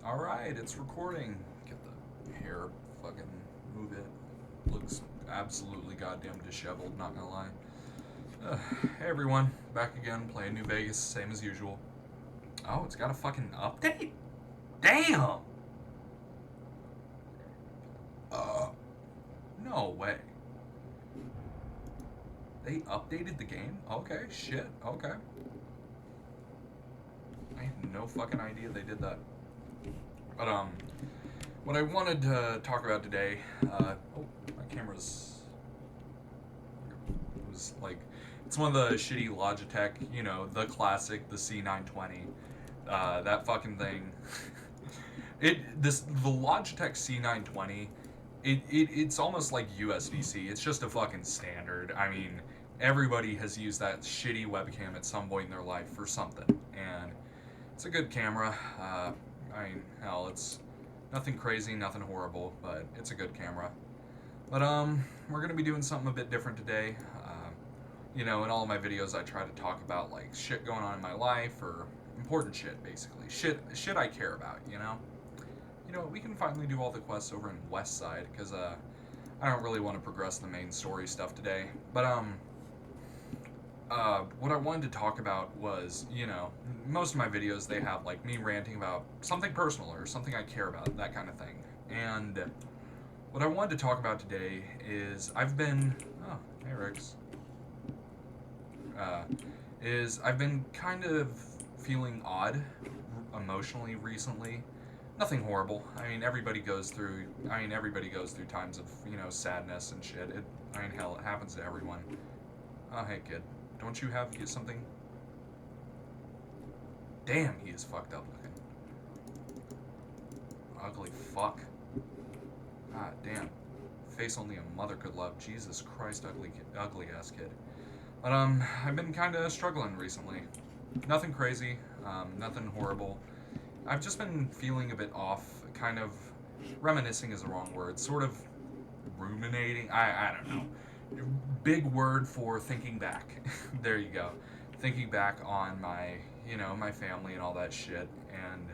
Alright, it's recording. Get the hair, fucking move it. Looks absolutely goddamn disheveled, not gonna lie. Hey everyone, back again, playing New Vegas, same as usual. Oh, it's got a fucking update? Damn! No way. They updated the game? Okay, shit, okay. I had no fucking idea they did that. But, what I wanted to talk about today, oh, my camera's, it was like, it's one of the shitty Logitech, the classic, the C920, that fucking thing. The Logitech C920, it's almost like USDC. It's just a fucking standard. I mean, everybody has used that shitty webcam at some point in their life for something, and it's a good camera. I mean, hell, it's nothing crazy, nothing horrible, but it's a good camera. But we're gonna be doing something a bit different today. In all of my videos, I try to talk about like shit going on in my life or important shit, basically. Shit I care about. We can finally do all the quests over in West Side because I don't really want to progress the main story stuff today. But what I wanted to talk about was, most of my videos they have like me ranting about something personal or something I care about, that kind of thing. And what I wanted to talk about today is oh, hey Rex, uh, I've been kind of feeling odd emotionally recently. Nothing horrible. I mean, everybody goes through. Everybody goes through times of sadness and shit. Hell, it happens to everyone. Oh, hey kid, don't you get something? Damn, he is fucked up looking. Ugly fuck. Ah, damn. Face only a mother could love. Jesus Christ, ugly ass kid. But I've been kind of struggling recently. Nothing crazy, nothing horrible. I've just been feeling a bit off, kind of reminiscing is the wrong word, sort of ruminating. I don't know. Big word for thinking back. There you go. Thinking back on my family and all that shit. And,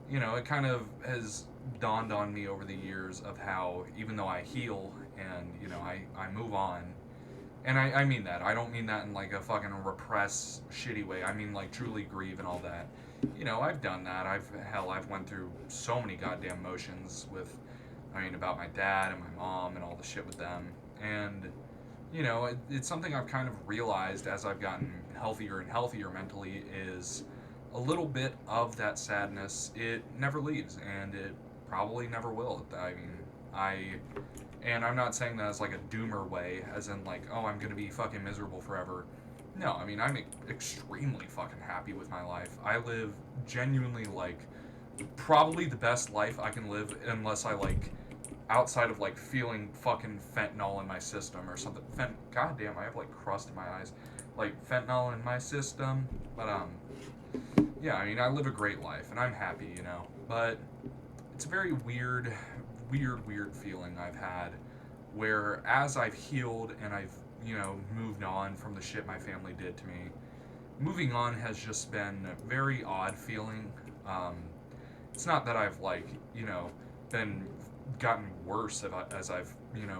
it kind of has dawned on me over the years of how, even though I heal and, I move on, and I mean that. I don't mean that in like a fucking repress shitty way. I mean like truly grieve and all that. I've done that. I've went through so many goddamn motions about my dad and my mom and all the shit with them. And, it's something I've kind of realized as I've gotten healthier and healthier mentally is a little bit of that sadness. It never leaves and it probably never will. I and I'm not saying that as like a doomer way, as in like, oh, I'm gonna be fucking miserable forever. No, I mean, I'm extremely fucking happy with my life. I live genuinely like probably the best life I can live unless I like outside of like feeling fucking fentanyl in my system or something. God damn, I have like crust in my eyes, like fentanyl in my system. But yeah, I mean, I live a great life and I'm happy, But it's a very weird feeling I've had where as I've healed and I've, moved on from the shit my family did to me, moving on has just been a very odd feeling. Um, it's not that I've like, been gotten worse as I've,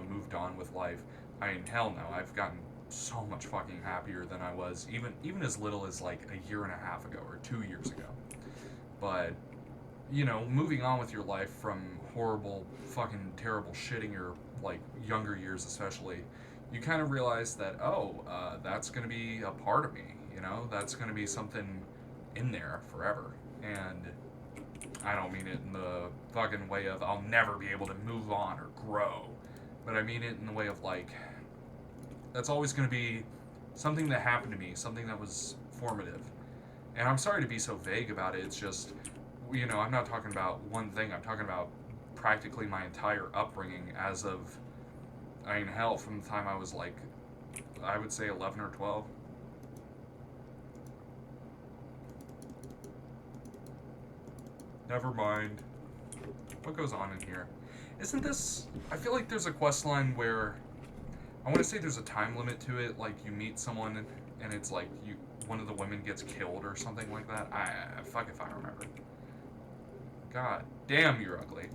moved on with life. I mean, hell no, I've gotten so much fucking happier than I was even as little as like a year and a half ago or 2 years ago. But moving on with your life from horrible, fucking terrible shit in your like younger years, especially, you kind of realize that that's gonna be a part of me. That's gonna be something in there forever. And I don't mean it in the fucking way of I'll never be able to move on or grow, but I mean it in the way of like that's always gonna be something that happened to me, something that was formative. And I'm sorry to be so vague about it. It's just I'm not talking about one thing. I'm talking about practically my entire upbringing as of, hell, from the time I was like, I would say 11 or 12. Never mind. What goes on in here? Isn't this... I feel like there's a quest line where... I want to say there's a time limit to it, like you meet someone and it's like one of the women gets killed or something like that. Fuck if I remember. God damn, you're ugly.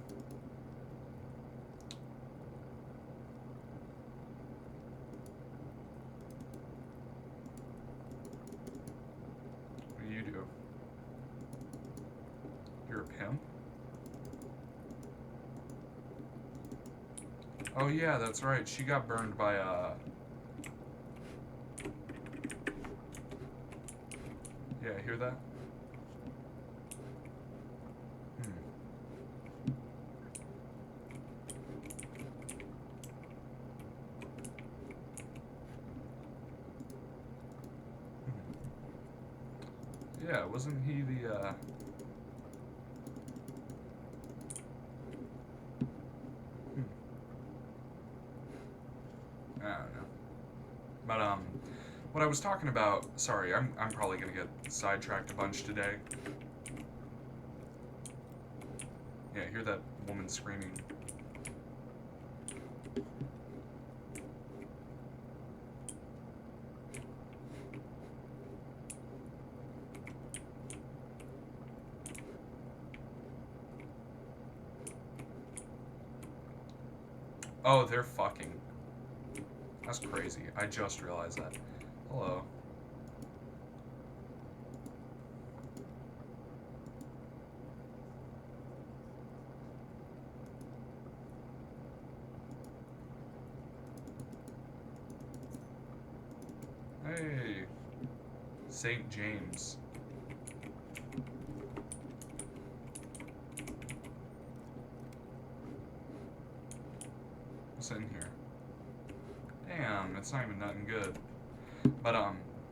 What do you do? You're a pimp? Oh yeah, that's right. She got burned by yeah, hear that? Hmm. Yeah, wasn't he the hmm. I don't know. But what I was talking about, sorry, I'm probably gonna get sidetracked a bunch today. Yeah, hear that woman screaming. Oh, they're fucking. That's crazy. I just realized that. Hello. Hey. St. James. What's in here? Damn, it's not even nothing good. But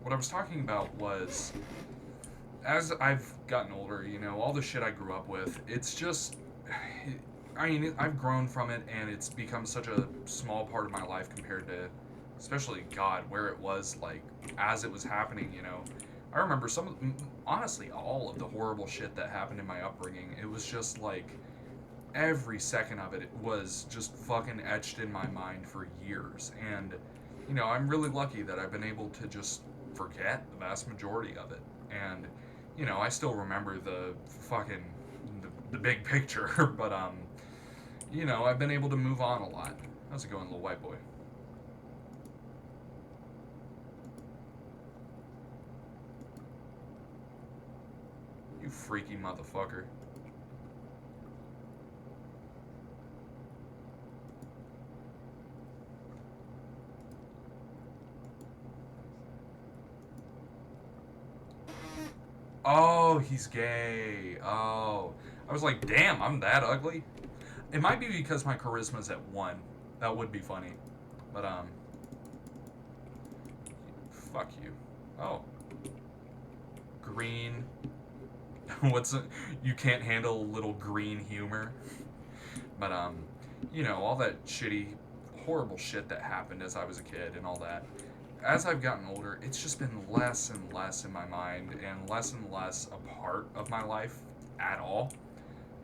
what I was talking about was as I've gotten older, you know, all the shit I grew up with, it's just I mean, I've grown from it and it's become such a small part of my life compared to especially God where it was like as it was happening, you know. I remember honestly all of the horrible shit that happened in my upbringing. It was just like every second of it was just fucking etched in my mind for years. And, you know, I'm really lucky that I've been able to just forget the vast majority of it. And, you know, I still remember the fucking the big picture, but you know, I've been able to move on a lot. How's it going, little white boy? You freaky motherfucker. Oh, he's gay. Oh. I was like, damn, I'm that ugly? It might be because my charisma's at 1. That would be funny. But, fuck you. Oh. Green. What's it? You can't handle a little green humor. But, you know, all that shitty, horrible shit that happened as I was a kid and all that. As I've gotten older, it's just been less and less in my mind and less a part of my life at all.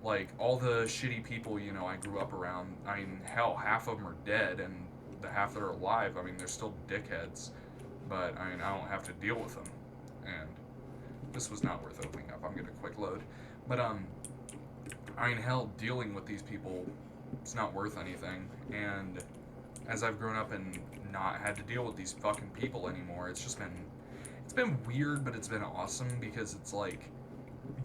Like, all the shitty people, you know, I grew up around, I mean, hell, half of them are dead, and the half that are alive, I mean, they're still dickheads. But, I mean, I don't have to deal with them. And this was not worth opening up. I'm getting a quick load. But, I mean, hell, dealing with these people, it's not worth anything. And as I've grown up and not had to deal with these fucking people anymore, it's been weird, but it's been awesome because it's like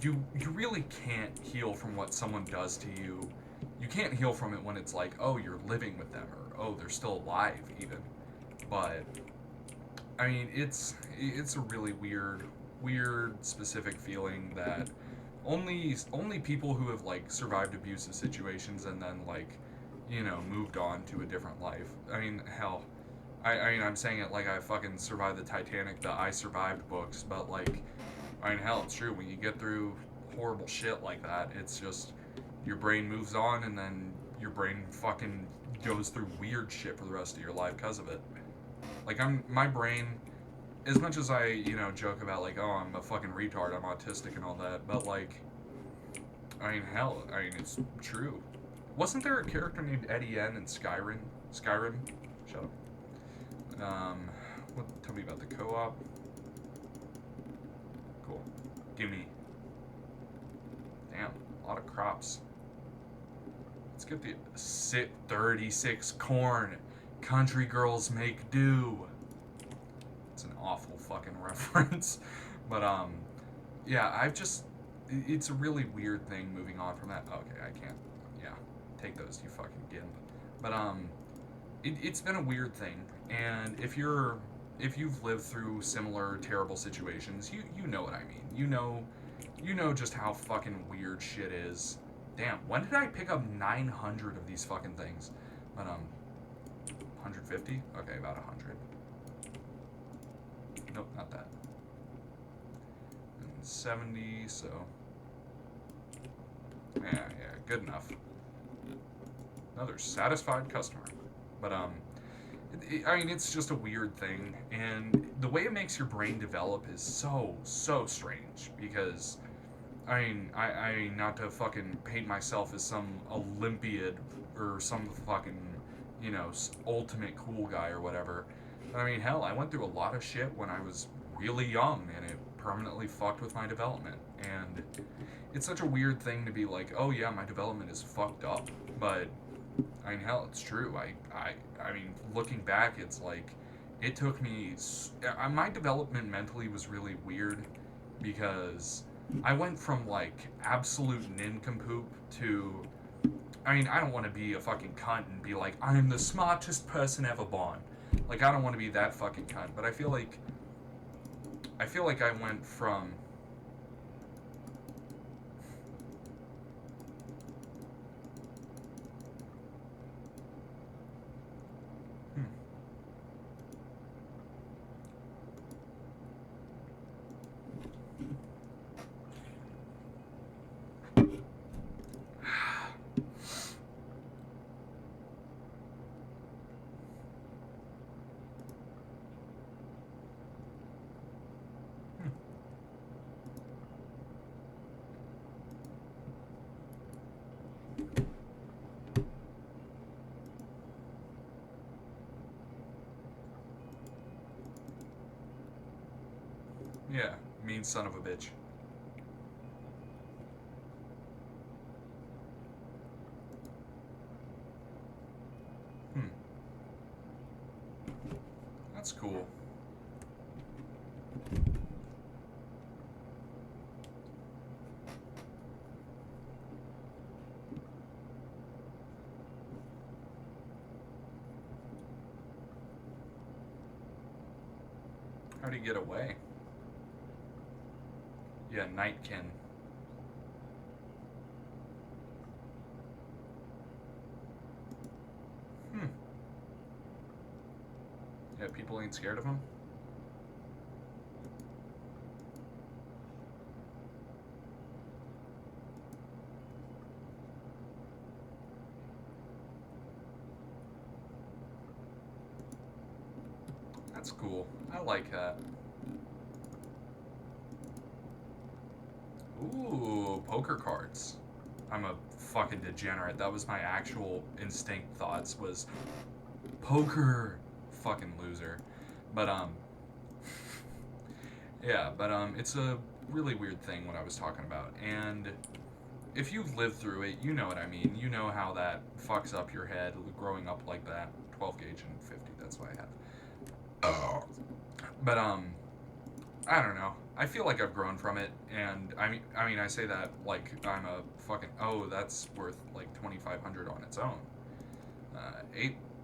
you really can't heal from what someone does to you. You can't heal from it when it's like, oh, you're living with them or oh, they're still alive even. But I mean, it's a really weird specific feeling that only people who have like survived abusive situations and then like you know moved on to a different life. I mean, hell, I mean, I'm saying it like I fucking survived the Titanic, the I Survived books, but like, I mean, hell, it's true. When you get through horrible shit like that, it's just your brain moves on, and then your brain fucking goes through weird shit for the rest of your life because of it. Like, my brain, as much as I, you know, joke about like, oh, I'm a fucking retard, I'm autistic and all that, but like, I mean, hell, I mean, it's true. Wasn't there a character named Eddie N in Skyrim? Skyrim? Shut up. What? Tell me about the co-op. Cool. Give me. Damn, a lot of crop. Let's get the 36 corn. Country girls make do. It's an awful fucking reference. But, yeah, it's a really weird thing moving on from that. Okay, I can't, yeah, take those, you fucking gimp. But, it's been a weird thing. And if you've lived through similar terrible situations, you know what I mean. You know just how fucking weird shit is. Damn, when did I pick up 900 of these fucking things? But, 150? Okay, about 100. Nope, not that. And 70, so... Yeah, good enough. Another satisfied customer. But, I mean, it's just a weird thing, and the way it makes your brain develop is so strange, because I not to fucking paint myself as some Olympiad or some fucking, ultimate cool guy or whatever. But I mean, hell, I went through a lot of shit when I was really young, and it permanently fucked with my development. And it's such a weird thing to be like, oh yeah, my development is fucked up, but I mean, hell, it's true. I mean, looking back, it's like it took me. My development mentally was really weird because I went from like absolute nincompoop to. I mean, I don't want to be a fucking cunt and be like, I am the smartest person ever born. Like, I don't want to be that fucking cunt, but I feel like I went from. Yeah, mean son of a bitch. Hmm. That's cool. How do you get away? Yeah, Nightkin. Hmm. Yeah, people ain't scared of him? That's cool. I like that. Ooh, poker cards. I'm a fucking degenerate. That was my actual instinct thoughts was poker. Fucking loser. But yeah, but it's a really weird thing what I was talking about. And if you've lived through it, you know what I mean. You know how that fucks up your head growing up like that. 12 gauge and 50, that's what I have. Oh. But I don't know. I feel like I've grown from it, and I mean, I say that like I'm a fucking that's worth like 2,500 on its own.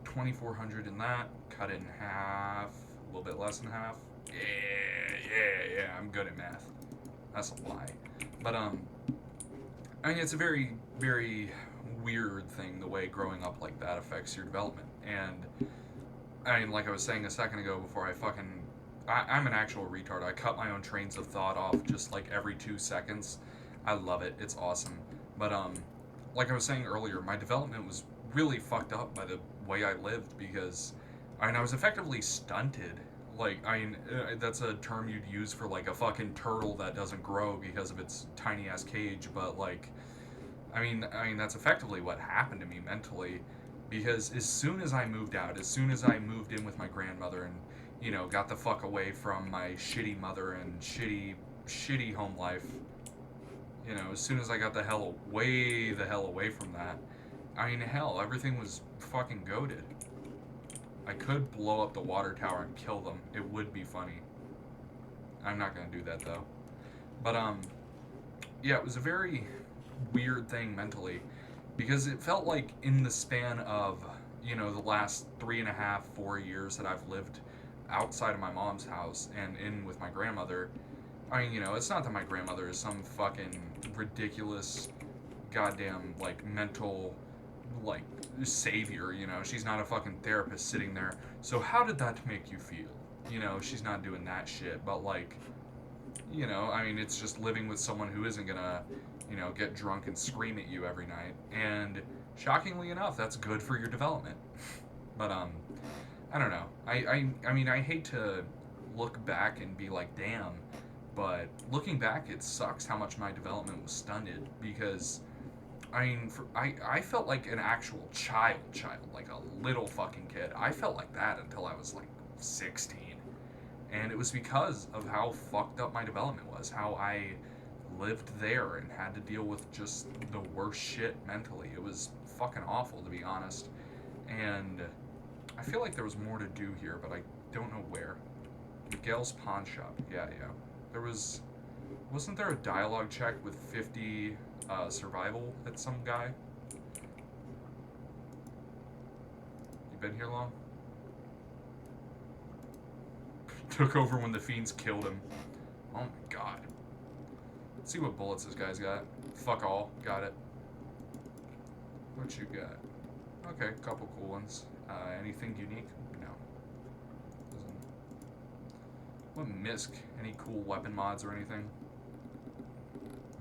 2,400 in that, cut it in half, a little bit less than half. Yeah. I'm good at math. That's a lie, but I mean, it's a very very weird thing the way growing up like that affects your development, and I mean, like I was saying a second ago before I fucking I'm an actual retard. I cut my own trains of thought off just like every 2 seconds. I love it. It's awesome. But like I was saying earlier, my development was really fucked up by the way I lived because I mean I was effectively stunted. Like I mean that's a term you'd use for like a fucking turtle that doesn't grow because of its tiny ass cage. But like I mean that's effectively what happened to me mentally because as soon as I moved out, as soon as I moved in with my grandmother and got the fuck away from my shitty mother and shitty home life. As soon as I got the hell away from that, I mean, hell, everything was fucking goated. I could blow up the water tower and kill them. It would be funny. I'm not gonna do that though. But yeah, it was a very weird thing mentally because it felt like in the span of the last 3.5, 4 years that I've lived outside of my mom's house and in with my grandmother. I mean, it's not that my grandmother is some fucking ridiculous, goddamn like mental like savior. She's not a fucking therapist sitting there. So how did that make you feel? She's not doing that shit. But like, I mean, it's just living with someone who isn't gonna, get drunk and scream at you every night. And shockingly enough, that's good for your development. But I don't know. I mean, I hate to look back and be like, damn. But looking back, it sucks how much my development was stunted because I mean, I felt like an actual child, like a little fucking kid. I felt like that until I was like 16. And it was because of how fucked up my development was, how I lived there and had to deal with just the worst shit mentally. It was fucking awful, to be honest. And I feel like there was more to do here, but I don't know where. Miguel's Pawn Shop. Yeah, yeah. Wasn't there a dialogue check with 50 survival at some guy? You been here long? Took over when the fiends killed him. Oh my god. Let's see what bullets this guy's got. Fuck all. Got it. What you got? Okay, couple cool ones. Anything unique? No. Doesn't. What misc? Any cool weapon mods or anything?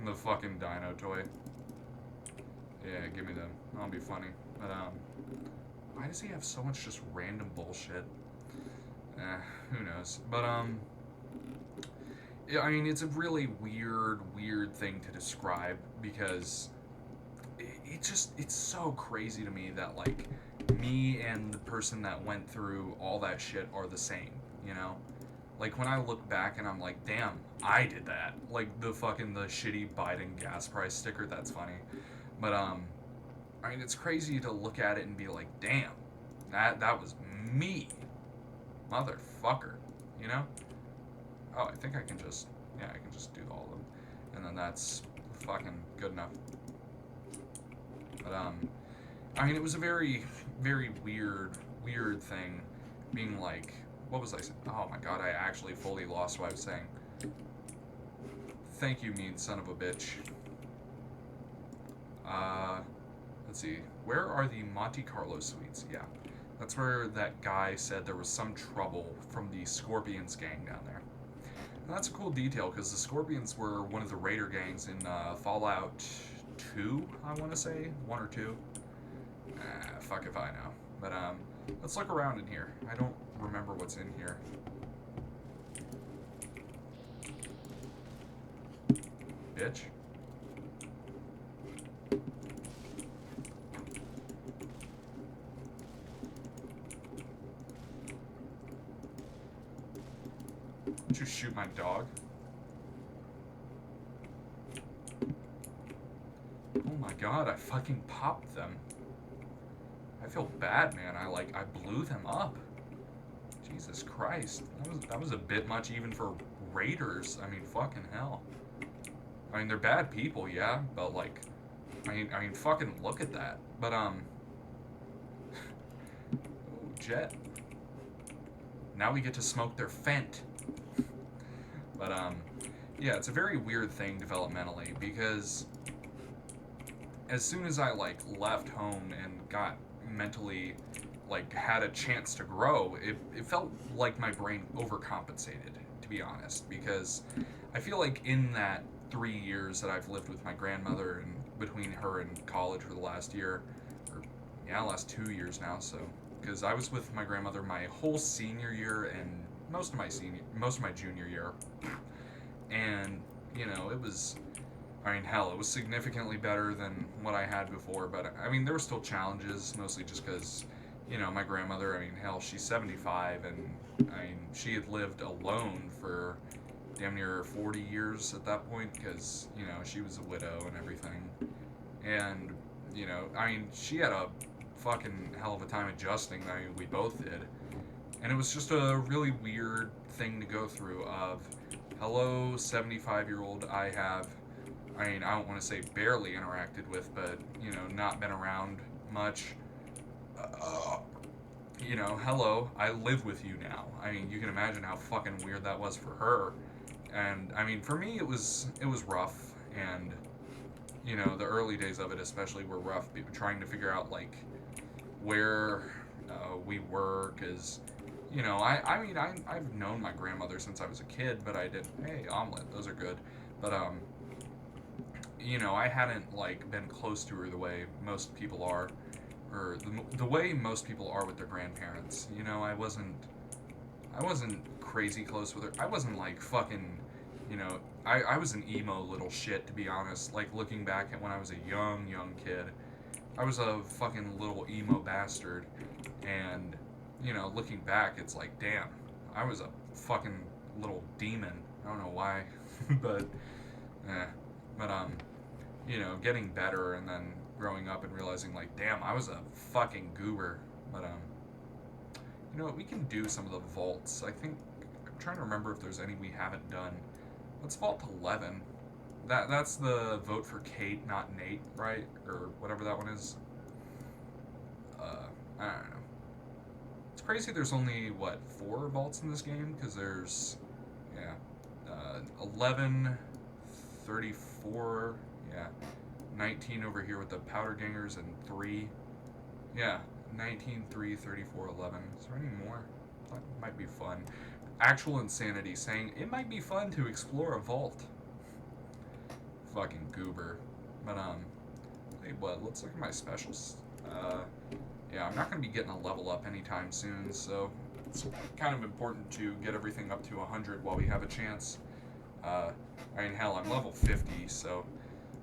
The fucking dino toy. Yeah, give me them. That'll be funny. But, why does he have so much just random bullshit? Who knows? But, yeah, I mean, it's a really weird thing to describe because it's so crazy to me that, like, me and the person that went through all that shit are the same, Like, when I look back and I'm like, damn, I did that. Like, the shitty Biden gas price sticker, that's funny. But, I mean, it's crazy to look at it and be like, damn, that was me. Motherfucker, Oh, I think I can just do all of them. And then that's fucking good enough. But, I mean, it was a very, very weird thing being like, what was I saying? Oh my god, I actually fully lost what I was saying. Thank you, mean son of a bitch. Let's see. Where are the Monte Carlo suites? Yeah. That's where that guy said there was some trouble from the Scorpions gang down there. And that's a cool detail because the Scorpions were one of the raider gangs in Fallout 2, I want to say. 1 or 2. Fuck if I know. But, let's look around in here. I don't remember what's in here. Bitch. Did you shoot my dog? Oh my god, I fucking popped them. I feel bad, man. I blew them up. Jesus Christ. That was a bit much even for raiders. I mean, fucking hell. I mean, they're bad people, yeah, but like, I mean, fucking look at that. But oh, Jet. Now we get to smoke their Fent. But yeah, it's a very weird thing developmentally because as soon as I like left home and got mentally like had a chance to grow, it felt like my brain overcompensated, to be honest, because I feel like in that 3 years that I've lived with my grandmother and between her and college for the last year, or yeah, last 2 years now, so because I was with my grandmother my whole senior year and most of my junior year, and it was. I mean, hell, it was significantly better than what I had before, but I mean, there were still challenges, mostly just because, my grandmother, I mean, hell, she's 75, and I mean, she had lived alone for damn near 40 years at that point, because, she was a widow and everything. And you know, I mean, she had a fucking hell of a time adjusting. I mean, we both did. And it was just a really weird thing to go through of, hello, 75-year-old I mean, I don't want to say barely interacted with, but, you know, not been around much. Uh, you know, hello, I live with you now. I mean, you can imagine how fucking weird that was for her. And I mean, for me, it was rough, and you know, the early days of it especially were rough. Trying to figure out like where we were, because you know, I mean, I've known my grandmother since I was a kid, but I didn't. Hey, omelet, those are good. But you know, I hadn't like been close to her the way most people are, or the way most people are with their grandparents. You know, I wasn't crazy close with her. I wasn't like fucking, you know, I was an emo little shit, to be honest. Like looking back at when I was a young kid, I was a fucking little emo bastard. And, you know, looking back, it's like, damn, I was a fucking little demon. I don't know why, but, eh. But, you know, getting better and then growing up and realizing, like, damn, I was a fucking goober. But, you know what, we can do some of the vaults. I think, I'm trying to remember if there's any we haven't done. Let's vault 11. That's the vote for Kate, not Nate, right? Or whatever that one is. I don't know. It's crazy there's only, what, 4 vaults in this game? Because there's, yeah, 11, 34, yeah, 19 over here with the powder gangers, and 3. Yeah, 19, 3, 34, 11. Is there any more? That might be fun. Actual insanity, saying it might be fun to explore a vault. Fucking goober. But, hey, what? Let's look at my specials. Yeah, I'm not going to be getting a level up anytime soon, so it's kind of important to get everything up to 100 while we have a chance. I mean, hell, I'm level 50, so,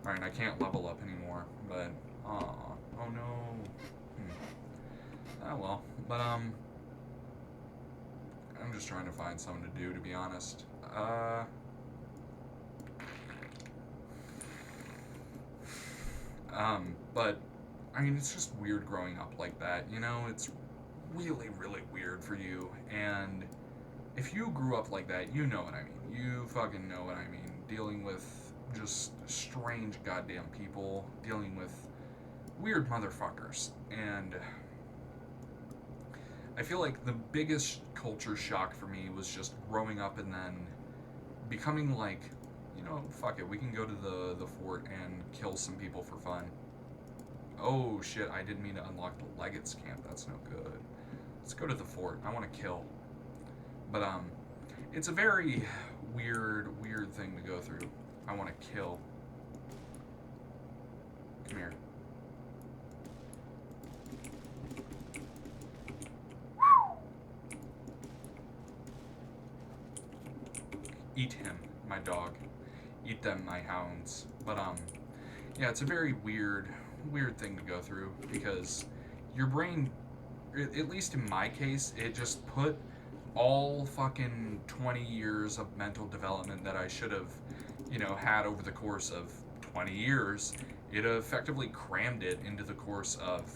alright, I can't level up anymore, but, oh no. Oh well, but, I'm just trying to find something to do, to be honest. But, I mean, it's just weird growing up like that, you know? It's really, really weird for you, and if you grew up like that, you know what I mean. You fucking know what I mean. Dealing with just strange goddamn people, dealing with weird motherfuckers, and I feel like the biggest culture shock for me was just growing up and then becoming like, you know, fuck it, we can go to the fort and kill some people for fun. Oh shit, I didn't mean to unlock the Legates camp. That's no good. Let's go to the fort. I want to kill. But it's a very weird thing to go through. I want to kill. Come here. Eat him, my dog. Eat them, my hounds. But yeah, it's a very weird thing to go through, because your brain, at least in my case, it just put all fucking 20 years of mental development that I should have, you know, had over the course of 20 years. It effectively crammed it into the course of,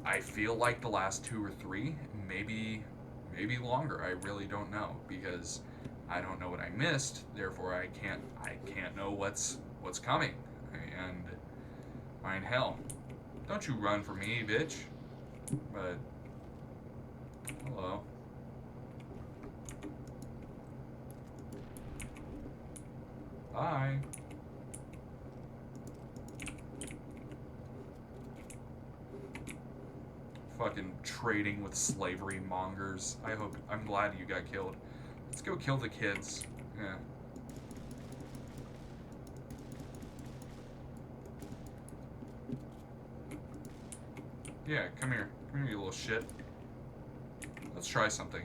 I feel like, the last 2 or 3, maybe longer. I really don't know, because I don't know what I missed. Therefore, I can't know what's coming. And I mean, hell, don't you run for me, bitch. But hello. Bye. Fucking trading with slavery mongers. I'm glad you got killed. Let's go kill the kids. Yeah. Yeah, come here. Come here, you little shit. Let's try something.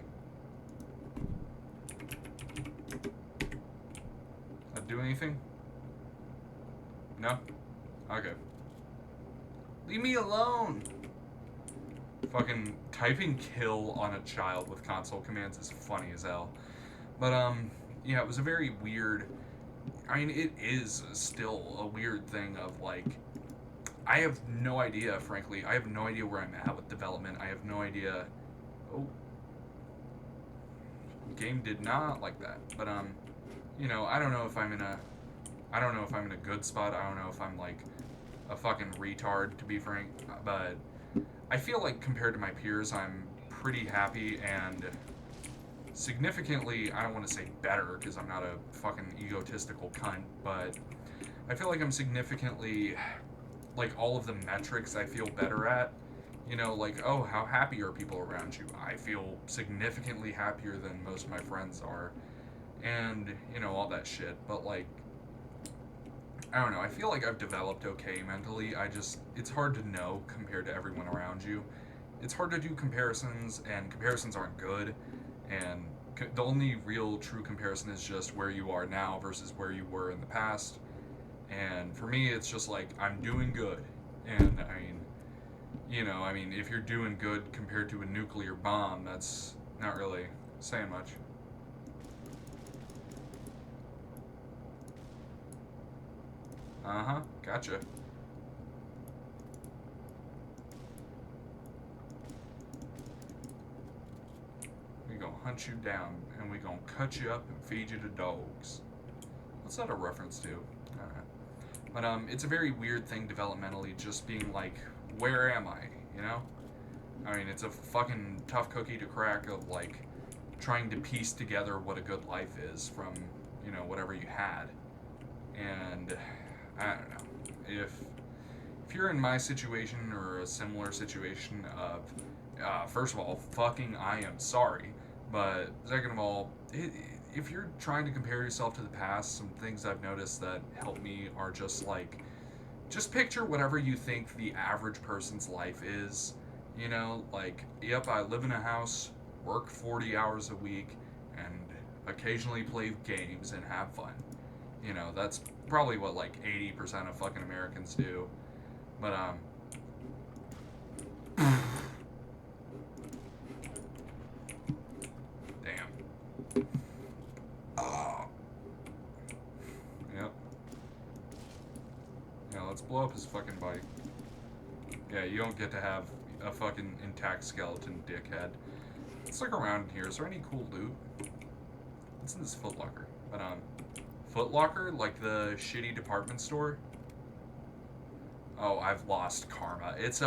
That do anything? No? Okay. Leave me alone! Fucking typing kill on a child with console commands is funny as hell. But, yeah, it was a very weird... I mean, it is still a weird thing of, like... I have no idea, frankly. I have no idea where I'm at with development. I have no idea. Oh, game did not like that. But you know, I don't know if I'm in a I don't know if I'm in a good spot. I don't know if I'm like a fucking retard, to be frank. But I feel like compared to my peers, I'm pretty happy and significantly, I don't want to say better because I'm not a fucking egotistical cunt, but I feel like I'm significantly, like, all of the metrics I feel better at. You know, like, oh, how happy are people around you? I feel significantly happier than most of my friends are. And, you know, all that shit. But, like, I don't know. I feel like I've developed okay mentally. It's hard to know compared to everyone around you. It's hard to do comparisons, and comparisons aren't good. And the only real true comparison is just where you are now versus where you were in the past. And for me, it's just like, I'm doing good. And I mean, you know, I mean, if you're doing good compared to a nuclear bomb, that's not really saying much. Uh huh, gotcha. We gonna hunt you down and we gonna cut you up and feed you to dogs. What's that a reference to? But it's a very weird thing developmentally, just being like, where am I? You know? I mean, it's a fucking tough cookie to crack of like trying to piece together what a good life is from, you know, whatever you had. And I don't know. If you're in my situation or a similar situation of, first of all, fucking I am sorry, but second of all, if you're trying to compare yourself to the past, some things I've noticed that help me are just like, just picture whatever you think the average person's life is. You know, like, yep, I live in a house, work 40 hours a week, and occasionally play games and have fun. You know, that's probably what like 80% of fucking Americans do. But damn. Oh. Yep. Yeah, let's blow up his fucking bike. Yeah, you don't get to have a fucking intact skeleton, dickhead. Let's look around here. Is there any cool loot? What's in this Footlocker? But Footlocker, like the shitty department store. Oh, I've lost karma. It's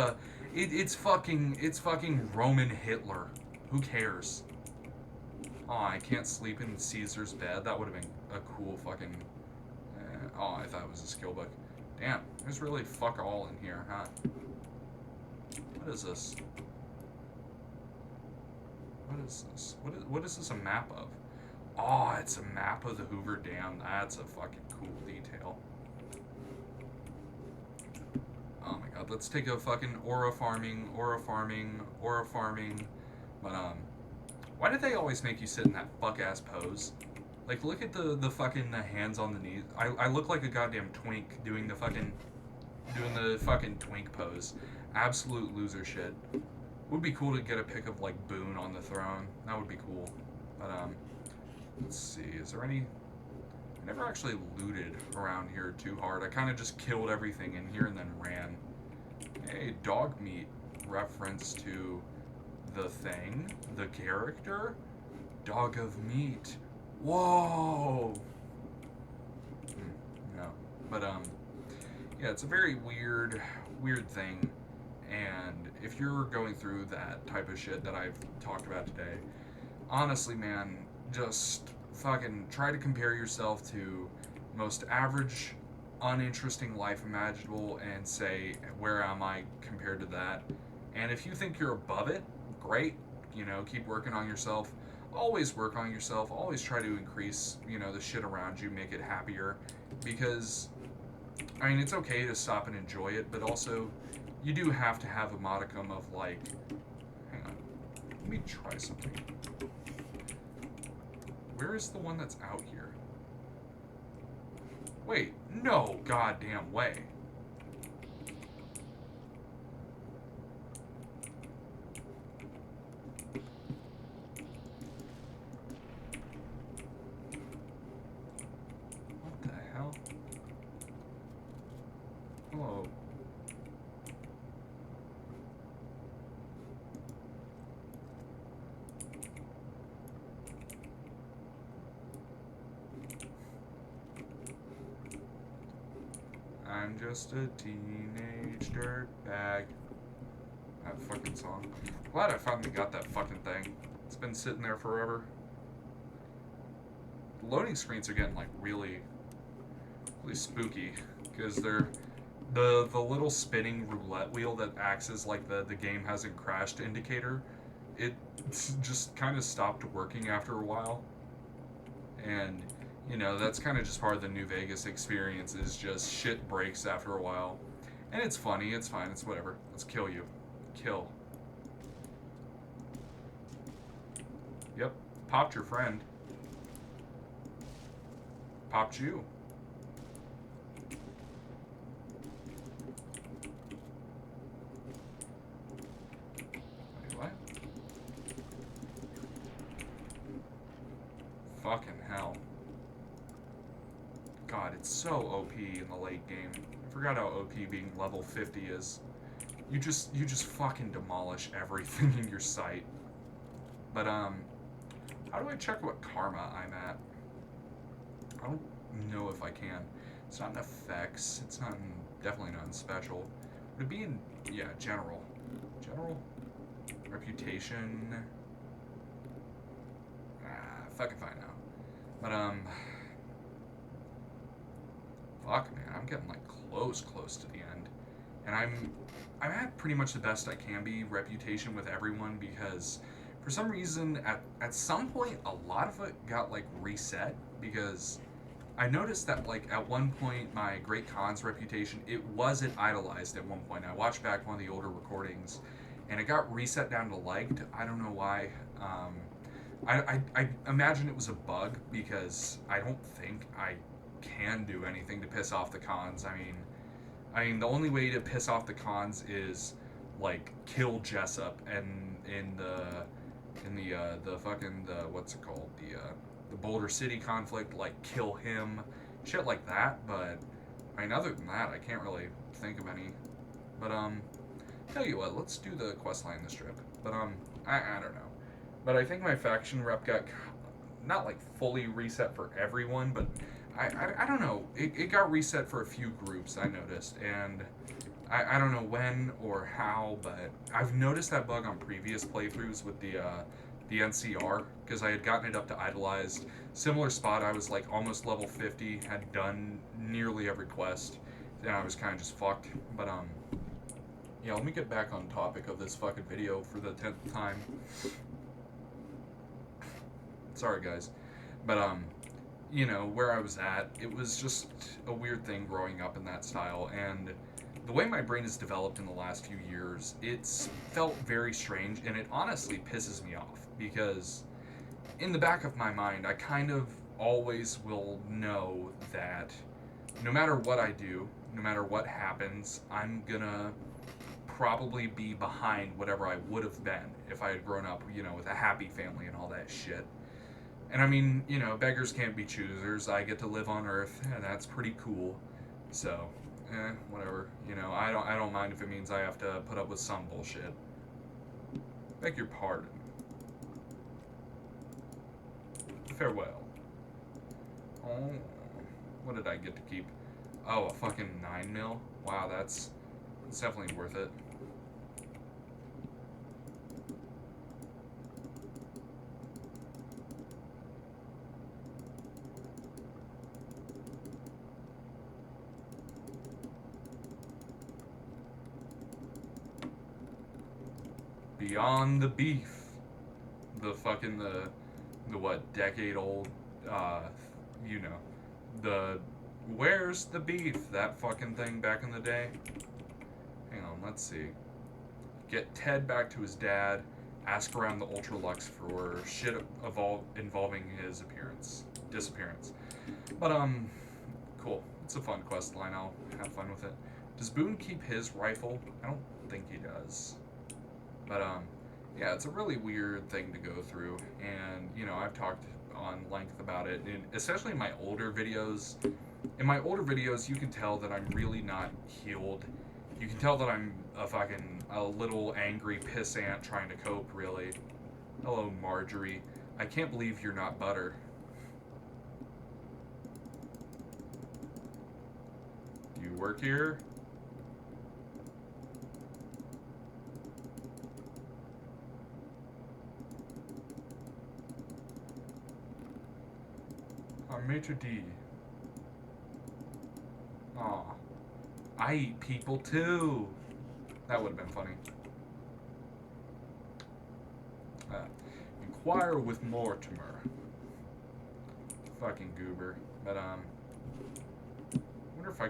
fucking Roman Hitler. Who cares? Oh, I can't sleep in Caesar's bed. That would have been a cool fucking. Oh, I thought it was a skill book. Damn, there's really fuck all in here, huh? What is this? What is this a map of? Oh, it's a map of the Hoover Dam. That's a fucking cool detail. Oh my god, let's take a fucking aura farming. But why do they always make you sit in that fuck ass pose? Like, look at the fucking the hands on the knees. I look like a goddamn twink doing the fucking twink pose. Absolute loser shit. Would be cool to get a pic of like Boone on the throne. That would be cool. But let's see. Is there any? I never actually looted around here too hard. I kind of just killed everything in here and then ran. Hey, dog meat reference to the thing, the character, dog of meat. Whoa. No, but yeah, it's a very weird thing. And if you're going through that type of shit that I've talked about today, honestly, man, just fucking try to compare yourself to most average, uninteresting life imaginable and say, where am I compared to that? And if you think you're above it, great. You know, keep working on yourself. Always work on yourself. Always try to increase, you know, the shit around you, make it happier. Because, I mean, it's okay to stop and enjoy it, but also, you do have to have a modicum of, like, hang on, let me try something. Where is the one that's out here? Wait, no goddamn way. What the hell? Hello. I'm just a teenage dirtbag. That fucking song. Glad I finally got that fucking thing. It's been sitting there forever. The loading screens are getting like really spooky because they're the little spinning roulette wheel that acts as like the game hasn't crashed indicator. It just kind of stopped working after a while, and you know that's kind of just part of the New Vegas experience. Is just shit breaks after a while, and it's funny. It's fine. It's whatever. Let's kill you. Kill. Yep. Popped your friend. Popped you. Wait, what? Fucking hell. God, it's so OP in the late game. I forgot how OP being level 50 is. You just fucking demolish everything in your sight. But how do I check what karma I'm at? I don't know if I can. It's not in effects. It's not in, definitely not in special. Would it be in, yeah, general? General? Reputation? Fucking fine now. But fuck man, I'm getting like close to the end. And I'm at pretty much the best I can be reputation with everyone because for some reason at some point a lot of it got like reset because I noticed that like at one point my Great Khan's reputation it wasn't idolized at one point. I watched back one of the older recordings and it got reset down to liked. I don't know why. I imagine it was a bug because I don't think I can do anything to piss off the Khans. I mean, the only way to piss off the Khans is like kill Jessup and in the fucking what's it called the Boulder City conflict, like kill him, shit like that. But I mean, other than that, I can't really think of any. But tell you what, let's do the quest line this trip. But I don't know. But I think my faction rep got not like fully reset for everyone, but I don't know. It got reset for a few groups I noticed, and I don't know when or how, but I've noticed that bug on previous playthroughs with the NCR because I had gotten it up to idolized. Similar spot, I was like almost level 50, had done nearly every quest, and I was kind of just fucked. But yeah, let me get back on topic of this fucking video for the 10th time. Sorry guys, but you know, where I was at, it was just a weird thing growing up in that style, and the way my brain has developed in the last few years, it's felt very strange, and it honestly pisses me off, because in the back of my mind, I kind of always will know that no matter what I do, no matter what happens, I'm gonna probably be behind whatever I would have been if I had grown up, you know, with a happy family and all that shit. And I mean, you know, beggars can't be choosers. I get to live on Earth, and that's pretty cool. So, whatever. You know, I don't mind if it means I have to put up with some bullshit. Beg your pardon. Farewell. Oh, what did I get to keep? Oh, a fucking 9 mil? Wow, that's definitely worth it. Beyond the beef, the fucking the what decade old you know, the where's the beef, that fucking thing back in the day. Hang on, let's see. Get Ted back to his dad, ask around the Ultralux for shit involving his disappearance. But cool, it's a fun quest line. I'll have fun with it. Does Boone keep his rifle? I don't think he does. But yeah, it's a really weird thing to go through, and you know, I've talked on length about it, and especially in my older videos. In my older videos, you can tell that I'm really not healed. You can tell that I'm a little angry pissant trying to cope, really. Hello, Marjorie. I can't believe you're not butter. You work here? Maitre D. Aw. I eat people too. That would have been funny. Inquire with Mortimer. Fucking goober. But wonder if I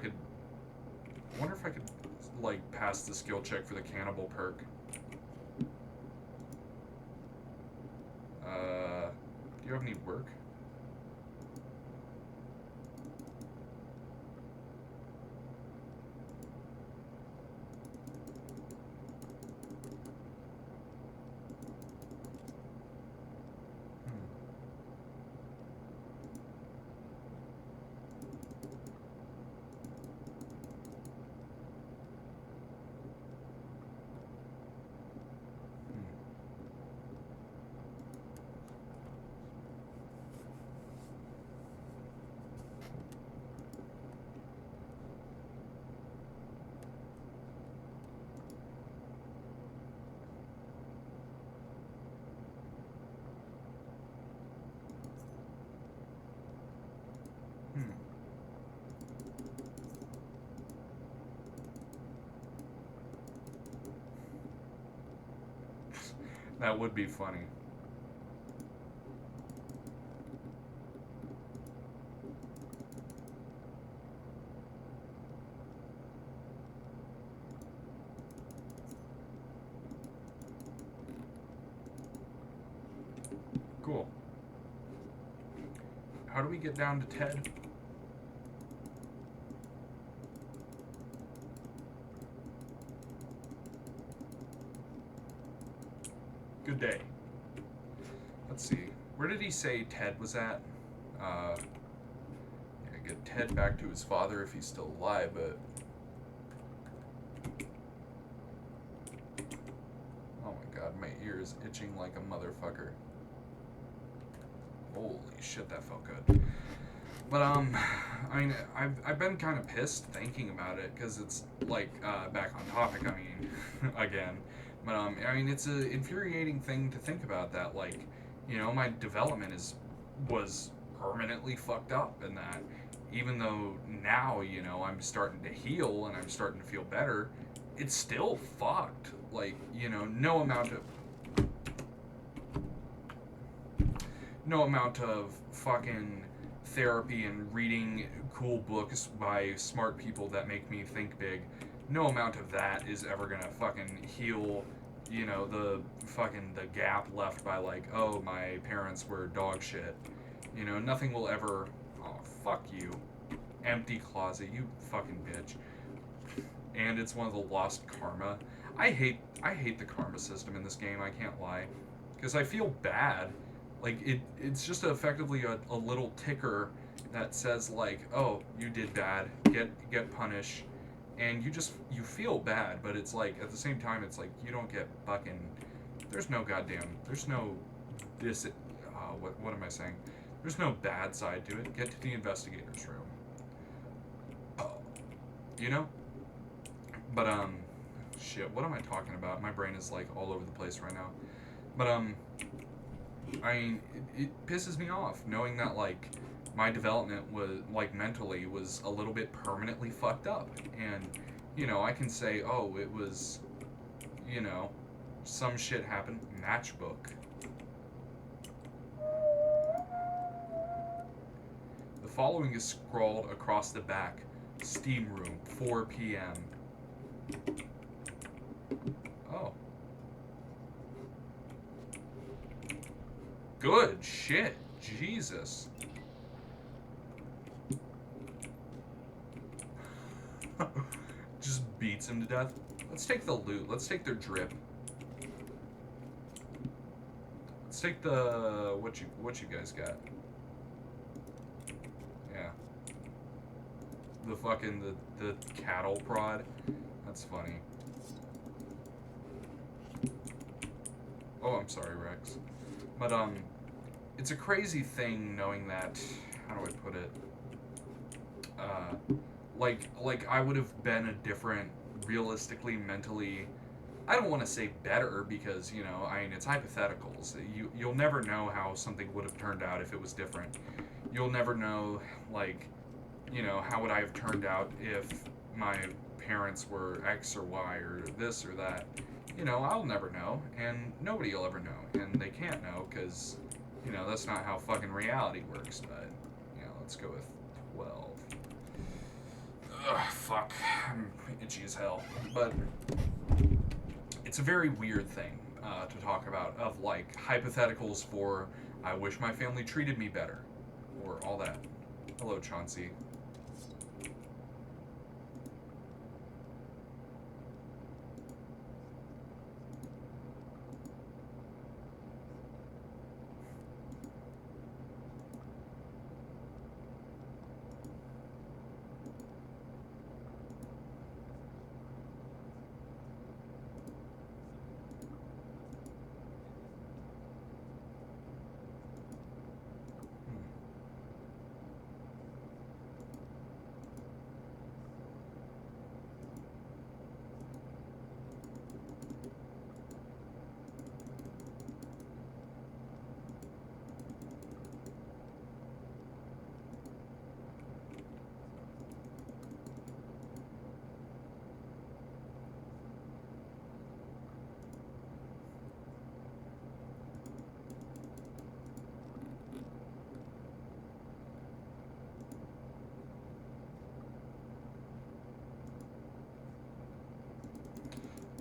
could like pass the skill check for the cannibal perk. Do you have any work? That would be funny. Cool. How do we get down to Ted? Good day. Let's see. Where did he say Ted was at? Yeah, get Ted back to his father if he's still alive, but... Oh my god, my ear is itching like a motherfucker. Holy shit, that felt good. But, I mean, I've been kind of pissed thinking about it, because it's, like, back on topic, I mean, again. But, I mean, it's an infuriating thing to think about that, like, you know, my development was permanently fucked up, and that even though now, you know, I'm starting to heal and I'm starting to feel better, it's still fucked. Like, you know, no amount of fucking therapy and reading cool books by smart people that make me think big, no amount of that is ever gonna fucking heal, you know, the gap left by, like, oh, my parents were dog shit. You know, nothing will ever... Oh, fuck you. Empty closet, you fucking bitch. And it's one of the lost karma. I hate the karma system in this game, I can't lie. Because I feel bad. Like, it's just effectively a little ticker that says, like, oh, you did bad, get punished. And you feel bad, but it's like, at the same time, it's like, you don't get fucking, there's no what am I saying? There's no bad side to it. Get to the investigator's room. You know? But, shit, what am I talking about? My brain is, like, all over the place right now. But, I mean, it pisses me off knowing that, like, my development was, like, mentally was a little bit permanently fucked up. And, you know, I can say, oh, it was, you know, some shit happened. Matchbook. The following is scrawled across the back. Steam room, 4 p.m. Oh. Good shit. Jesus. Just beats him to death. Let's take the loot. Let's take their drip. Let's take the... What you guys got? Yeah. The fucking... The cattle prod. That's funny. Oh, I'm sorry, Rex. But, it's a crazy thing knowing that... How do I put it? Like I would have been a different, realistically, mentally. I don't want to say better because I mean it's hypotheticals. You'll never know how something would have turned out if it was different. You'll never know, like, how would I have turned out if my parents were X or Y or this or that. I'll never know, and nobody will ever know, and they can't know because, that's not how fucking reality works. But, let's go with 12. Ugh, fuck. I'm itchy as hell. But it's a very weird thing to talk about, of like hypotheticals for I wish my family treated me better, or all that. Hello, Chauncey.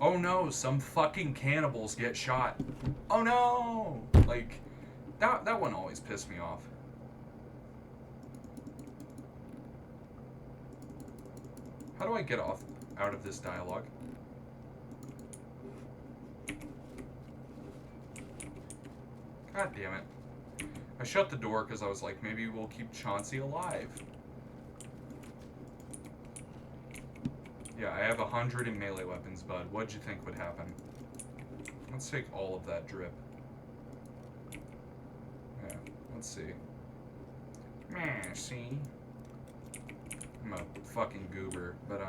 Oh no, some fucking cannibals get shot. Oh no! Like, that one always pissed me off. How do I get out of this dialogue? God damn it. I shut the door because I was like, maybe we'll keep Chauncey alive. Yeah, I have 100 in melee weapons, bud. What'd you think would happen? Let's take all of that drip. Yeah, let's see. See? I'm a fucking goober, but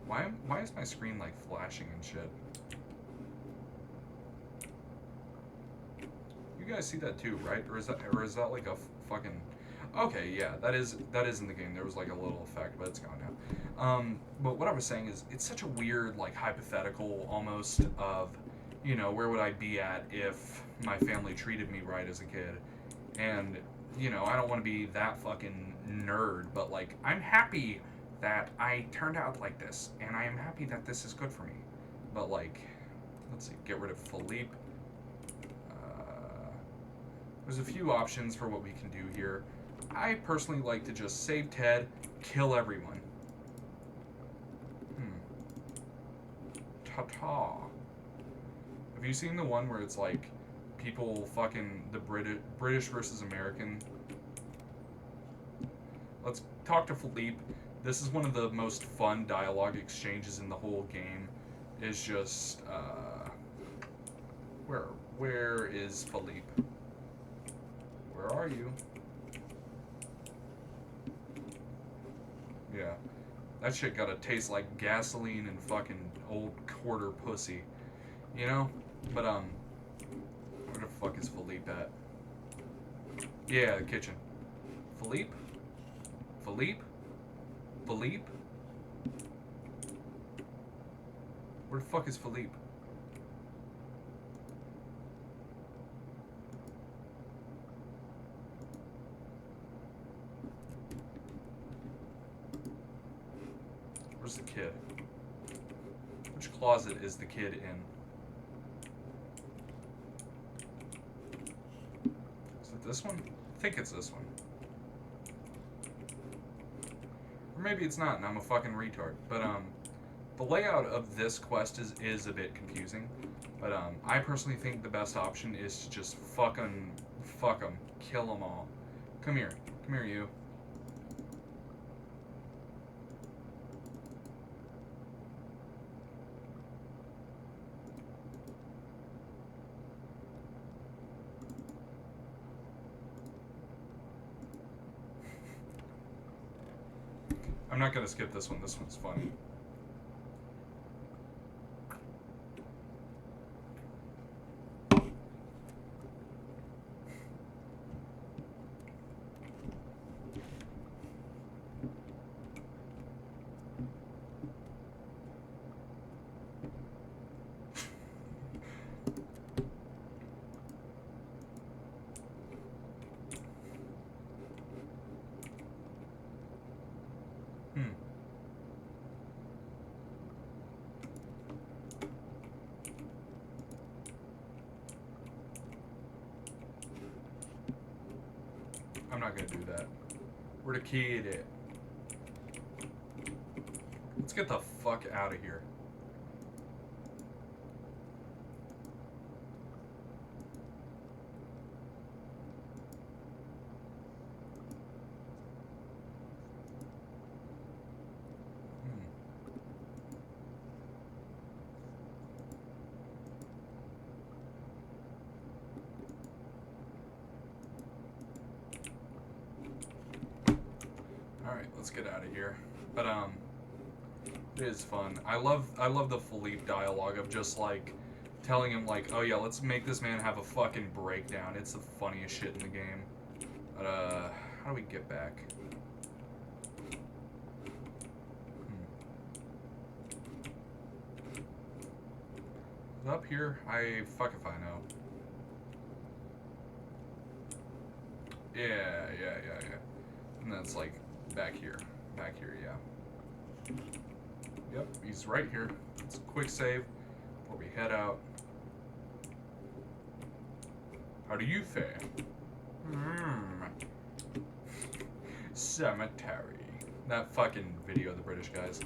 why is my screen like flashing and shit? You guys see that too, right? Or is that like a fucking? Okay, yeah, that is in the game. There was like a little effect, but it's gone now. But what I was saying is, it's such a weird, like, hypothetical almost of, where would I be at if my family treated me right as a kid, and I don't want to be that fucking nerd, but like, I'm happy that I turned out like this, and I am happy that this is good for me. But like, let's see, get rid of Philippe. There's a few options for what we can do here. I personally like to just save Ted, kill everyone. Ta-ta. Have you seen the one where it's like people fucking the British versus American? Let's talk to Philippe. This is one of the most fun dialogue exchanges in the whole game. Is just where is Philippe? Where are you? Yeah. That shit gotta taste like gasoline and fucking old quarter pussy. But, where the fuck is Philippe at? Yeah, the kitchen. Philippe? Philippe? Philippe? Where the fuck is Philippe? Where's the kid? Which closet is the kid in? Is it this one? I think it's this one. Or maybe it's not, and I'm a fucking retard. But, the layout of this quest is a bit confusing. But, I personally think the best option is to just fuck them. Kill them all. Come here. Come here, you. I'm not gonna skip this one. This one's funny. Hmm. I'm not gonna do that. Where the kid at? Let's get the fuck out of here. Alright, let's get out of here. But it is fun. I love the Philippe dialogue of just like telling him like, oh yeah, let's make this man have a fucking breakdown. It's the funniest shit in the game. But how do we get back? Up here? Fuck if I know. Yeah. And that's like back here. Back here, yeah. Yep, he's right here. It's a quick save before we head out. How do you fare? Cemetery. That fucking video of the British guys.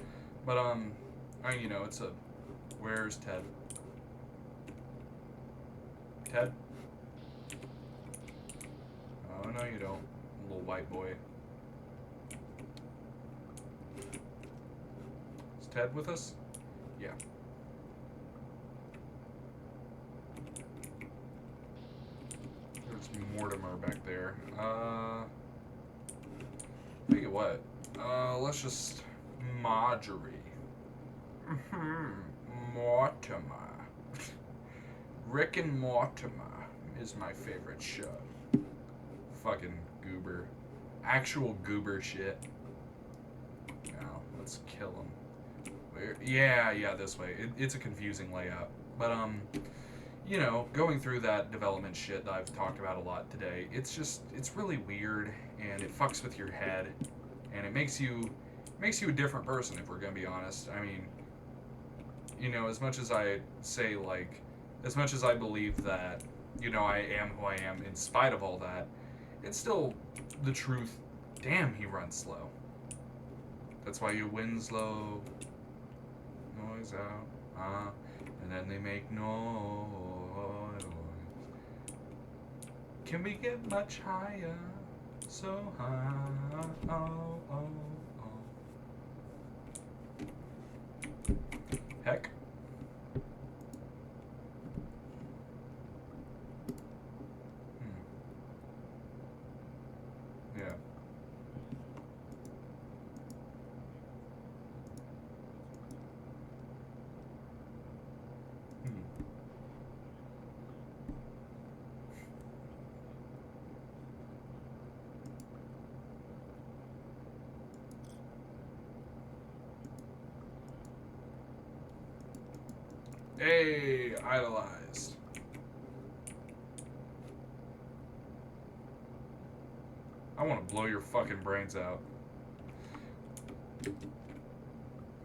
But you know, it's a. Where's Ted? Ted? Oh no, you don't, little white boy. Is Ted with us? Yeah. There's Mortimer back there. Tell you what. Let's just Marjorie. Mortimer. Rick and Mortimer is my favorite show. Fucking goober. Actual goober shit. Now, let's kill him. Where? Yeah, this way. It's a confusing layout. But, you know, going through that development shit that I've talked about a lot today, it's really weird, and it fucks with your head, and it makes you a different person, if we're gonna be honest. I mean, you know, as much as I say, like, as much as I believe that, you know, I am who I am in spite of all that, it's still the truth. Damn, he runs slow. That's why you win slow. Noise out. And then they make noise. Can we get much higher? So high. Oh. Heck. Yeah. Hey, idolized. I want to blow your fucking brains out.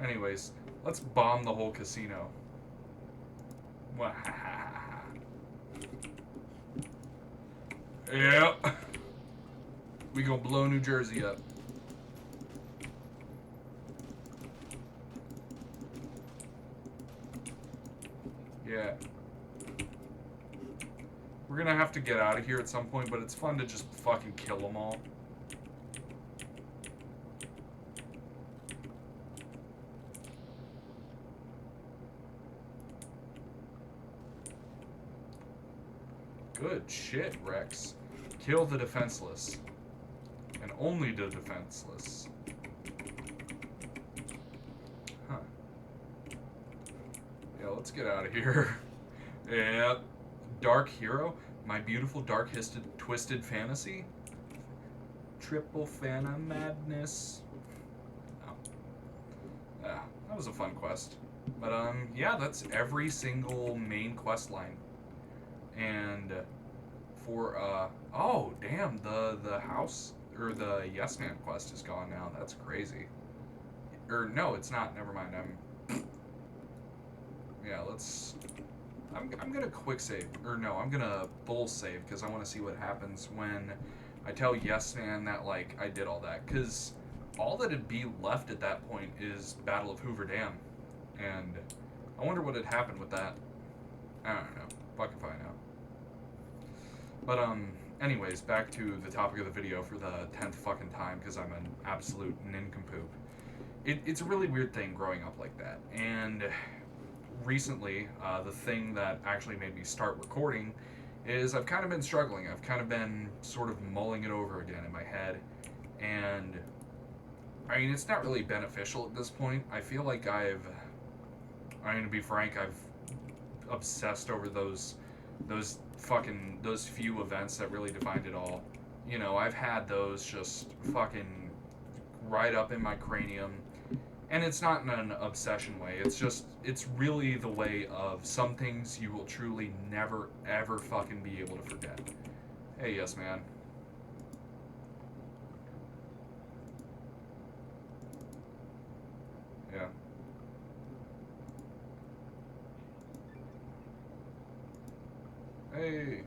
Anyways, let's bomb the whole casino. Yep. We gonna blow New Jersey up. Yeah. We're gonna have to get out of here at some point, but it's fun to just fucking kill them all. Good shit, Rex. Kill the defenseless. And only the defenseless. Yeah, let's get out of here. Yeah. Dark Hero? My beautiful dark twisted fantasy? Triple Fana Madness. Oh. Yeah, that was a fun quest. But yeah, that's every single main quest line. And for oh damn, the house or the Yes Man quest is gone now. That's crazy. Or no, it's not. Never mind. Yeah. I'm gonna quick save, or no, I'm gonna full save because I want to see what happens when I tell Yes Man that like I did all that. Because all that'd be left at that point is Battle of Hoover Dam, and I wonder what had happened with that. I don't know. Fuck if I know. But anyways, back to the topic of the video for the 10th fucking time because I'm an absolute nincompoop. It's a really weird thing growing up like that, and recently, the thing that actually made me start recording is I've kind of been struggling. I've kind of been sort of mulling it over again in my head, and I mean, it's not really beneficial at this point. I feel like I mean, to be frank, I've obsessed over those few events that really defined it all. You know, I've had those just fucking right up in my cranium, and it's not in an obsession way. It's really the way of some things you will truly never ever fucking be able to forget. Hey, Yes Man. Yeah. Hey.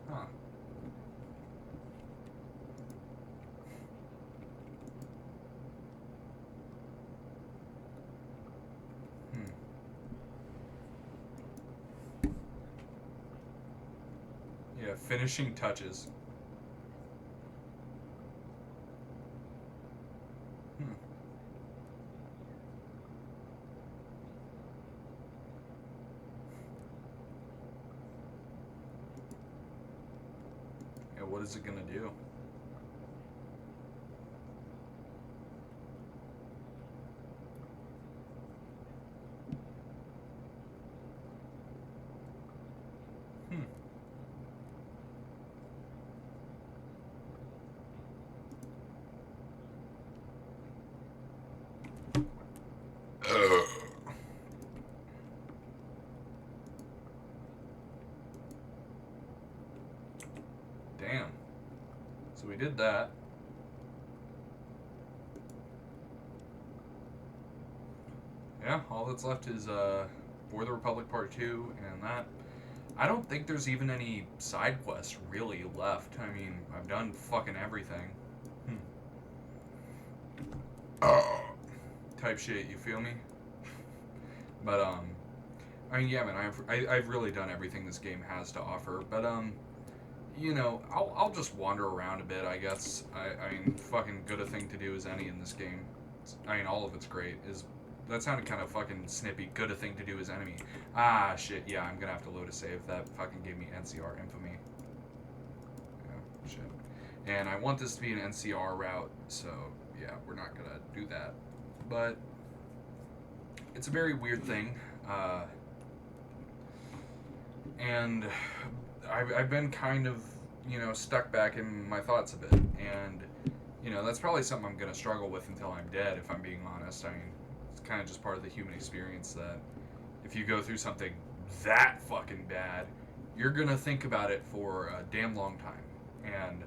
Huh. Hmm. Yeah, finishing touches. Hmm. Yeah, what is it gonna do? Hmm. Damn. So we did that. Yeah, all that's left is For the Republic Part 2 and that. I don't think there's even any side quests really left. I mean, I've done fucking everything. Hmm. Type shit, you feel me? But I mean, yeah, man, I've really done everything this game has to offer. But you know, I'll just wander around a bit, I guess. I mean, fucking good a thing to do as any in this game. I mean, all of it's great. Is that sounded kind of fucking snippy? Good a thing to do as enemy. Ah, shit. Yeah, I'm gonna have to load a save. That fucking gave me NCR infamy. Yeah, shit. And I want this to be an NCR route, so yeah, we're not gonna do that. But it's a very weird thing, and I've been kind of, you know, stuck back in my thoughts a bit, and you know that's probably something I'm gonna struggle with until I'm dead, if I'm being honest. I mean, it's kind of just part of the human experience that if you go through something that fucking bad, you're gonna think about it for a damn long time, and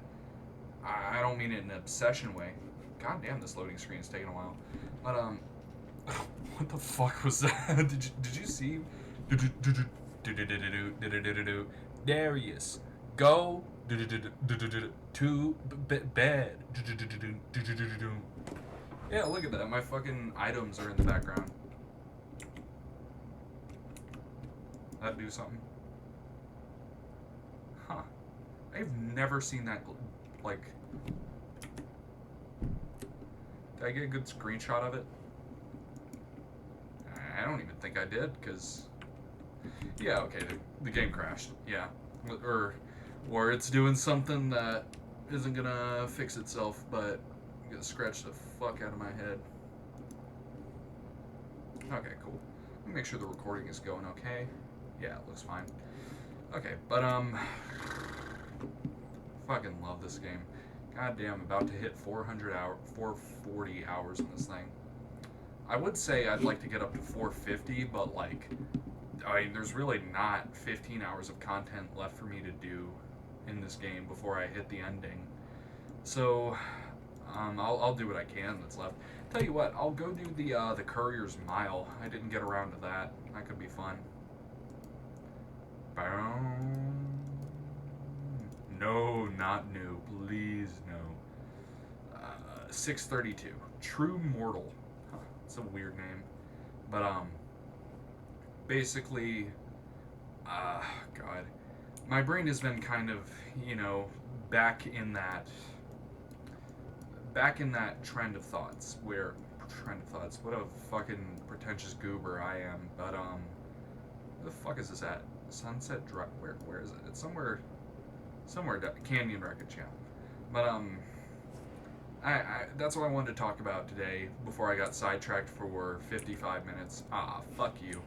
I don't mean it in an obsession way. God damn, this loading screen is taking a while, but what the fuck was that? Did you see? Darius, go to bed. Yeah, look at that. My fucking items are in the background. That do something? Huh. I've never seen that. Like, did I get a good screenshot of it? I don't even think I did, because yeah, okay, the game crashed. Yeah, or Or it's doing something that isn't gonna fix itself, but I'm gonna scratch the fuck out of my head. Okay, cool. Let me make sure the recording is going okay. Yeah, it looks fine. Okay, but fucking love this game. Goddamn, about to hit 440 hours in this thing. I would say I'd like to get up to 450, but like, I mean, there's really not 15 hours of content left for me to do in this game before I hit the ending. So, I'll do what I can that's left. Tell you what, I'll go do the Courier's Mile. I didn't get around to that. That could be fun. No, not new. Please, no. 632. True Mortal. Huh, it's a weird name. But, basically, God. My brain has been kind of, you know, back in that trend of thoughts what a fucking pretentious goober I am. But where the fuck is this at? Sunset Drive. Where is it? It's somewhere Canyon Record Channel. But I that's what I wanted to talk about today before I got sidetracked for 55 minutes. Ah, fuck you.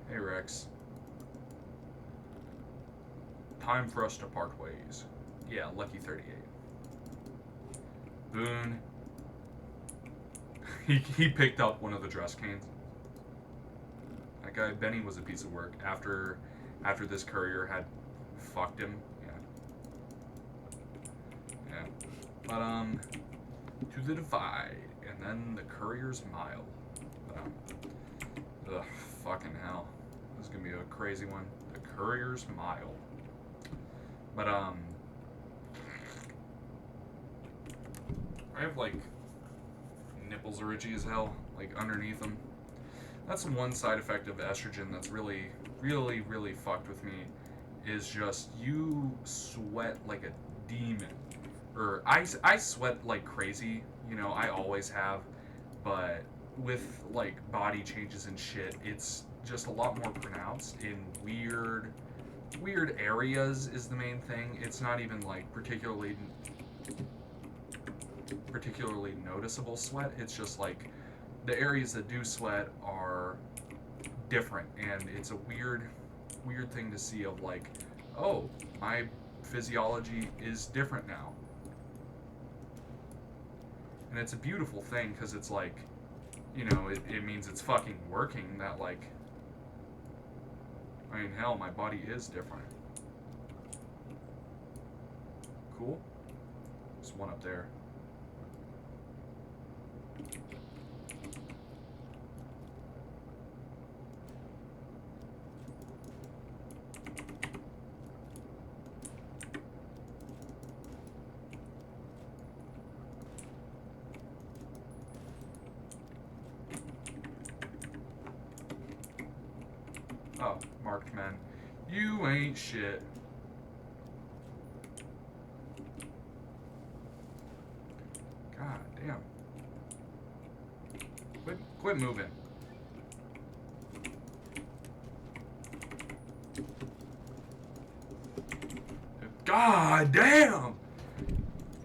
Hey Rex. Time for us to part ways. Yeah, Lucky 38. Boone. he picked up one of the dress cans. That guy Benny was a piece of work after this courier had fucked him. Yeah. But to the Divide and then the Courier's Mile. Ugh, fucking hell. This is gonna be a crazy one. The Courier's Mile. But I have like nipples are itchy as hell, like underneath them. That's one side effect of estrogen that's really, really, really fucked with me. Is just you sweat like a demon, or I sweat like crazy. You know, I always have, but with like body changes and shit, it's just a lot more pronounced in weird areas is the main thing. It's not even like particularly noticeable sweat. It's just like the areas that do sweat are different, and it's a weird thing to see of like, oh, my physiology is different now. And it's a beautiful thing because it's like, you know, it means it's fucking working. That like, I mean, hell, my body is different. Cool. There's one up there. Oh, marked men. You ain't shit. God damn. Quit moving. God damn!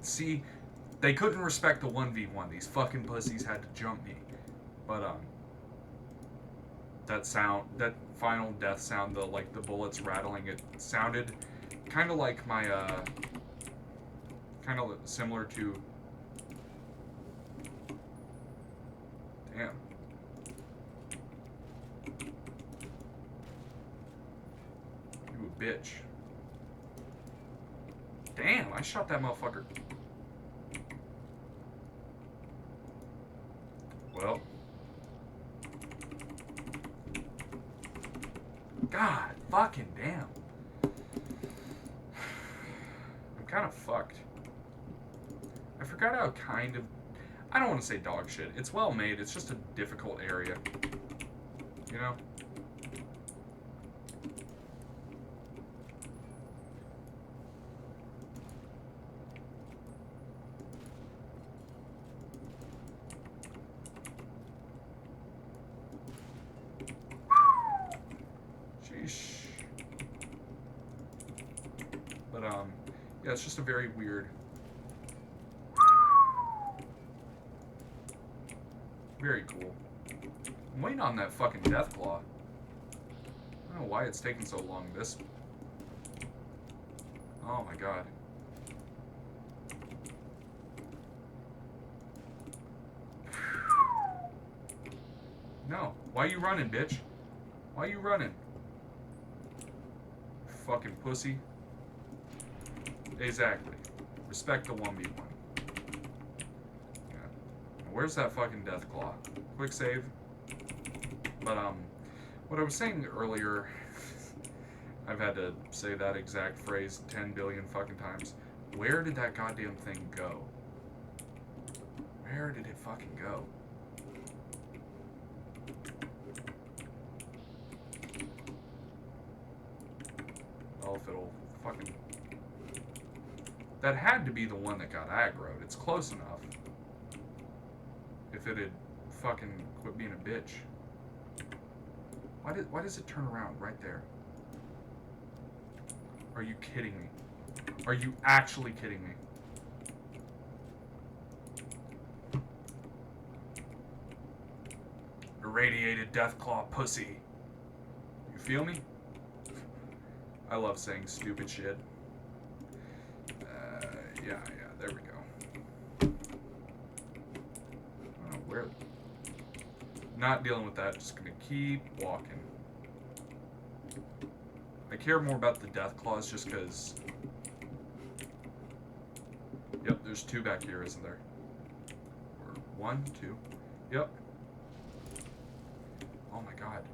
See, they couldn't respect the 1v1. These fucking pussies had to jump me. But, that final death sound, the bullets rattling, it sounded kind of like my, kind of similar to, damn. You a bitch. Damn, I shot that motherfucker. Well. God fucking damn. I'm kind of fucked. I forgot how kind of... I don't want to say dog shit. It's well made. It's just a difficult area. You know? Sheesh. But, yeah, it's just a very weird... Very cool. I'm waiting on that fucking Deathclaw. I don't know why it's taking so long. This... Oh my god. No. Why you running, bitch? Why you running? Fucking pussy. Exactly. Respect the 1v1. Yeah. Where's that fucking Deathclaw? Quick save. But, what I was saying earlier, I've had to say that exact phrase 10 billion fucking times. Where did that goddamn thing go? Where did it fucking go? Well, if it'll fucking... That had to be the one that got aggroed. It's close enough. If it had fucking quit being a bitch. Why does it turn around right there? Are you kidding me? Are you actually kidding me? Irradiated Deathclaw pussy. You feel me? I love saying stupid shit. Yeah, there we go. Oh, where? Not dealing with that, just gonna keep walking. I care more about the Deathclaws just because... Yep, there's 2 back here, isn't there? Or 1, 2. Yep. Oh my god.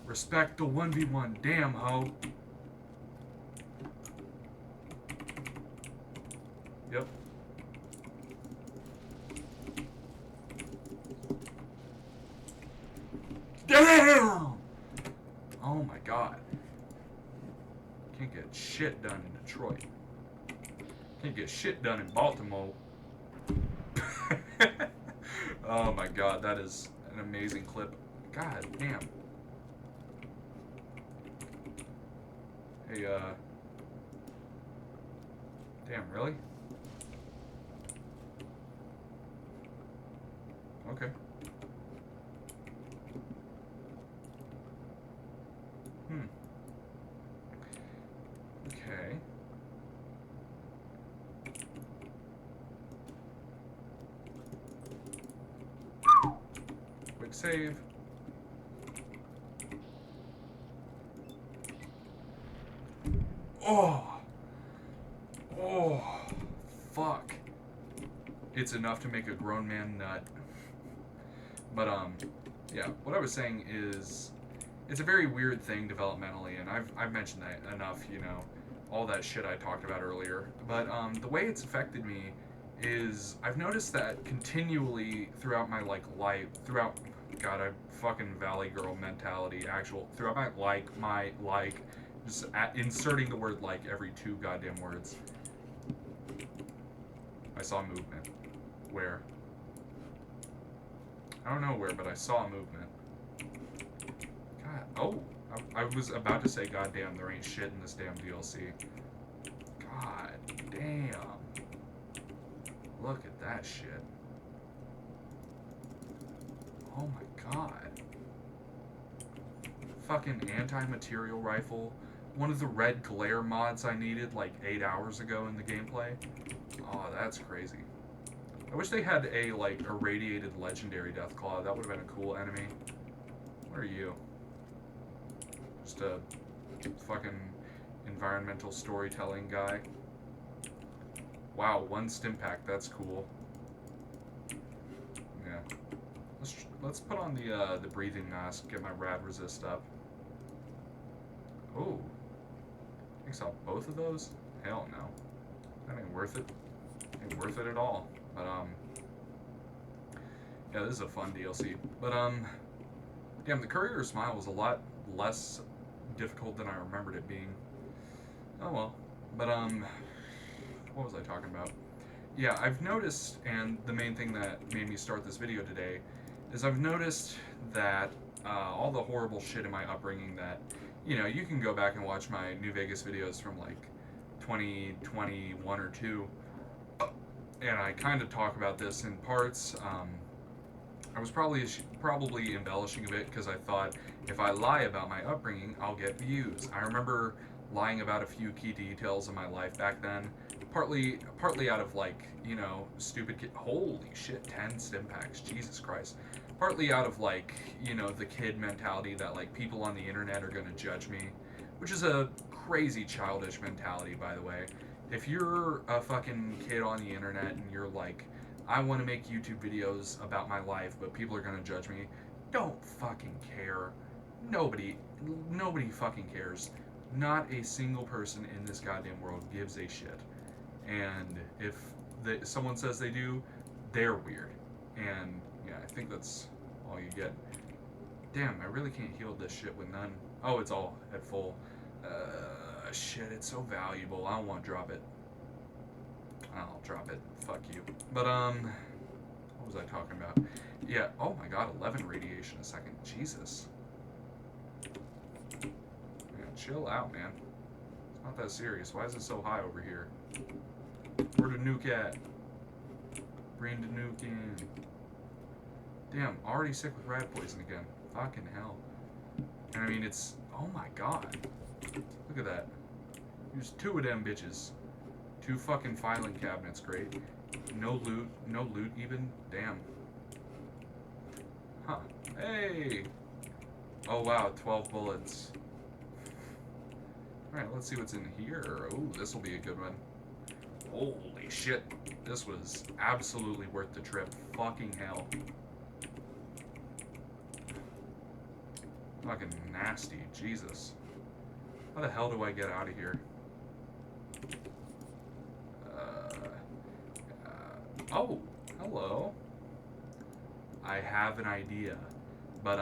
Respect the 1v1, damn ho. Yep. Damn! Oh my god. Can't get shit done in Detroit. Can't get shit done in Baltimore. Oh my god, that is an amazing clip. God damn. Hey, damn, really? Okay. Okay. Quick save. Oh! Oh! Fuck. It's enough to make a grown man nut. But, yeah, what I was saying is, it's a very weird thing developmentally, and I've mentioned that enough, you know, all that shit I talked about earlier. But, the way it's affected me is, I've noticed that continually throughout my, like, life, throughout, God, I fucking Valley Girl mentality, throughout my just inserting the word like every 2 goddamn words. I saw movement. Where? I don't know where, but I saw a movement. God, oh, I was about to say, goddamn, there ain't shit in this damn DLC. God damn. Look at that shit. Oh my god. Fucking anti-material rifle. One of the red glare mods I needed like 8 hours ago in the gameplay. Oh, that's crazy. I wish they had a, like, irradiated legendary Deathclaw. That would have been a cool enemy. What are you? Just a fucking environmental storytelling guy. Wow, 1 stim pack. That's cool. Yeah. Let's put on the breathing mask. Get my rad resist up. Oh. I saw both of those? Hell no. That ain't worth it. Ain't worth it at all. But, yeah, this is a fun DLC. But, damn, the Courier Smile was a lot less difficult than I remembered it being. Oh well. But, what was I talking about? Yeah, I've noticed, and the main thing that made me start this video today, is I've noticed that, all the horrible shit in my upbringing that, you can go back and watch my New Vegas videos from like 2021 or 2, and I kind of talk about this in parts. I was probably embellishing a bit because I thought if I lie about my upbringing, I'll get views. I remember lying about a few key details of my life back then, partly out of like stupid kid. Holy shit, 10 stim packs, Jesus Christ. Partly out of like the kid mentality that like people on the internet are gonna judge me, which is a crazy childish mentality, by the way. If you're a fucking kid on the internet and you're like, I want to make YouTube videos about my life, but people are gonna judge me, don't fucking care. Nobody fucking cares. Not a single person in this goddamn world gives a shit. And if someone says they do, they're weird. And yeah, I think that's all you get. Damn, I really can't heal this shit with none. Oh, it's all at full. Shit, it's so valuable. I don't want to drop it. I'll drop it. Fuck you. But, what was I talking about? Yeah, oh my god, 11 radiation a second. Jesus. Yeah, chill out, man. It's not that serious. Why is it so high over here? Where the nuke at? Bring the nuke in. Damn, already sick with rat poison again. Fucking hell. And I mean, it's... Oh my god. Look at that. There's 2 of them bitches. 2 fucking filing cabinets, great. No loot even. Damn. Huh. Hey! Oh wow, 12 bullets. Alright, let's see what's in here. Ooh, this will be a good one. Holy shit. This was absolutely worth the trip. Fucking hell. Fucking nasty. Jesus. How the hell do I get out of here? Oh, hello. I have an idea. But,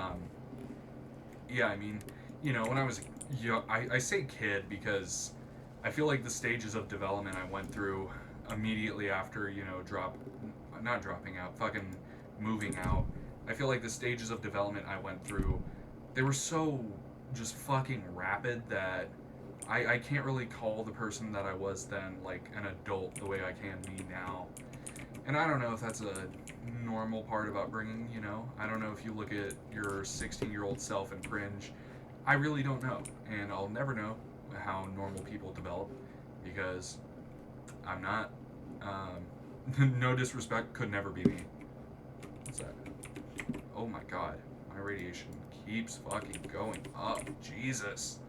yeah, I mean, when I was young, I say kid because I feel like the stages of development I went through immediately after, not dropping out, fucking moving out. I feel like the stages of development I went through, they were so just fucking rapid that I can't really call the person that I was then, like, an adult the way I can be now. And I don't know if that's a normal part of upbringing, I don't know if you look at your 16-year-old self and cringe. I really don't know. And I'll never know how normal people develop because I'm not. No disrespect, could never be me. What's that? Oh my god. My radiation keeps fucking going up. Jesus.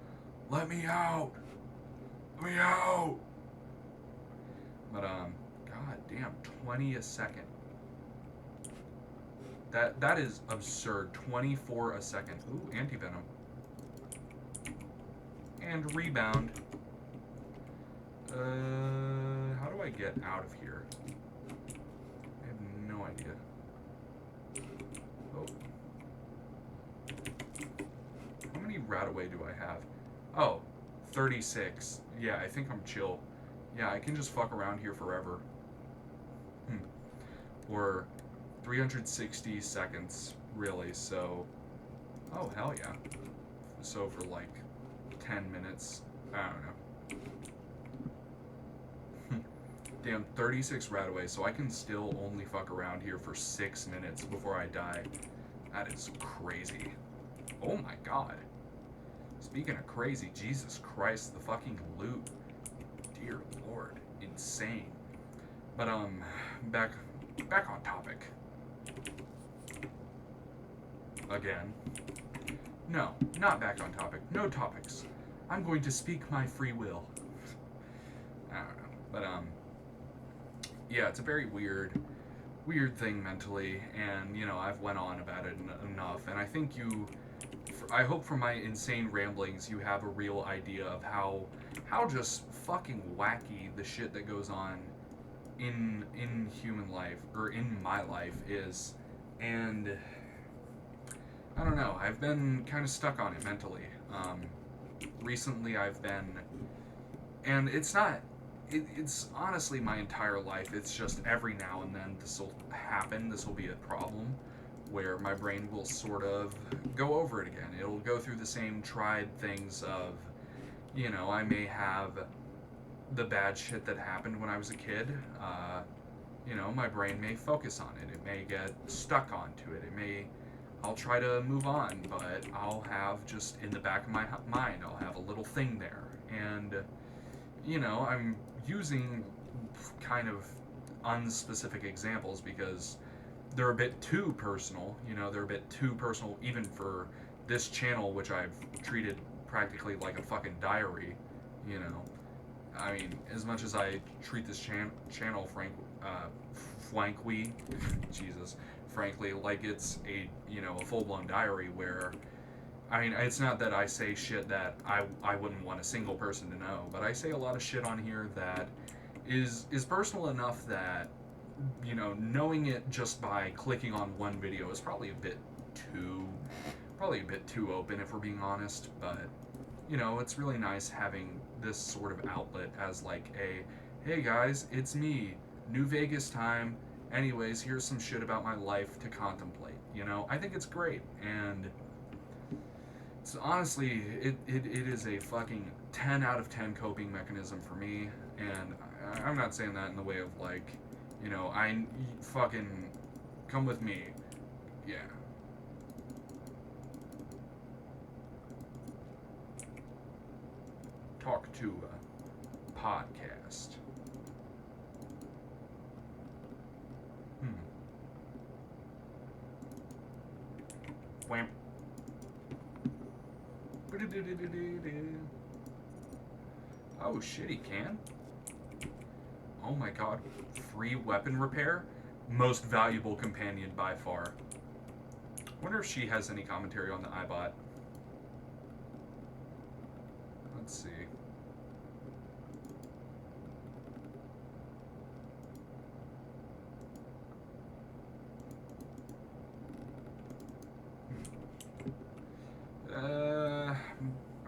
Let me out. Let me out. But, god damn, 20 a second. That is absurd. 24 a second. Ooh, anti-venom. And rebound. How do I get out of here? I have no idea. Oh. How many Radaway do I have? Oh, 36. Yeah, I think I'm chill. Yeah, I can just fuck around here forever. Or 360 seconds, really, so... Oh, hell yeah. So for like 10 minutes, I don't know. Damn, 36 Radaway, so I can still only fuck around here for 6 minutes before I die. That is crazy. Oh my god. Speaking of crazy, Jesus Christ, the fucking loot. Dear Lord, insane. But, back on topic. Again. No, not back on topic. No topics. I'm going to speak my free will. I don't know. But, yeah, it's a very weird thing mentally, and, I've went on about it enough, and I think I hope from my insane ramblings you have a real idea of how just fucking wacky the shit that goes on in human life, or in my life, is. And I don't know, I've been kind of stuck on it mentally. Recently I've been, and it's honestly my entire life. It's just every now and then this will happen, this will be a problem where my brain will sort of go over it again. It'll go through the same tried things of, I may have the bad shit that happened when I was a kid. My brain may focus on it. It may get stuck onto it. I'll try to move on, but I'll have just in the back of my mind, I'll have a little thing there. And, I'm using kind of unspecific examples because they're a bit too personal. They're a bit too personal even for this channel, which I've treated practically like a fucking diary. You know, I mean, as much as I treat this channel, frankly, Jesus, frankly, like it's a full blown diary where. I mean, it's not that I say shit that I wouldn't want a single person to know, but I say a lot of shit on here that is personal enough that knowing it just by clicking on one video is probably a bit too open if we're being honest. But it's really nice having this sort of outlet as like hey guys, it's me, New Vegas time. Anyways, here's some shit about my life to contemplate. I think it's great, and so honestly, it is a fucking 10 out of 10 coping mechanism for me, and I'm not saying that in the way of like, I fucking come with me, yeah. Talk to a podcast. Wham. Oh shit, he can? Oh my god. Free weapon repair? Most valuable companion by far. Wonder if she has any commentary on the iBot. Let's see.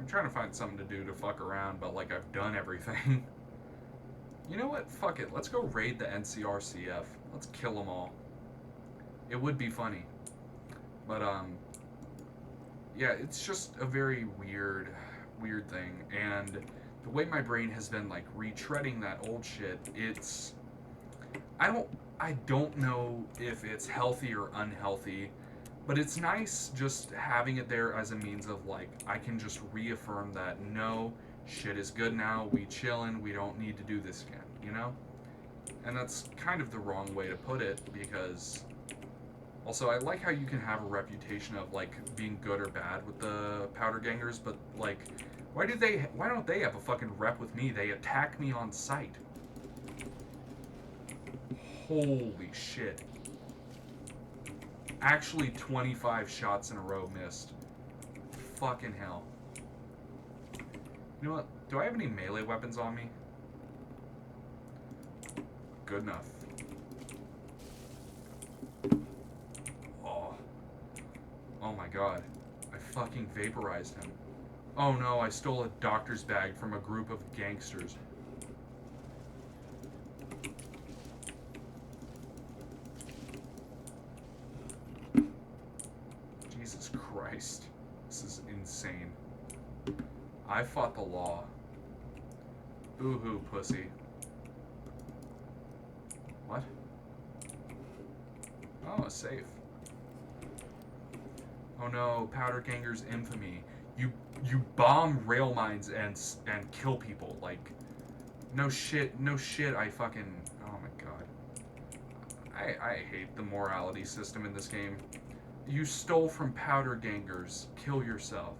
I'm trying to find something to do to fuck around, but like I've done everything. You know what? Fuck it. Let's go raid the NCRCF. Let's kill them all. It would be funny. But, yeah, it's just a very weird thing. And the way my brain has been, like, retreading that old shit, I don't know if it's healthy or unhealthy, but it's nice just having it there as a means of, like, I can just reaffirm that, no, shit is good now, we chillin', we don't need to do this again, And that's kind of the wrong way to put it, because also I like how you can have a reputation of like being good or bad with the powder gangers, but like why don't they have a fucking rep with me? They attack me on sight. Holy shit. Actually 25 shots in a row missed. Fucking hell. You know what? Do I have any melee weapons on me? Good enough. Oh. Oh my god. I fucking vaporized him. Oh no, I stole a doctor's bag from a group of gangsters. Jesus Christ. This is insane. I fought the law. Boo-hoo, pussy. What? Oh, a safe. Oh no, powder gangers infamy. You bomb rail mines and kill people. Like, no shit, I fucking... Oh my god. I hate the morality system in this game. You stole from powder gangers. Kill yourself.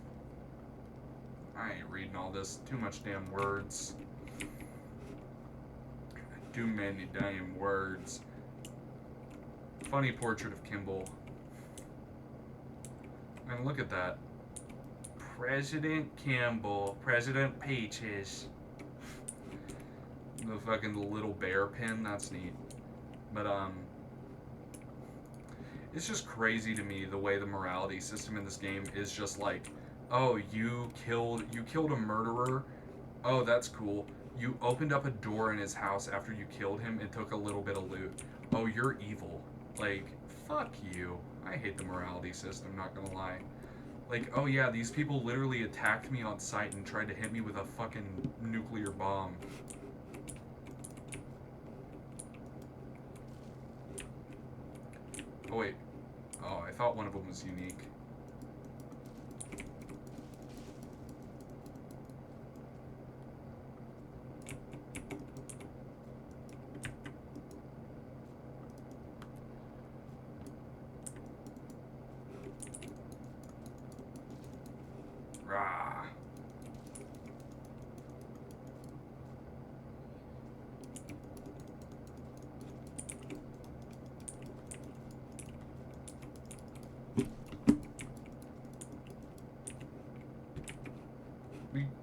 I ain't reading all this. Too much damn words. Too many damn words. Funny portrait of Kimball. And look at that. President Kimball. President Peaches. The fucking little bear pin. That's neat. But, it's just crazy to me the way the morality system in this game is just like, oh, you killed a murderer. Oh, that's cool. You opened up a door in his house after you killed him and took a little bit of loot. Oh, you're evil. Like, fuck you. I hate the morality system, not gonna lie. Like, oh yeah, these people literally attacked me on sight and tried to hit me with a fucking nuclear bomb. Oh wait. Oh, I thought one of them was unique. Rah.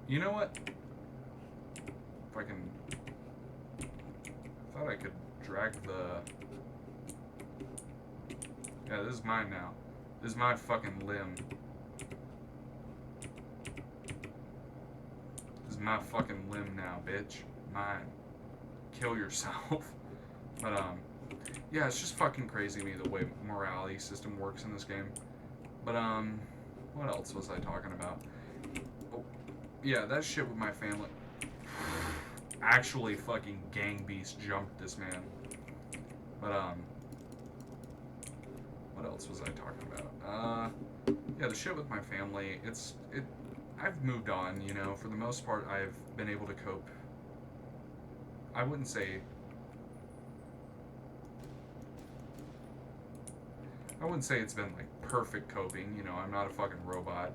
You know what? If I can... I thought I could drag the... Yeah, this is mine now. This is my fucking limb. This is my fucking limb now, bitch. Mine. Kill yourself. But, yeah, it's just fucking crazy to me the way morality system works in this game. But, what else was I talking about? Oh, yeah, that shit with my family. Actually fucking gang beast jumped this man. But, what else was I talking about? Yeah, the shit with my family, I've moved on, you know, for the most part I've been able to cope. I wouldn't say it's been like perfect coping, you know, I'm not a fucking robot.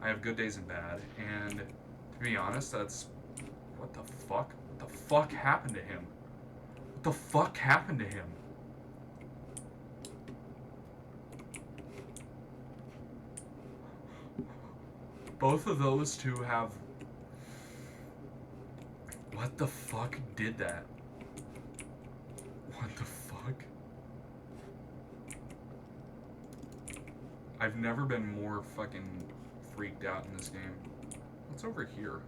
I have good days and bad, and to be honest, that's what the fuck? What the fuck happened to him? What the fuck happened to him? Both of those two have... What the fuck did that? What the fuck? I've never been more fucking freaked out in this game. What's over here?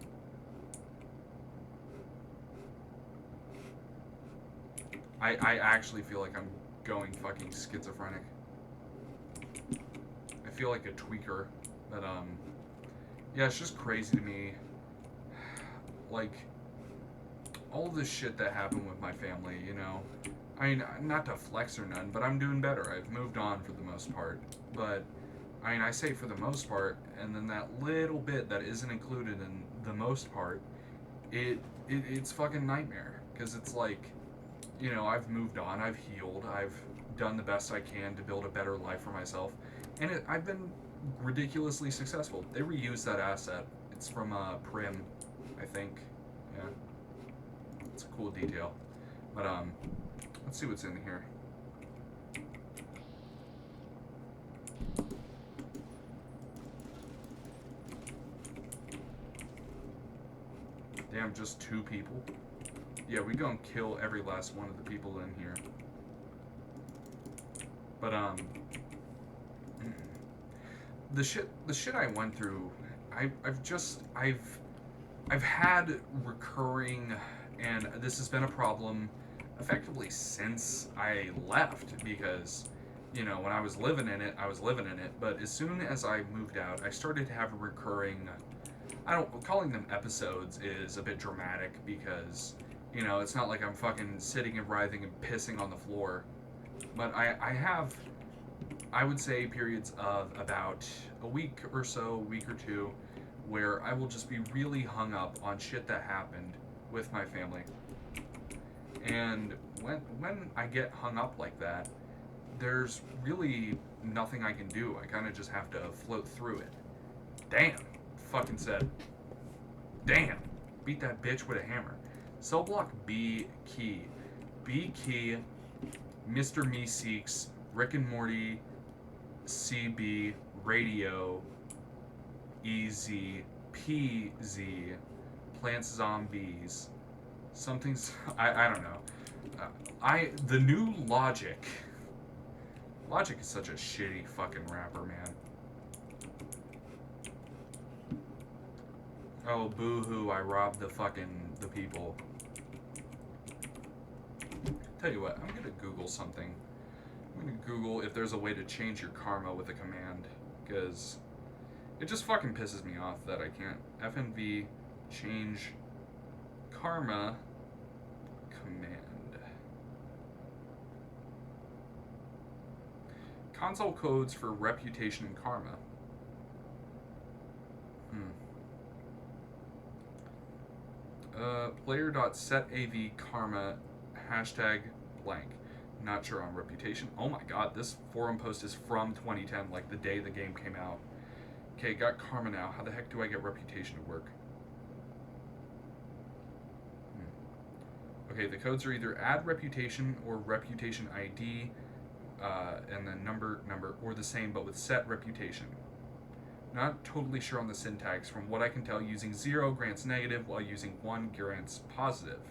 I actually feel like I'm going fucking schizophrenic. I feel like a tweaker. But, yeah, it's just crazy to me. Like, all this shit that happened with my family, you know. I mean, not to flex or none, but I'm doing better. I've moved on for the most part. But, I mean, I say for the most part, and then that little bit that isn't included in the most part, it's fucking nightmare. Because it's like, you know, I've moved on, I've healed, I've done the best I can to build a better life for myself, and I've been ridiculously successful. They reused that asset. It's from Prim, I think. Yeah, it's a cool detail. But let's see what's in here. Damn, just 2 people. Yeah, we gonna kill every last one of the people in here. But the shit I went through, I've had recurring, and this has been a problem effectively since I left, because, you know, when I was living in it, but as soon as I moved out, I started to have recurring, calling them episodes is a bit dramatic, because, you know, it's not like I'm fucking sitting and writhing and pissing on the floor, but I have, I would say, periods of about a week or 2, where I will just be really hung up on shit that happened with my family. And when I get hung up like that, there's really nothing I can do. I kind of just have to float through it. Damn, fucking said. Damn, beat that bitch with a hammer. Cell block B key. B key, Mr. Meeseeks, Rick and Morty, CB, Radio, EZ, PZ, Plants Zombies, something's, I don't know. The new Logic. Logic is such a shitty fucking rapper, man. Oh, boo-hoo, I robbed the people. Tell you what, I'm gonna Google something. I'm gonna Google if there's a way to change your karma with a command, because it just fucking pisses me off that I can't. FNV change karma command. Console codes for reputation and karma. Player.setav karma hashtag blank. Not sure on reputation. Oh my god, this forum post is from 2010, like the day the game came out. Okay, got karma now. How the heck do I get reputation to work? Okay, the codes are either add reputation or reputation ID, and then number, or the same but with set reputation. Not totally sure on the syntax. From what I can tell, using 0 grants negative while using 1 grants positive.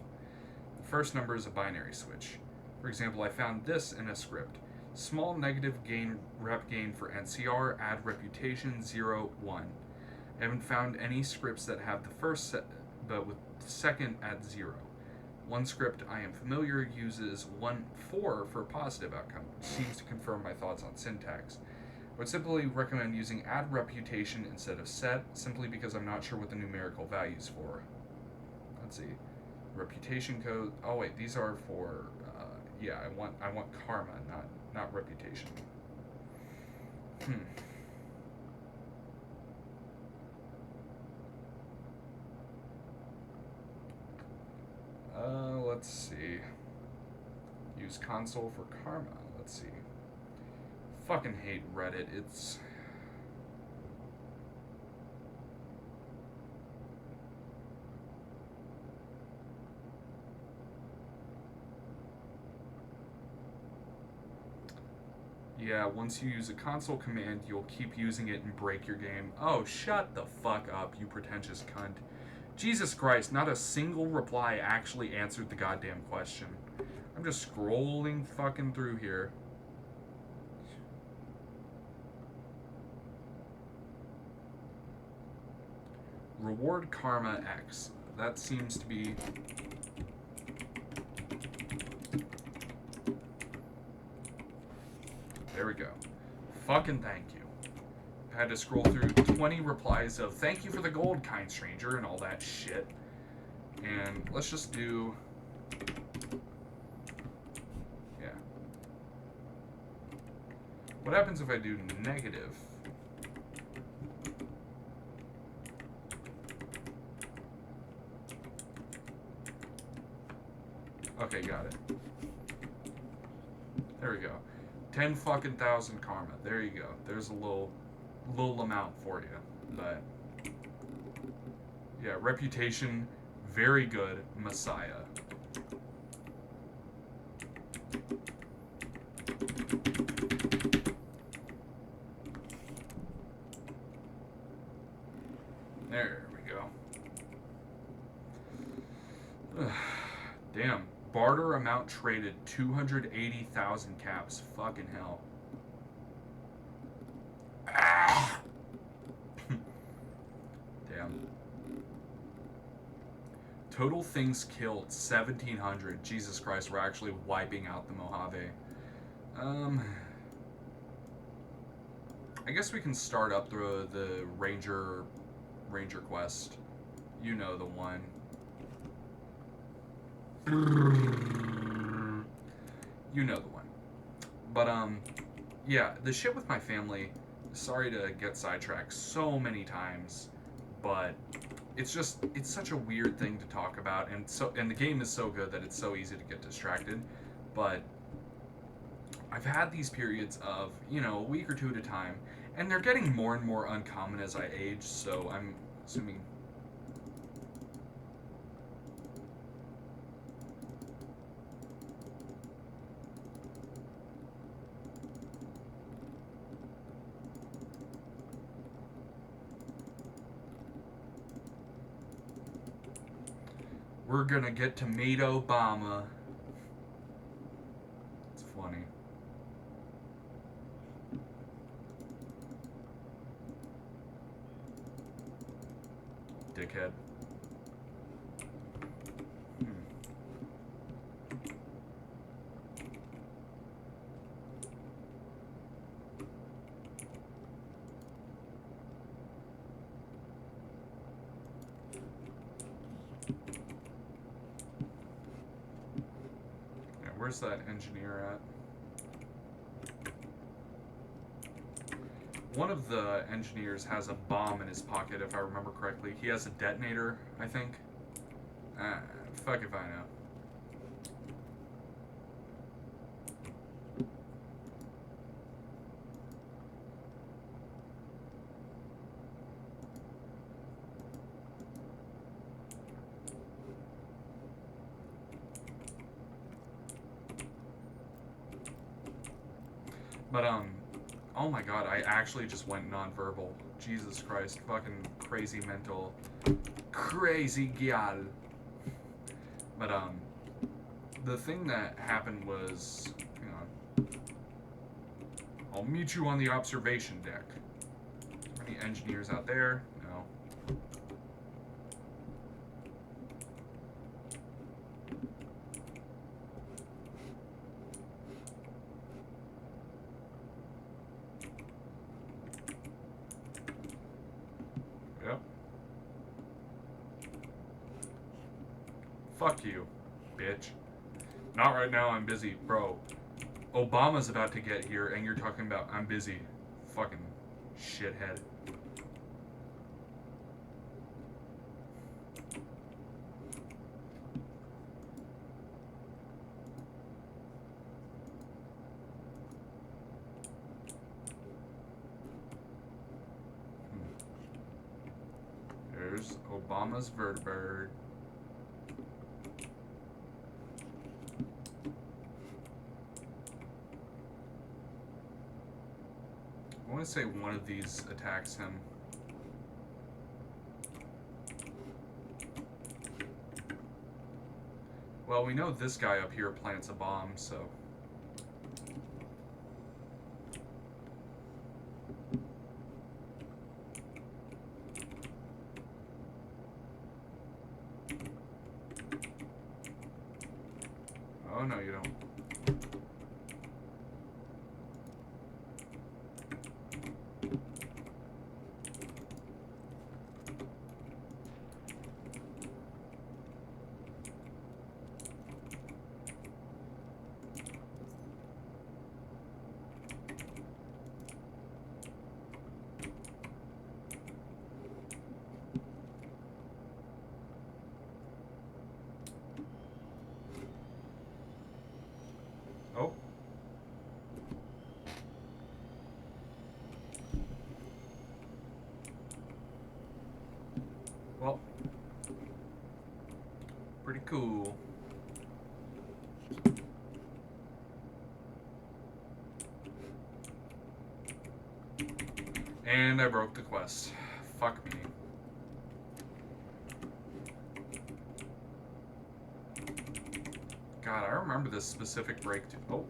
The first number is a binary switch. For example, I found this in a script. Small negative gain rep gain for NCR, add reputation 0, 1. I haven't found any scripts that have the first set, but with the second add 0. One script I am familiar uses 1, 4 for a positive outcome, which seems to confirm my thoughts on syntax. I would simply recommend using add reputation instead of set, simply because I'm not sure what the numerical value's for. Let's see. Reputation code. Oh wait, these are for yeah, I want karma, not reputation. Let's see. Use console for karma. Let's see. Fucking hate Reddit. It's yeah, once you use a console command, you'll keep using it and break your game. Oh, shut the fuck up, you pretentious cunt. Jesus Christ, not a single reply actually answered the goddamn question. I'm just scrolling fucking through here. Reward karma X. That seems to be... There we go. Fucking thank you. I had to scroll through 20 replies of thank you for the gold, kind stranger, and all that shit. And let's just do... Yeah. What happens if I do negative? Okay, got it. There we go. 10 fucking thousand karma. There you go. There's a little amount for you. But yeah, reputation, very good. Messiah. There we go. Damn. Barter amount traded 280,000 caps. Fucking hell. Ah! Damn. Total things killed 1,700. Jesus Christ, we're actually wiping out the Mojave. I guess we can start up the Ranger quest. You know the one. You know the one. But, yeah, the shit with my family, sorry to get sidetracked so many times, but it's such a weird thing to talk about, and the game is so good that it's so easy to get distracted, but I've had these periods of, a week or two at a time, and they're getting more and more uncommon as I age, so I'm assuming... We're gonna get to meet Obama. It's funny. Dickhead. Where's that engineer at? One of the engineers has a bomb in his pocket, if I remember correctly. He has a detonator, I think. Fuck if I know. But, oh my god, I actually just went nonverbal. Jesus Christ, fucking crazy mental. Crazy gal. But, the thing that happened was, hang on. I'll meet you on the observation deck. Any engineers out there? No. Yep. Fuck you, bitch. Not right now, I'm busy. Bro, Obama's about to get here and you're talking about I'm busy. Fucking shithead. There's Obama's vertibird. I want to say one of these attacks him. Well, we know this guy up here plants a bomb, so... Oh, no, you don't. Oh. Well. Pretty cool. And I broke the quest. Fuck me. God, I remember this specific break too. Oh.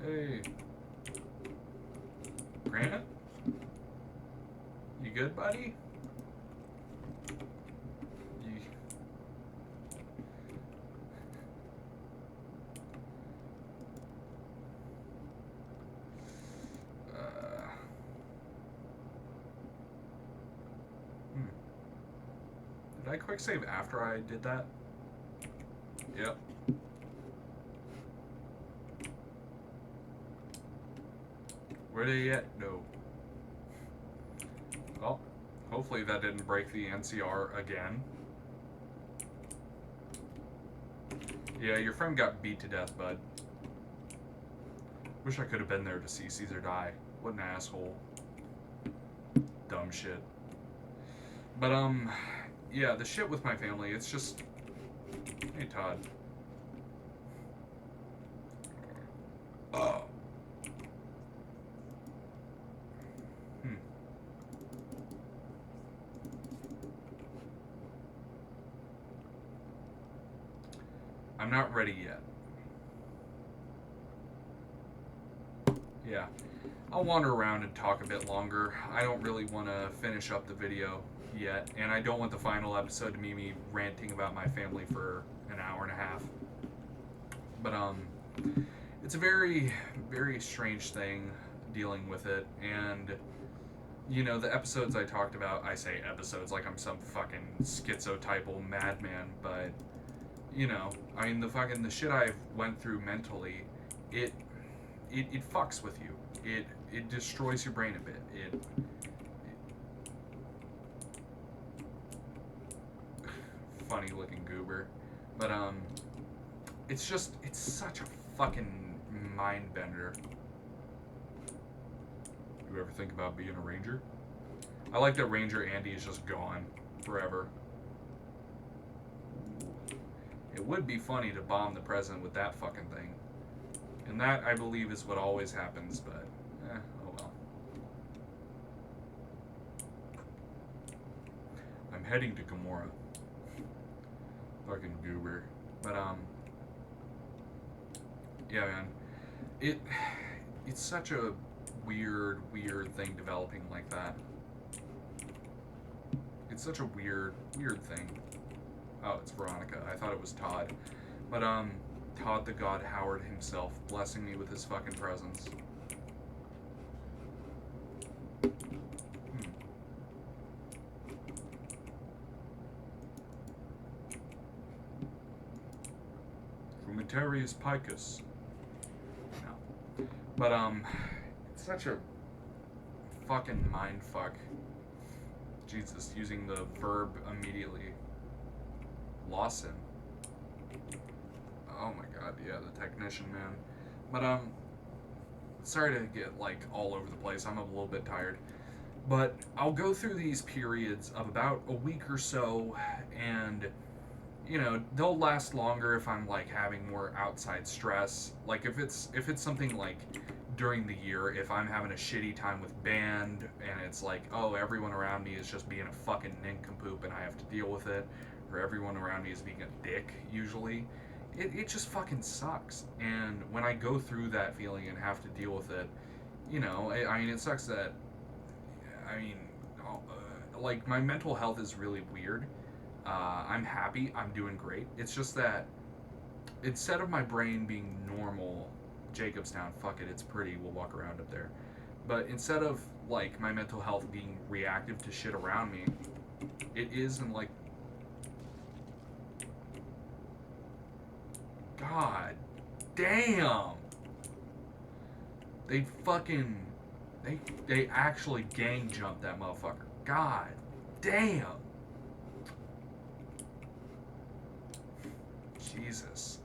Hey. Grant? You good, buddy? You... Did I quick save after I did that? Yep. Where they at? No. Well, hopefully that didn't break the NCR again. Yeah, your friend got beat to death, bud. Wish I could have been there to see Caesar die. What an asshole. Dumb shit. But, yeah, the shit with my family, it's just... Hey, Todd. Oh. I'm not ready yet. Yeah. I'll wander around and talk a bit longer. I don't really want to finish up the video yet, and I don't want the final episode to be me ranting about my family for an hour and a half. But, it's a very, very strange thing dealing with it, and, you know, the episodes I talked about, I say episodes like I'm some fucking schizotypal madman, but, I mean, the shit I went through mentally, it it fucks with you. It destroys your brain a bit. Funny looking goober, but it's such a fucking mind bender. You ever think about being a ranger? I like that Ranger Andy is just gone forever. It would be funny to bomb the president with that fucking thing. And that, I believe, is what always happens, but, oh well. I'm heading to Gamora. Fucking goober. But, yeah, man. It's such a weird thing developing like that. It's such a weird thing. Oh, it's Veronica. I thought it was Todd. But, Todd the God Howard himself blessing me with his fucking presence. Frumentarius Picus. No. But, it's such a fucking mindfuck. Jesus, using the verb immediately. Lawson. Oh my god, yeah, the technician, man. But, sorry to get, like, all over the place. I'm a little bit tired. But I'll go through these periods of about a week or so, and, they'll last longer if I'm, like, having more outside stress. Like, if it's something, like, during the year, if I'm having a shitty time with band, and it's like, oh, everyone around me is just being a fucking nincompoop, and I have to deal with it, or everyone around me is being a dick, usually, it just fucking sucks. And when I go through that feeling and have to deal with it, I mean, it sucks that, like, my mental health is really weird. I'm happy, I'm doing great. It's just that instead of my brain being normal, Jacobstown, fuck it, it's pretty, we'll walk around up there. But instead of, like, my mental health being reactive to shit around me, it is in, like, God damn. They actually gang jumped that motherfucker. God damn. Jesus.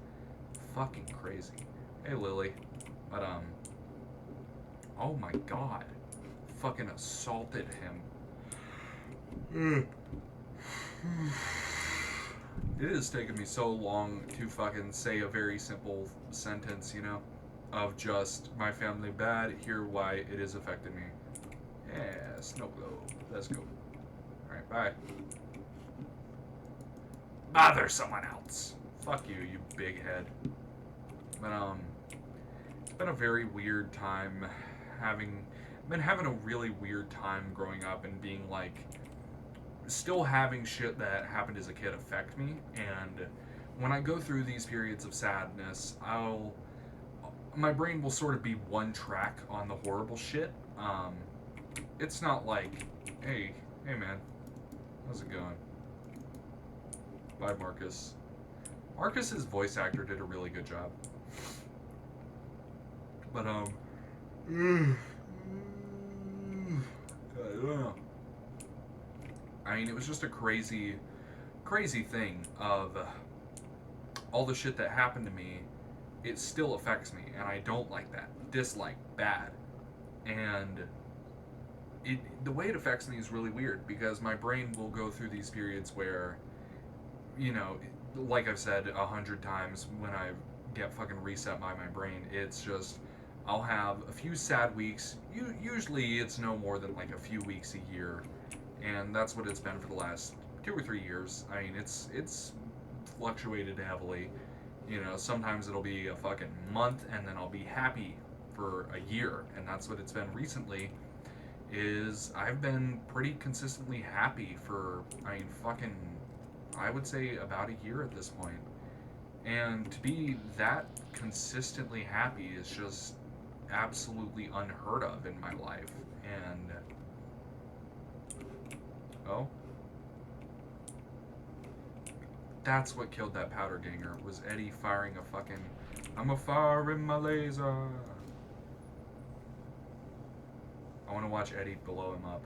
Fucking crazy. Hey, Lily. But, oh my god. Fucking assaulted him. It has taken me so long to fucking say a very simple sentence, of just, my family bad, here why it is affecting me. Yeah, snow globe. Let's go. Alright, bye. Bother someone else. Fuck you, you big head. But, it's been a very weird time been having a really weird time growing up and being like, still having shit that happened as a kid affect me, and when I go through these periods of sadness, my brain will sort of be one track on the horrible shit. It's not like, hey man, how's it going? Bye, Marcus. Marcus's voice actor did a really good job. But, I don't know. I mean, it was just a crazy thing of all the shit that happened to me. It still affects me, and I don't like that. Dislike, bad. And the way it affects me is really weird, because my brain will go through these periods where, like I've said 100 times, when I get fucking reset by my brain, it's just, I'll have a few sad weeks. Usually it's no more than like a few weeks a year, and that's what it's been for the last 2 or 3 years. I mean, it's fluctuated heavily. Sometimes it'll be a fucking month, and then I'll be happy for a year, and that's what it's been recently. Is I've been pretty consistently happy for, I would say about a year at this point. And to be that consistently happy is just absolutely unheard of in my life. And oh, That's what killed that powder ganger, was Eddie firing a fucking, I'm a firing my laser. I want to watch Eddie blow him up.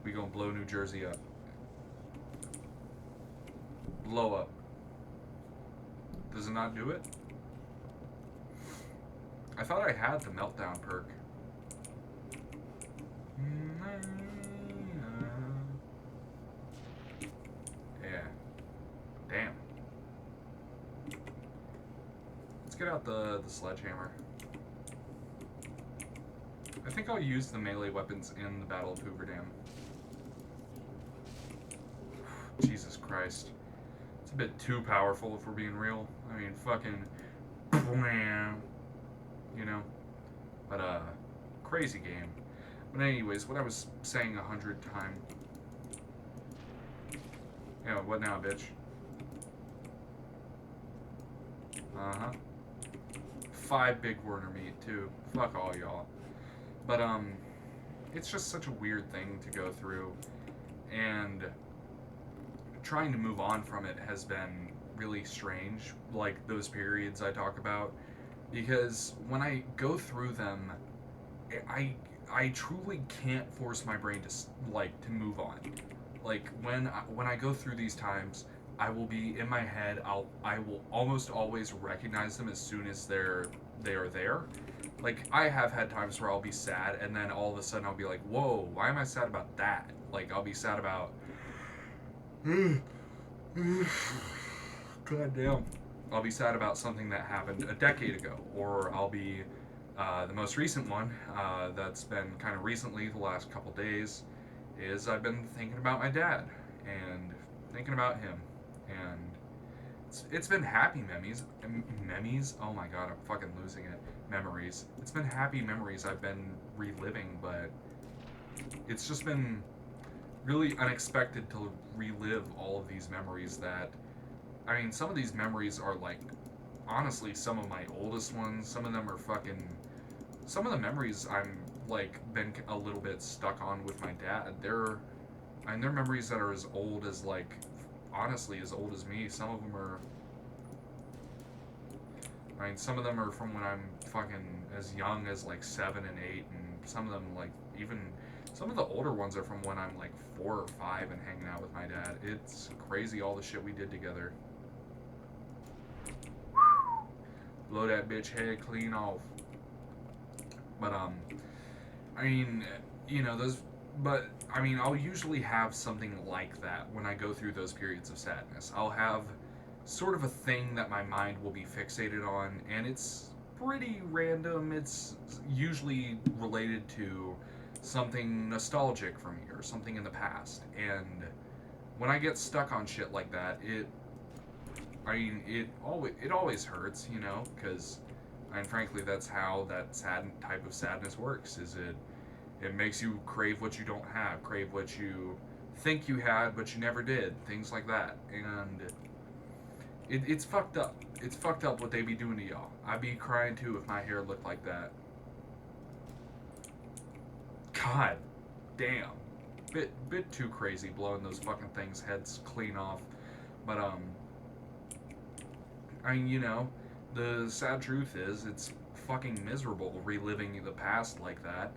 We gonna blow New Jersey up. Blow up. Does it not do it? I thought I had the meltdown perk. Yeah. Damn. Let's get out the sledgehammer. I think I'll use the melee weapons in the Battle of Hoover Dam. Jesus Christ. It's a bit too powerful if we're being real. I mean, fucking... You know? But, crazy game. But anyways, what I was saying 100 times... Yeah, what now, bitch? Uh-huh. 5 big Werner meat, too. Fuck all y'all. But, it's just such a weird thing to go through. And trying to move on from it has been really strange, like those periods I talk about. Because when I go through them, I truly can't force my brain to move on. Like when I go through these times, I will be in my head. I will almost always recognize them as soon as they are there. Like I have had times where I'll be sad, and then all of a sudden I'll be like, "Whoa, why am I sad about that?" Like I'll be sad about. God damn. I'll be sad about something that happened a decade ago, or I'll be the most recent one that's been kind of recently, the last couple days, is I've been thinking about my dad and thinking about him, and it's been happy memories. Oh my god, I'm fucking losing it. Memories. It's been happy memories I've been reliving, but it's just been really unexpected to relive all of these memories that. I mean, some of these memories are like, honestly, some of my oldest ones. Some of them are fucking. Some of the memories I'm like been a little bit stuck on with my dad. They're memories that are as old as like, honestly, as old as me. Some of them are. I mean, some of them are from when I'm fucking as young as like 7 and 8, and some of them like even. Some of the older ones are from when I'm like 4 or 5 and hanging out with my dad. It's crazy all the shit we did together. Blow that bitch head clean off. But I mean, you know, I'll usually have something like that when I go through those periods of sadness. I'll have sort of a thing that my mind will be fixated on, and it's pretty random. It's usually related to something nostalgic for me or something in the past. And when I get stuck on shit like that, it always hurts, you know, because frankly, that's how that sad type of sadness works. Is it makes you crave what you don't have, crave what you think you had but you never did, things like that. And it's fucked up. It's fucked up what they be doing to y'all. I'd be crying too if my hair looked like that. God damn. Bit too crazy blowing those fucking things heads clean off. But I mean, you know, the sad truth is it's fucking miserable reliving the past like that.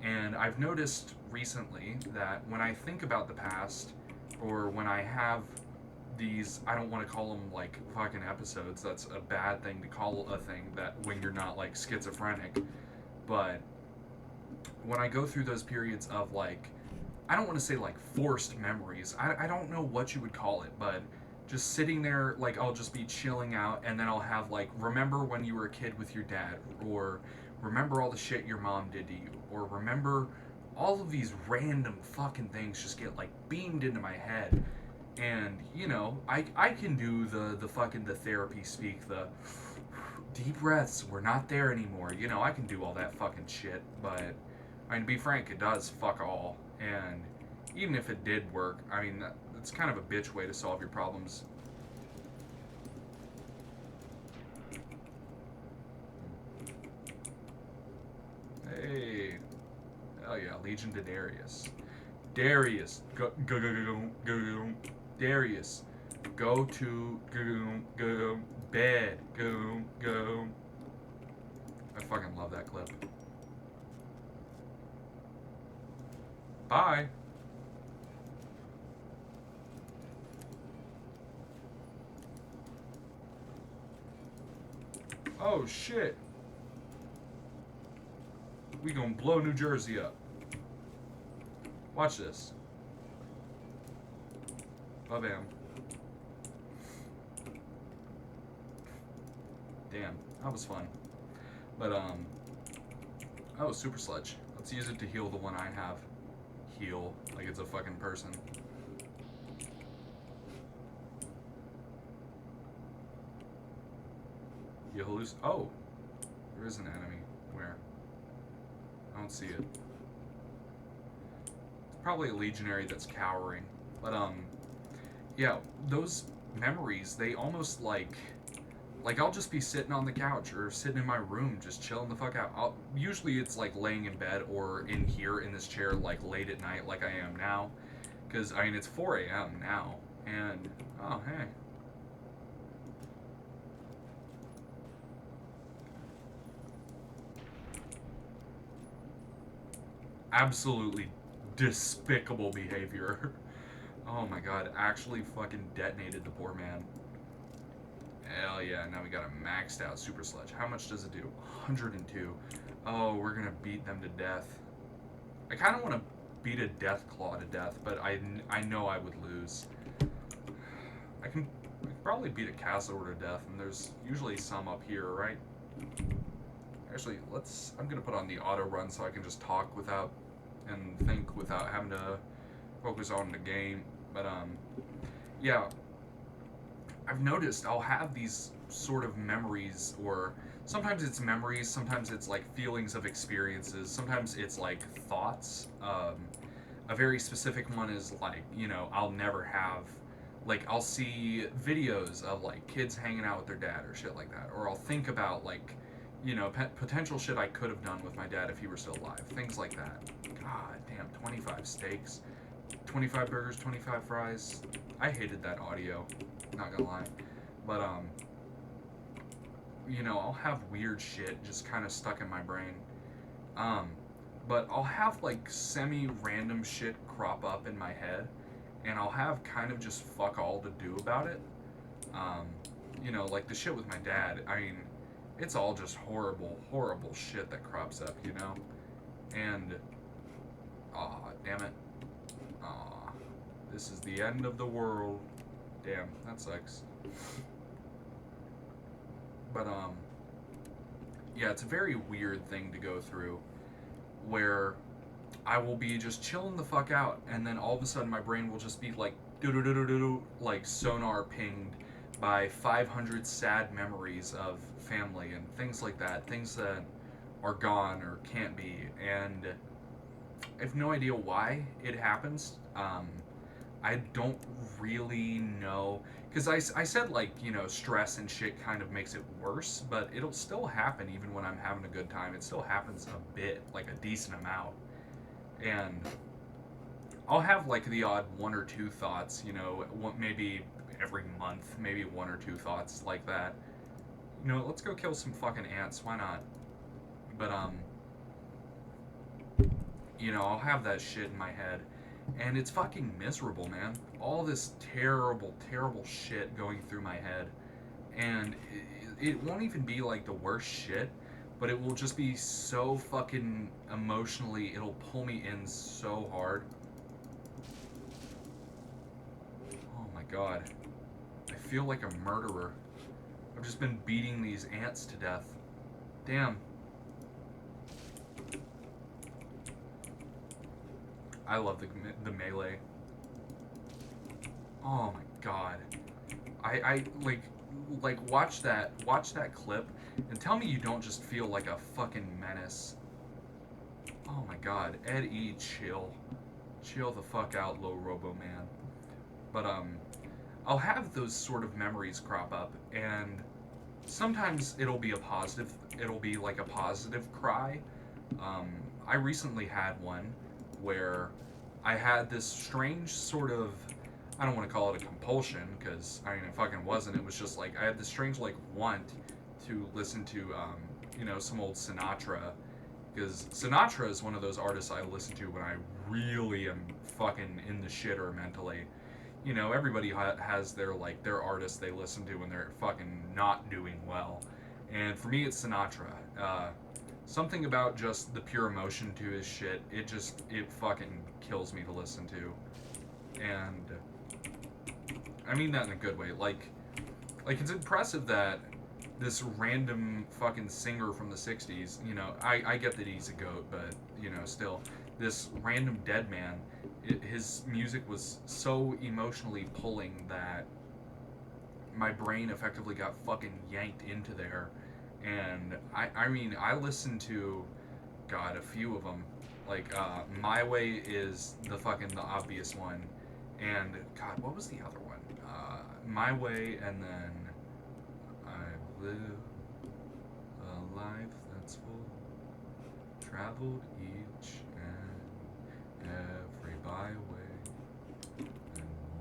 And I've noticed recently that when I think about the past, or when I have these, I don't want to call them like fucking episodes, that's a bad thing to call a thing that when you're not like schizophrenic, but when I go through those periods of like, I don't want to say like forced memories, I don't know what you would call it, but just sitting there, like I'll just be chilling out, and then I'll have like, remember when you were a kid with your dad, or remember all the shit your mom did to you, or remember all of these random fucking things just get like beamed into my head. And you know, I can do the fucking the therapy speak, the deep breaths, we're not there anymore, you know, I can do all that fucking shit. But I mean, to be frank, it does fuck all. And even if it did work, I mean, it's kind of a bitch way to solve your problems. Hey, oh yeah, Legion to Darius. Darius, go. Darius, Go to go bed. Go. I fucking love that clip. Bye. Oh shit. We gonna blow New Jersey up. Watch this. Ba-bam. Damn, that was fun. But oh, Super Sledge. Let's use it to heal the one I have. Heal, like it's a fucking person. You halluc- oh, there is an enemy. Where? I don't see it. It's probably a legionary that's cowering. But yeah, those memories, they almost like I'll just be sitting on the couch or sitting in my room just chilling the fuck out. Usually it's like laying in bed or in here in this chair like late at night like I am now. Because, I mean, it's 4 a.m. now. And, oh, hey. Absolutely despicable behavior. Oh my god, actually fucking detonated the poor man. Hell yeah, now we got a maxed out Super Sledge. How much does it do? 102. Oh, we're gonna beat them to death. I kind of want to beat a Deathclaw to death, but I know I would lose. I can probably beat a Castleor to death, and there's usually some up here, right? Actually, I'm gonna put on the auto run so I can just talk without and think without having to focus on the game. But yeah, I've noticed I'll have these sort of memories, or sometimes it's memories, sometimes it's like feelings of experiences, sometimes it's like thoughts. A very specific one is like, I'll never have, like, I'll see videos of like kids hanging out with their dad or shit like that, or I'll think about like, potential shit I could have done with my dad if he were still alive, things like that. God damn, 25 steaks, 25 burgers, 25 fries. I hated that audio, not gonna lie. But I'll have weird shit just kind of stuck in my brain. Um, but I'll have like semi-random shit crop up in my head, and I'll have kind of just fuck all to do about it. Um, like the shit with my dad. I mean, it's all just horrible, horrible shit that crops up, And, aw, damn it. Aw, this is the end of the world. Damn, that sucks. But, yeah, it's a very weird thing to go through, where I will be just chilling the fuck out, and then all of a sudden my brain will just be like, do like sonar pinged by 500 sad memories of family and things like that, things that are gone or can't be, and I have no idea why it happens. I don't really know, because I said like, stress and shit kind of makes it worse, but it'll still happen even when I'm having a good time. It still happens a bit, like a decent amount. And I'll have like the odd one or two thoughts, maybe every month, maybe one or two thoughts like that. Let's go kill some fucking ants, why not? But I'll have that shit in my head, and it's fucking miserable, man. All this terrible, terrible shit going through my head, and it won't even be like the worst shit, but it will just be so fucking emotionally, it'll pull me in so hard. Oh my god. I feel like a murderer. I've just been beating these ants to death. Damn. I love the melee. Oh my god. I watch that clip and tell me you don't just feel like a fucking menace. Oh my god. Ed E, chill. Chill the fuck out, low robo man. But I'll have those sort of memories crop up, and sometimes it'll be like a positive cry. I recently had one where I had this strange sort of, I don't want to call it a compulsion because I mean it fucking wasn't. It was just like I had this strange like want to listen to some old Sinatra because Sinatra is one of those artists I listen to when I really am fucking in the shitter mentally. Everybody has their artist they listen to when they're fucking not doing well, and for me it's Sinatra. Something about just the pure emotion to his shit, it fucking kills me to listen to, and I mean that in a good way. Like it's impressive that this random fucking singer from the '60s, I get that he's a goat, but still, this random dead man, his music was so emotionally pulling that my brain effectively got fucking yanked into there, and I mean I listened to, God, a few of them, like My Way is the obvious one, and God, what was the other one? My Way, and then I live a life that's full, traveled each and every byway, and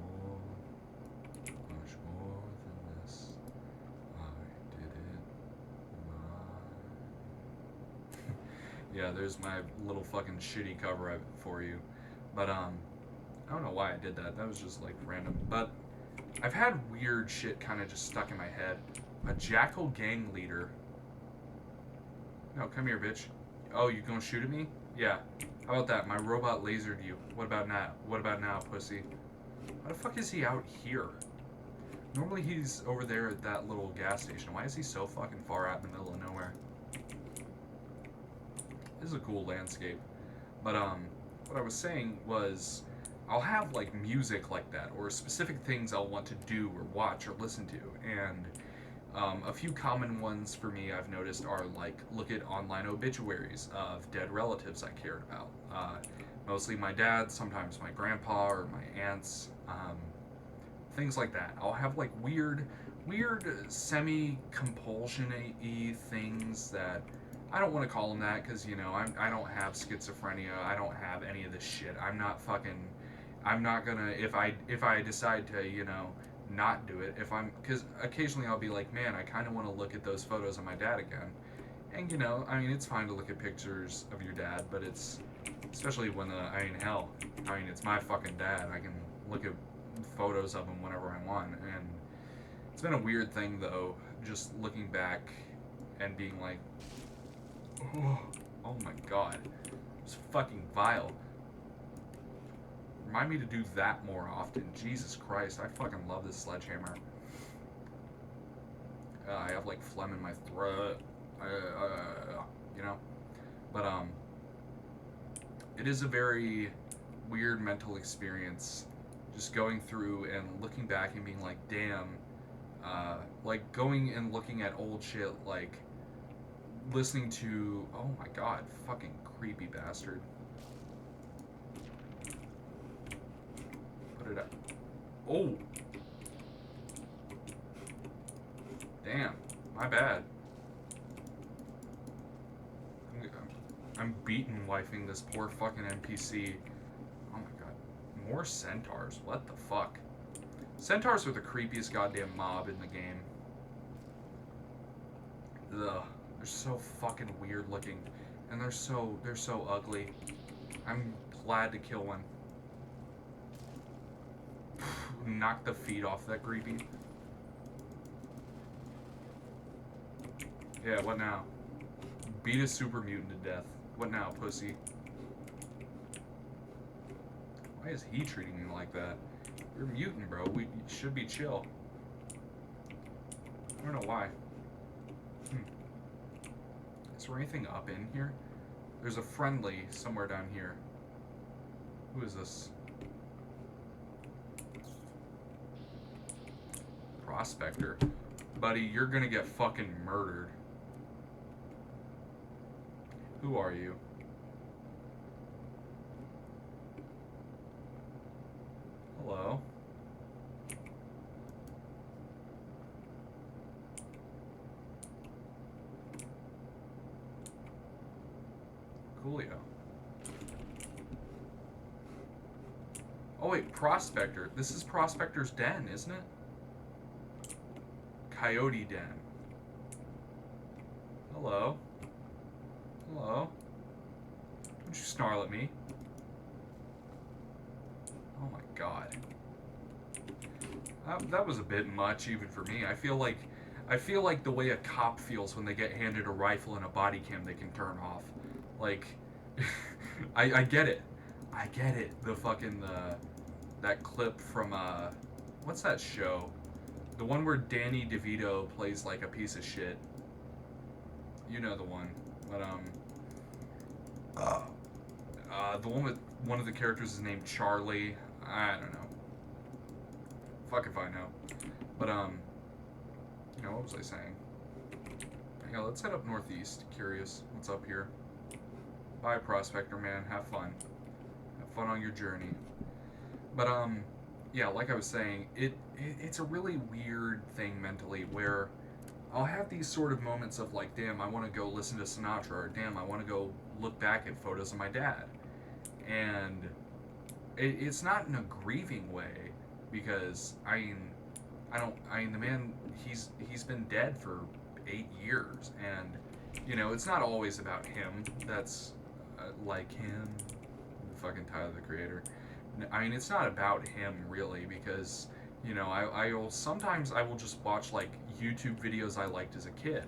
more, much more than this, I did it my. Yeah, there's my little fucking shitty cover of it for you, but I don't know why I did that. That was just like random, but I've had weird shit kind of just stuck in my head. A jackal gang leader. No, come here, bitch. Oh, you gonna shoot at me? Yeah. How about that? My robot lasered you. What about now? What about now, pussy? Why the fuck is he out here? Normally he's over there at that little gas station. Why is he so fucking far out in the middle of nowhere? This is a cool landscape. But what I was saying was I'll have like music like that or specific things I'll want to do or watch or listen to, and a few common ones for me I've noticed are like look at online obituaries of dead relatives I cared about. Mostly my dad, sometimes my grandpa or my aunts, things like that. I'll have like weird semi-compulsion-y things that I don't want to call them that because I don't have schizophrenia. I don't have any of this shit. I'm not gonna if I decide to not do it because occasionally I'll be like, man, I kind of want to look at those photos of my dad again, and I mean it's fine to look at pictures of your dad, but it's especially when I mean hell, I mean it's my fucking dad. I can look at photos of him whenever I want, and it's been a weird thing though, just looking back and being like, oh my god, it's fucking vile. Remind me to do that more often. Jesus Christ, I fucking love this sledgehammer. I have like phlegm in my throat, you know. But it is a very weird mental experience, just going through and looking back and being like, damn, like going and looking at old shit, like listening to, oh my god, fucking creepy bastard. Put it up. Oh! Damn, my bad. I'm beaten wifing this poor fucking NPC. Oh my god. More centaurs. What the fuck? Centaurs are the creepiest goddamn mob in the game. Ugh. They're so fucking weird looking. And they're so ugly. I'm glad to kill one. Knock the feet off that creepy. Yeah, what now? Beat a super mutant to death. What now, pussy? Why is he treating me like that? You're a mutant, bro. We should be chill. I don't know why. Is there anything up in here? There's a friendly somewhere down here. Who is this? Prospector. Buddy, you're gonna get fucking murdered. Who are you? Hello? Coolio. Oh wait, Prospector. This is Prospector's Den, isn't it? Coyote Den. Hello. Hello. Don't you snarl at me. Oh my god. That was a bit much even for me. I feel like the way a cop feels when they get handed a rifle and a body cam they can turn off. Like I get it. I get it. The fucking that clip from what's that show? The one where Danny DeVito plays like a piece of shit. You know the one. But the one with one of the characters is named Charlie. I don't know. Fuck if I know. But you know, what was I saying? Yeah, let's head up northeast. Curious, what's up here? Bye, Prospector man. Have fun. Have fun on your journey. But yeah, like I was saying, it's a really weird thing mentally where I'll have these sort of moments of like, damn, I want to go listen to Sinatra, or damn, I want to go look back at photos of my dad, and it's not in a grieving way, because I mean the man, he's been dead for 8 years, and you know it's not always about him. That's like him, fucking Tyler the Creator. I mean it's not about him really, because you know I will sometimes I will just watch like YouTube videos I liked as a kid,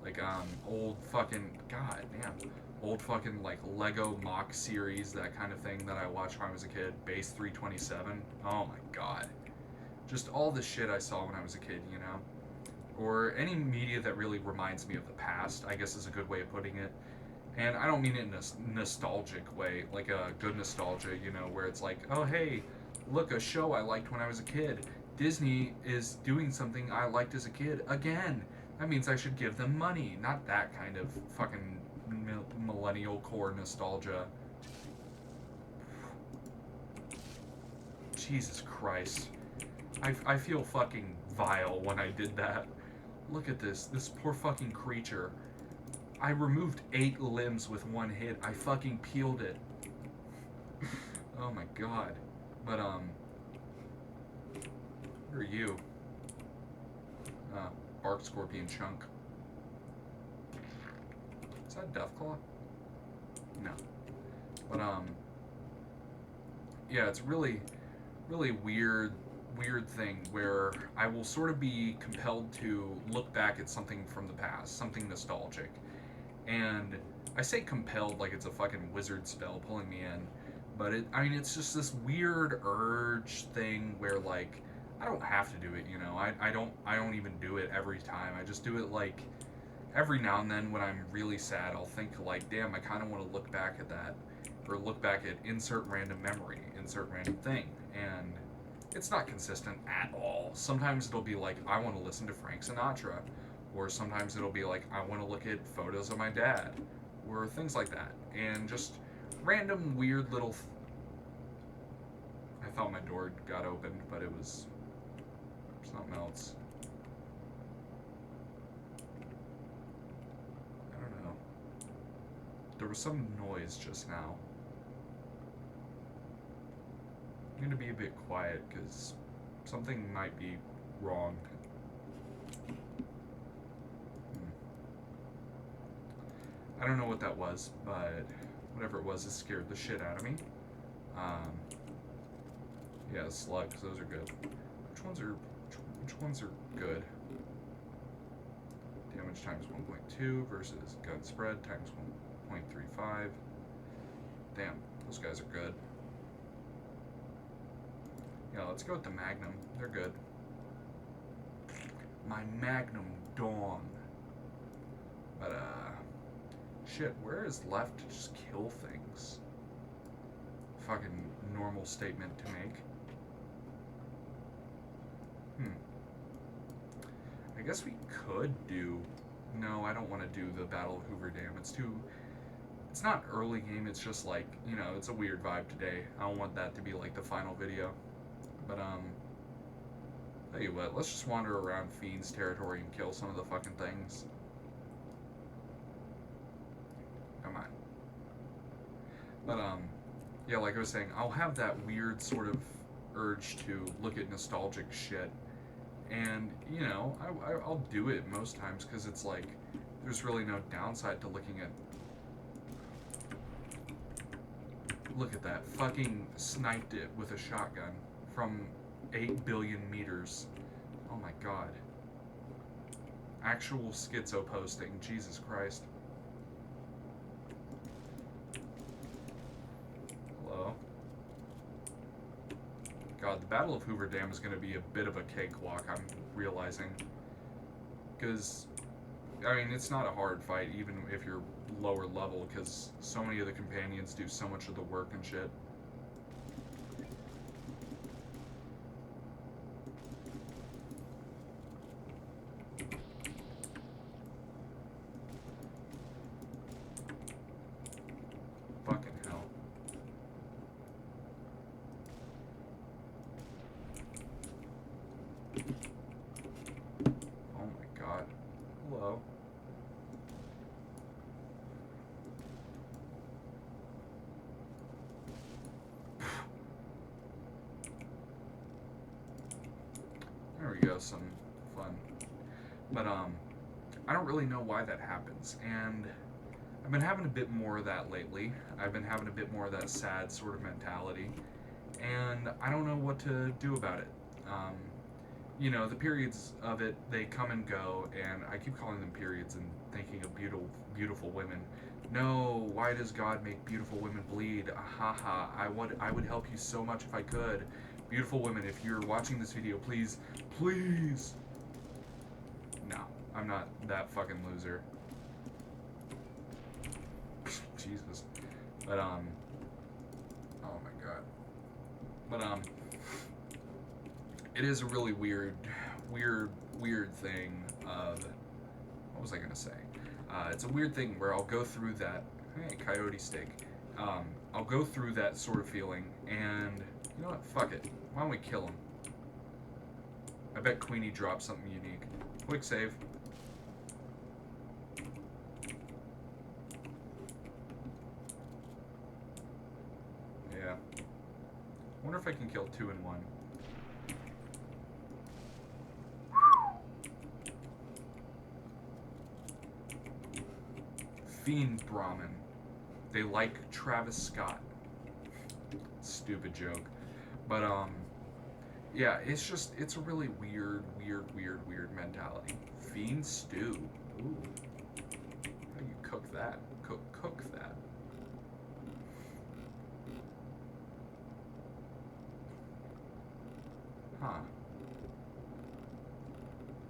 like old fucking god damn old fucking like Lego mock series, that kind of thing that I watched when I was a kid. Base 327. Oh my god. Just all the shit I saw when I was a kid, you know? Or any media that really reminds me of the past, I guess is a good way of putting it. And I don't mean it in a nostalgic way, like a good nostalgia, you know, where it's like, oh hey, look, a show I liked when I was a kid. Disney is doing something I liked as a kid again. That means I should give them money. Not that kind of fucking millennial core nostalgia. Jesus Christ. I feel fucking vile when I did that. Look at this poor fucking creature. I removed 8 limbs with one hit. I fucking peeled it. Oh my god. But who are you? Bark Scorpion Chunk. Is that Deathclaw? No. But yeah, it's really weird thing where I will sort of be compelled to look back at something from the past, something nostalgic. And I say compelled like it's a fucking wizard spell pulling me in, but I mean it's just this weird urge thing where like I don't have to do it, you know. I don't even do it every time. I just do it like every now and then when I'm really sad. I'll think like, damn, I kind of want to look back at that, or look back at insert random memory, insert random thing, and it's not consistent at all. Sometimes it'll be like, I want to listen to Frank Sinatra, or sometimes it'll be like, I want to look at photos of my dad, or things like that, and just random weird little. I thought my door got opened, but it was something else. I don't know. There was some noise just now. I'm going to be a bit quiet because something might be wrong. I don't know what that was, but whatever it was, it scared the shit out of me. Yeah, slugs, those are good. Which ones are good? Damage times 1.2 versus gun spread times 1.35. Damn, those guys are good. Yeah, let's go with the Magnum. They're good. My Magnum Dawn. But, shit, where is left to just kill things? Fucking normal statement to make. I guess we could do... No, I don't want to do the Battle of Hoover Dam. It's too... It's not early game, it's just like, you know, it's a weird vibe today. I don't want that to be like the final video. But, tell you what, let's just wander around Fiend's territory and kill some of the fucking things. Come on. But, Yeah, like I was saying, I'll have that weird sort of urge to look at nostalgic shit, and you know, I'll do it most times because it's like there's really no downside to looking at. Look at that, fucking sniped it with a shotgun from 8 billion meters. Oh my god. Actual schizo posting, Jesus Christ. Hello. God, the Battle of Hoover Dam is going to be a bit of a cakewalk, I'm realizing. Because, I mean, it's not a hard fight, even if you're lower level, because so many of the companions do so much of the work and shit. Fucking hell. Oh my god. Hello. There we go, some fun. But, I don't really know why that happens, and I've been having a bit more of that lately. I've been having a bit more of that sad sort of mentality, and I don't know what to do about it. Um, you know, the periods of it, they come and go, and I keep calling them periods and thinking of beautiful women. No, why does God make beautiful women bleed? Haha, I would help you so much if I could. Beautiful women, if you're watching this video, please, please. No, I'm not that fucking loser. Jesus. But, oh my god. But, it is a really weird thing of, what was I gonna say? It's a weird thing where I'll go through that, hey, coyote steak. I'll go through that sort of feeling, and, you know what, fuck it. Why don't we kill him? I bet Queenie dropped something unique. Quick save. Yeah. Wonder if I can kill 2 in 1. Fiend Brahmin. They like Travis Scott. Stupid joke. But, yeah, it's a really weird mentality. Fiend stew. Ooh. How do you cook that? Cook that. Huh.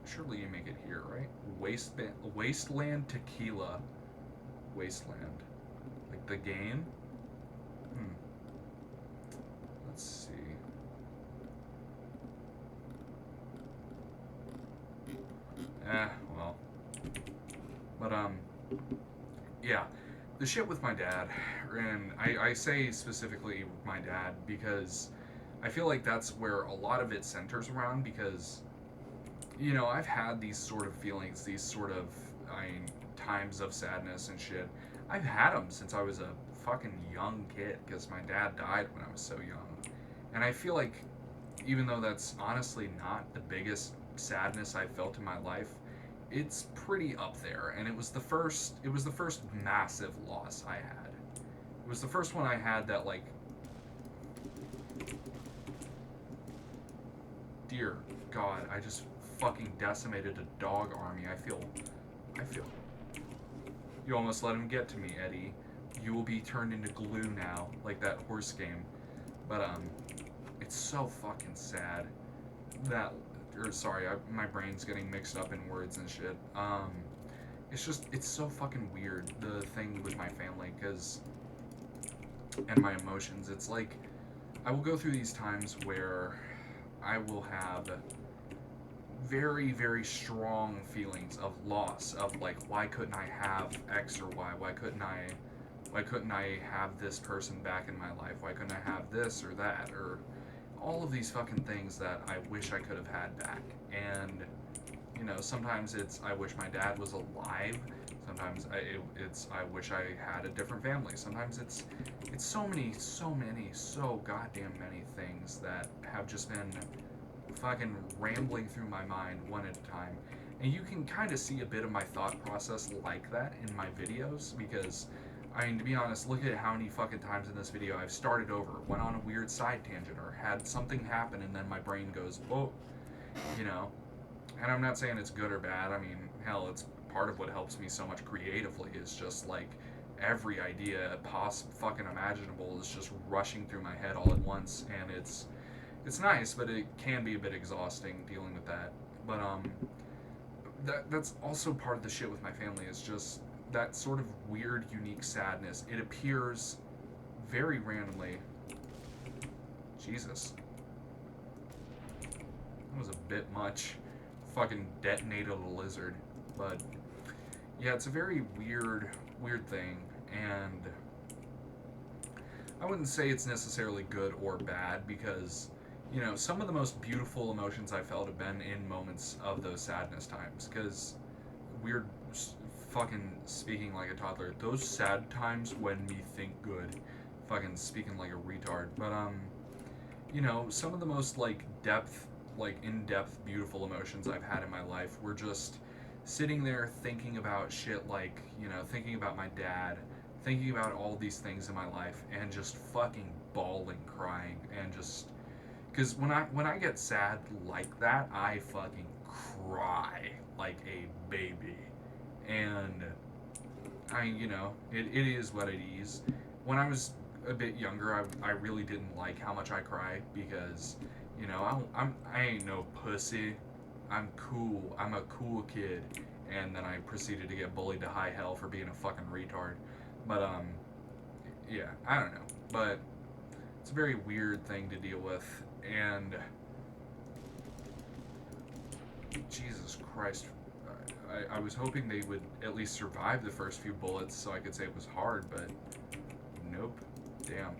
Surely you make it here, right? Wasteland Tequila. Wasteland. Like the game? Let's see. Well. But, yeah. The shit with my dad, and I say specifically my dad because I feel like that's where a lot of it centers around because, you know, I've had these sort of feelings, these sort of, I mean, times of sadness and shit. I've had them since I was a fucking young kid because my dad died when I was so young. And I feel like, even though that's honestly not the biggest sadness I've felt in my life, it's pretty up there. And it was the first massive loss I had. It was the first one I had that, like, dear God, I just fucking decimated a dog army. I feel, you almost let him get to me, Eddie. You will be turned into glue now, like that horse game. But, it's so fucking sad that, or sorry, my brain's getting mixed up in words and shit. It's so fucking weird, the thing with my family, and my emotions. It's like, I will go through these times where I will have very strong feelings of loss, of like, why couldn't I have X or Y? Why couldn't I have this person back in my life? Why couldn't I have this or that? Or all of these fucking things that I wish I could have had back. And, you know, sometimes it's I wish my dad was alive. Sometimes I wish I had a different family. Sometimes it's so many, so goddamn many things that have just been fucking rambling through my mind one at a time. And you can kind of see a bit of my thought process like that in my videos because, I mean, to be honest, look at how many fucking times in this video I've started over, went on a weird side tangent, or had something happen and then my brain goes, oh, you know. And I'm not saying it's good or bad. I mean, hell, it's part of what helps me so much creatively is just like every idea fucking imaginable is just rushing through my head all at once, and it's nice, but it can be a bit exhausting dealing with that. But that's also part of the shit with my family is just that sort of weird, unique sadness. It appears very randomly. Jesus. That was a bit much. Fucking detonated a lizard. But yeah, it's a very weird thing, and I wouldn't say it's necessarily good or bad because, you know, some of the most beautiful emotions I felt have been in moments of those sadness times. Because weird, fucking speaking like a toddler, those sad times when me think good, fucking speaking like a retard. But you know, some of the most like in-depth, beautiful emotions I've had in my life were just sitting there thinking about shit like, you know, thinking about my dad, thinking about all these things in my life, and just fucking bawling, crying, and just because when I get sad like that, I fucking cry like a baby, and you know, it is what it is. When I was a bit younger, I really didn't like how much I cry because, you know, I ain't no pussy. I'm cool. I'm a cool kid. And then I proceeded to get bullied to high hell for being a fucking retard. But yeah, I don't know. But it's a very weird thing to deal with, and Jesus Christ. I was hoping they would at least survive the first few bullets so I could say it was hard, but nope. Damn.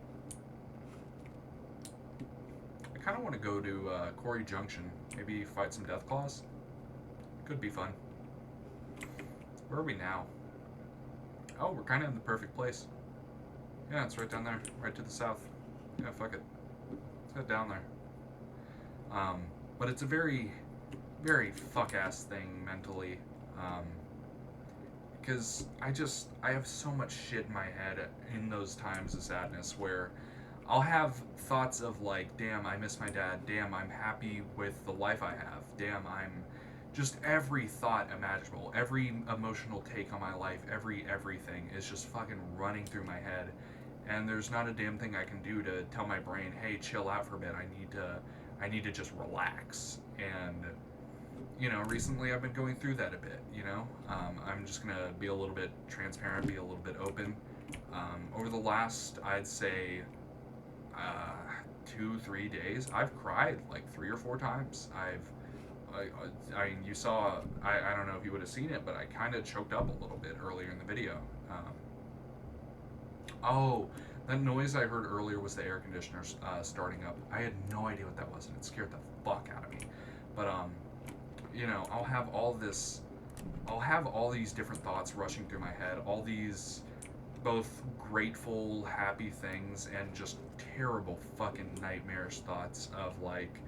I kind of want to go to Quarry Junction. Maybe fight some Deathclaws. Could be fun. Where are we now? Oh, we're kind of in the perfect place. Yeah, it's right down there. Right to the south. Yeah, fuck it. Let's head down there. But it's a very, very fuck-ass thing mentally. Because I have so much shit in my head in those times of sadness where I'll have thoughts of like, damn, I miss my dad. Damn, I'm happy with the life I have. Damn, I'm just every thought imaginable, every emotional take on my life, everything is just fucking running through my head. And there's not a damn thing I can do to tell my brain, hey, chill out for a bit. I need to just relax. And you know, recently I've been going through that a bit, you know? I'm just gonna be a little bit transparent, be a little bit open. Over the last, I'd say, 2-3 days, I've cried like 3 or 4 times. I mean, you saw, I don't know if you would have seen it, but I kind of choked up a little bit earlier in the video. Oh, that noise I heard earlier was the air conditioner starting up. I had no idea what that was, and it scared the fuck out of me. But, you know, I'll have all these different thoughts rushing through my head, all these both grateful, happy things, and just terrible fucking nightmarish thoughts of like,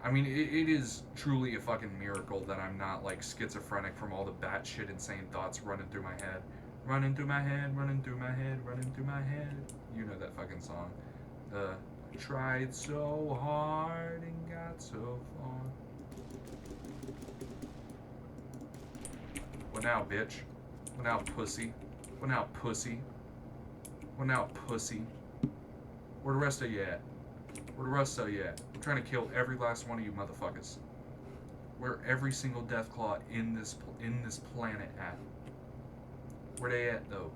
I mean, it is truly a fucking miracle that I'm not like schizophrenic from all the batshit insane thoughts running through my head. Running through my head, running through my head, running through my head. You know that fucking song. Tried so hard and got so far. What now, bitch? What now, pussy? What now, pussy? What now, pussy? Where the rest of you at? Where the rest of you at? I'm trying to kill every last one of you motherfuckers. Where every single Deathclaw in this planet at? Where they at, though?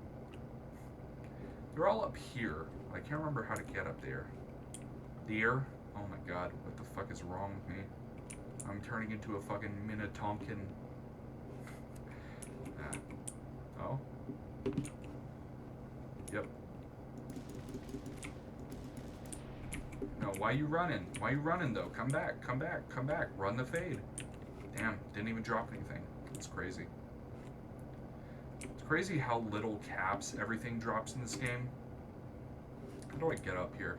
They're all up here. I can't remember how to get up there. There? Oh my god, what the fuck is wrong with me? I'm turning into a fucking Minnetonkan. Oh? Yep. No, why you running? Why you running, though? Come back, come back, come back. Run the fade. Damn, didn't even drop anything. That's crazy. It's crazy how little caps everything drops in this game. How do I get up here?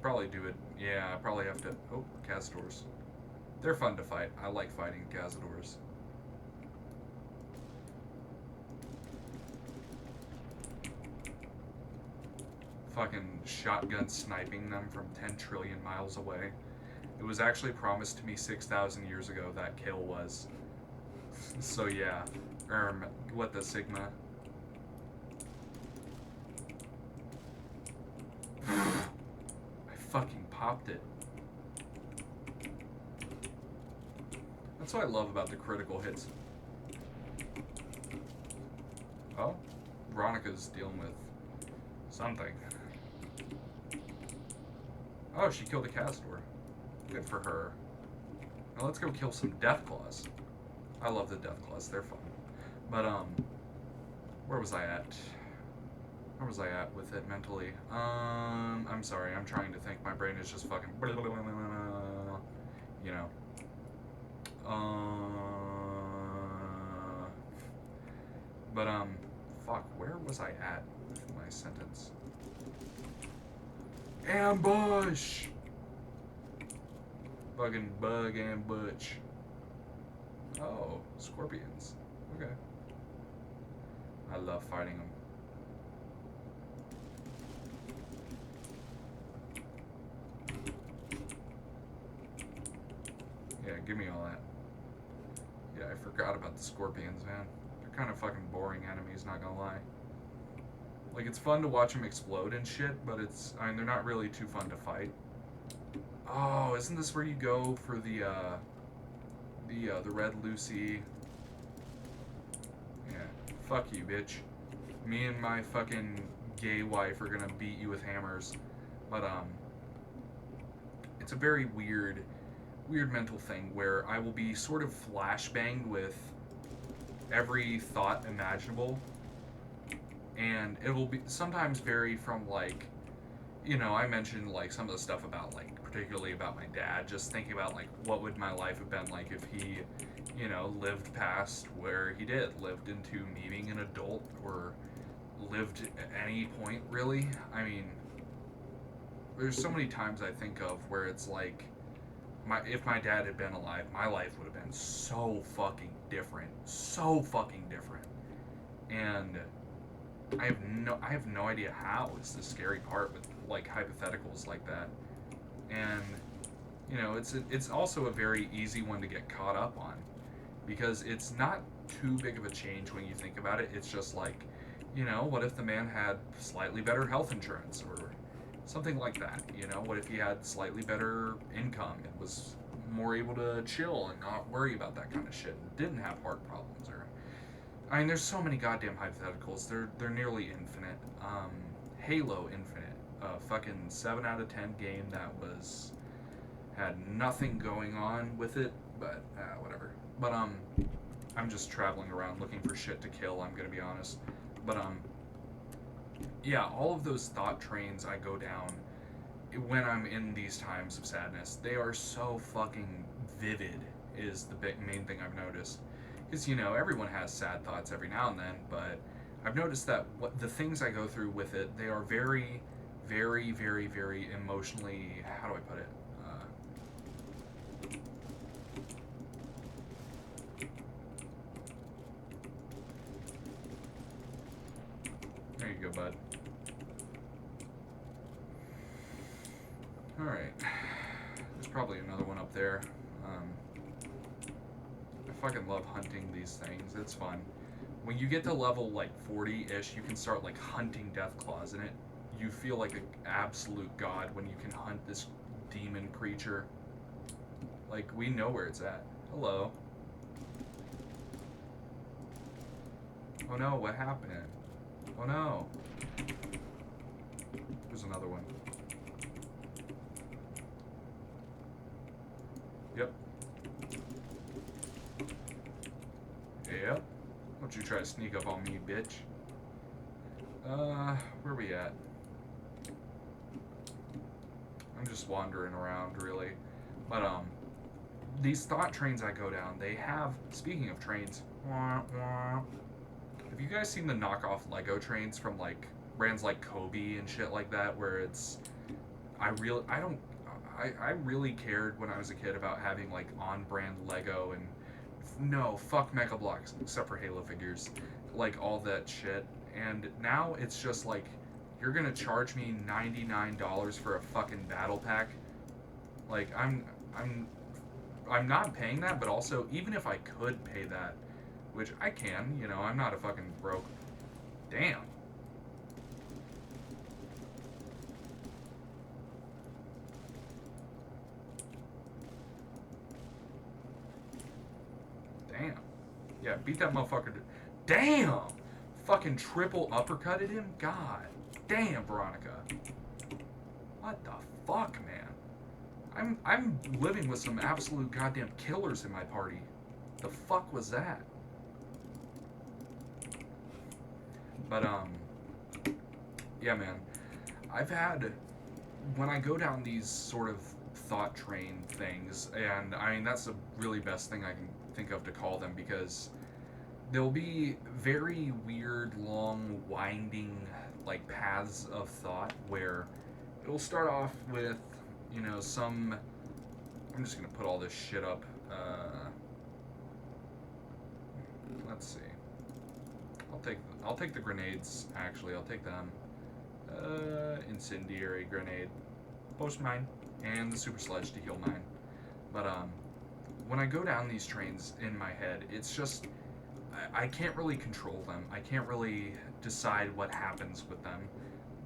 Probably do it. Yeah, I probably have to. Oh, Cazadors. They're fun to fight. I like fighting Cazadors. Fucking shotgun sniping them from 10 trillion miles away. It was actually promised to me 6,000 years ago, that kill was. So yeah. What the Sigma? I fucking popped it. That's what I love about the critical hits. Oh, Veronica's dealing with something. Oh, she killed a Cazador. Good for her. Now let's go kill some Deathclaws. I love the Deathclaws, they're fun. But, where was I at? Where was I at with it mentally? I'm sorry, I'm trying to think. My brain is just fucking... You know. But, fuck, where was I at with my sentence? Ambush! Fucking bug ambush. Oh, scorpions. Okay. I love fighting them. Yeah, give me all that. Yeah, I forgot about the scorpions, man. They're kind of fucking boring enemies, not gonna lie. Like, it's fun to watch them explode and shit, but I mean, they're not really too fun to fight. Oh, isn't this where you go for the Red Lucy? Yeah, fuck you, bitch. Me and my fucking gay wife are gonna beat you with hammers. But, it's a very weird mental thing where I will be sort of flashbanged with every thought imaginable, and it will be sometimes vary from, like, you know, I mentioned like some of the stuff about, like, particularly about my dad, just thinking about like what would my life have been like if he, you know, lived past where he did, lived into me being an adult, or lived at any point really. I mean, there's so many times I think of where it's like, if my dad had been alive, my life would have been so fucking different, and I have no idea how. Is the scary part with like hypotheticals like that, and you know, it's also a very easy one to get caught up on, because it's not too big of a change when you think about it. It's just like, you know, what if the man had slightly better health insurance or something like that? You know, what if he had slightly better income and was more able to chill and not worry about that kind of shit and didn't have heart problems? Or, I mean, there's so many goddamn hypotheticals. They're nearly infinite. Halo Infinite, a fucking 7 out of 10 game that had nothing going on with it, but whatever. But I'm just traveling around looking for shit to kill, I'm gonna be honest. But yeah, all of those thought trains I go down when I'm in these times of sadness, they are so fucking vivid, is the main thing I've noticed. Because, you know, everyone has sad thoughts every now and then, but I've noticed that the things I go through with it, they are very, very, very, very emotionally, how do I put it? There you go, bud. Alright. There's probably another one up there. I fucking love hunting these things. It's fun. When you get to level like 40-ish, you can start like hunting Deathclaws, and you feel like an absolute god when you can hunt this demon creature. Like, we know where it's at. Hello. Oh no, what happened? Oh no. There's another one. Yep. Yep. Don't you try to sneak up on me, bitch. Where we at? I'm just wandering around, really. But, these thought trains I go down, they have, speaking of trains, have you guys seen the knockoff Lego trains from like brands like Kobe and shit like that, where it's, I don't, I really cared when I was a kid about having like on brand Lego and no, fuck Mecha Blocks, except for Halo figures, like all that shit. And now it's just like, you're gonna charge me $99 for a fucking battle pack. Like I'm I'm not paying that, but also even if I could pay that, which I can, you know, I'm not a fucking broke. Damn. Damn. Yeah, beat that motherfucker. Damn. Fucking triple uppercutted him. God. Damn, Veronica. What the fuck, man? I'm living with some absolute goddamn killers in my party. The fuck was that? But yeah, man. I've had when I go down these sort of thought train things, and I mean that's the really best thing I can think of to call them because there'll be very weird, long, winding like paths of thought where it'll start off with, you know, some. I'm just gonna put all this shit up. Let's see. I'll take the grenades. Actually, I'll take them. Incendiary grenade, post mine, and the super sledge to heal mine. But when I go down these trains in my head, it's just I can't really control them. I can't really decide what happens with them.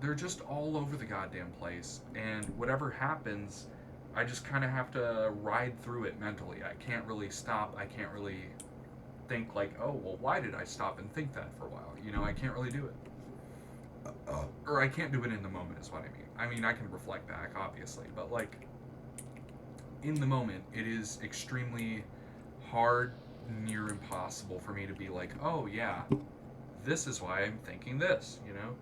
They're just all over the goddamn place, and whatever happens, I just kind of have to ride through it mentally. I can't really stop. I can't really think like, oh, well, why did I stop and think that for a while? You know, I can't really do it. Or I can't do it in the moment is what I mean. I mean, I can reflect back, obviously, but like in the moment, it is extremely hard, near impossible for me to be like, oh yeah, this is why I'm thinking this, you know?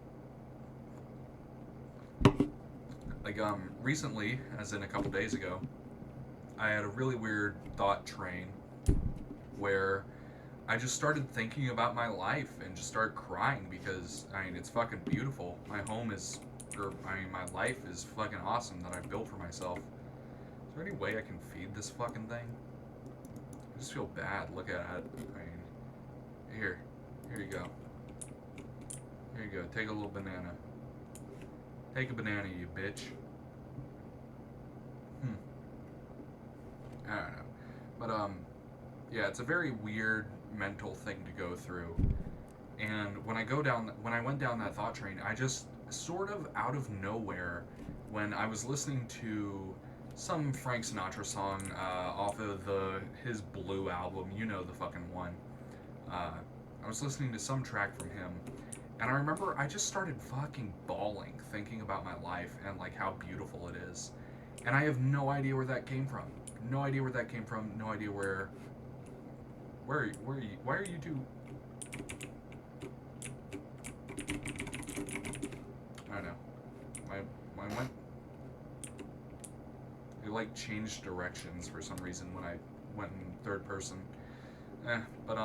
Like recently, as in a couple days ago, I had a really weird thought train where I just started thinking about my life and just started crying because I mean it's fucking beautiful. My home is, or I mean my life is fucking awesome that I've built for myself. Is there any way I can feed this fucking thing? I just feel bad. Look at it. I mean, here you go. Here you go. Take a little banana. Take a banana, you bitch. I don't know, but yeah, it's a very weird mental thing to go through. And when I went down that thought train, I just sort of out of nowhere, when I was listening to some Frank Sinatra song off of his Blue album, you know the fucking one. I was listening to some track from him, and I remember I just started fucking bawling, thinking about my life and like how beautiful it is. And I have no idea where that came from. No idea where that came from. No idea where are you? Why are you two? I don't know. My went. It like changed directions for some reason when I went in third person. But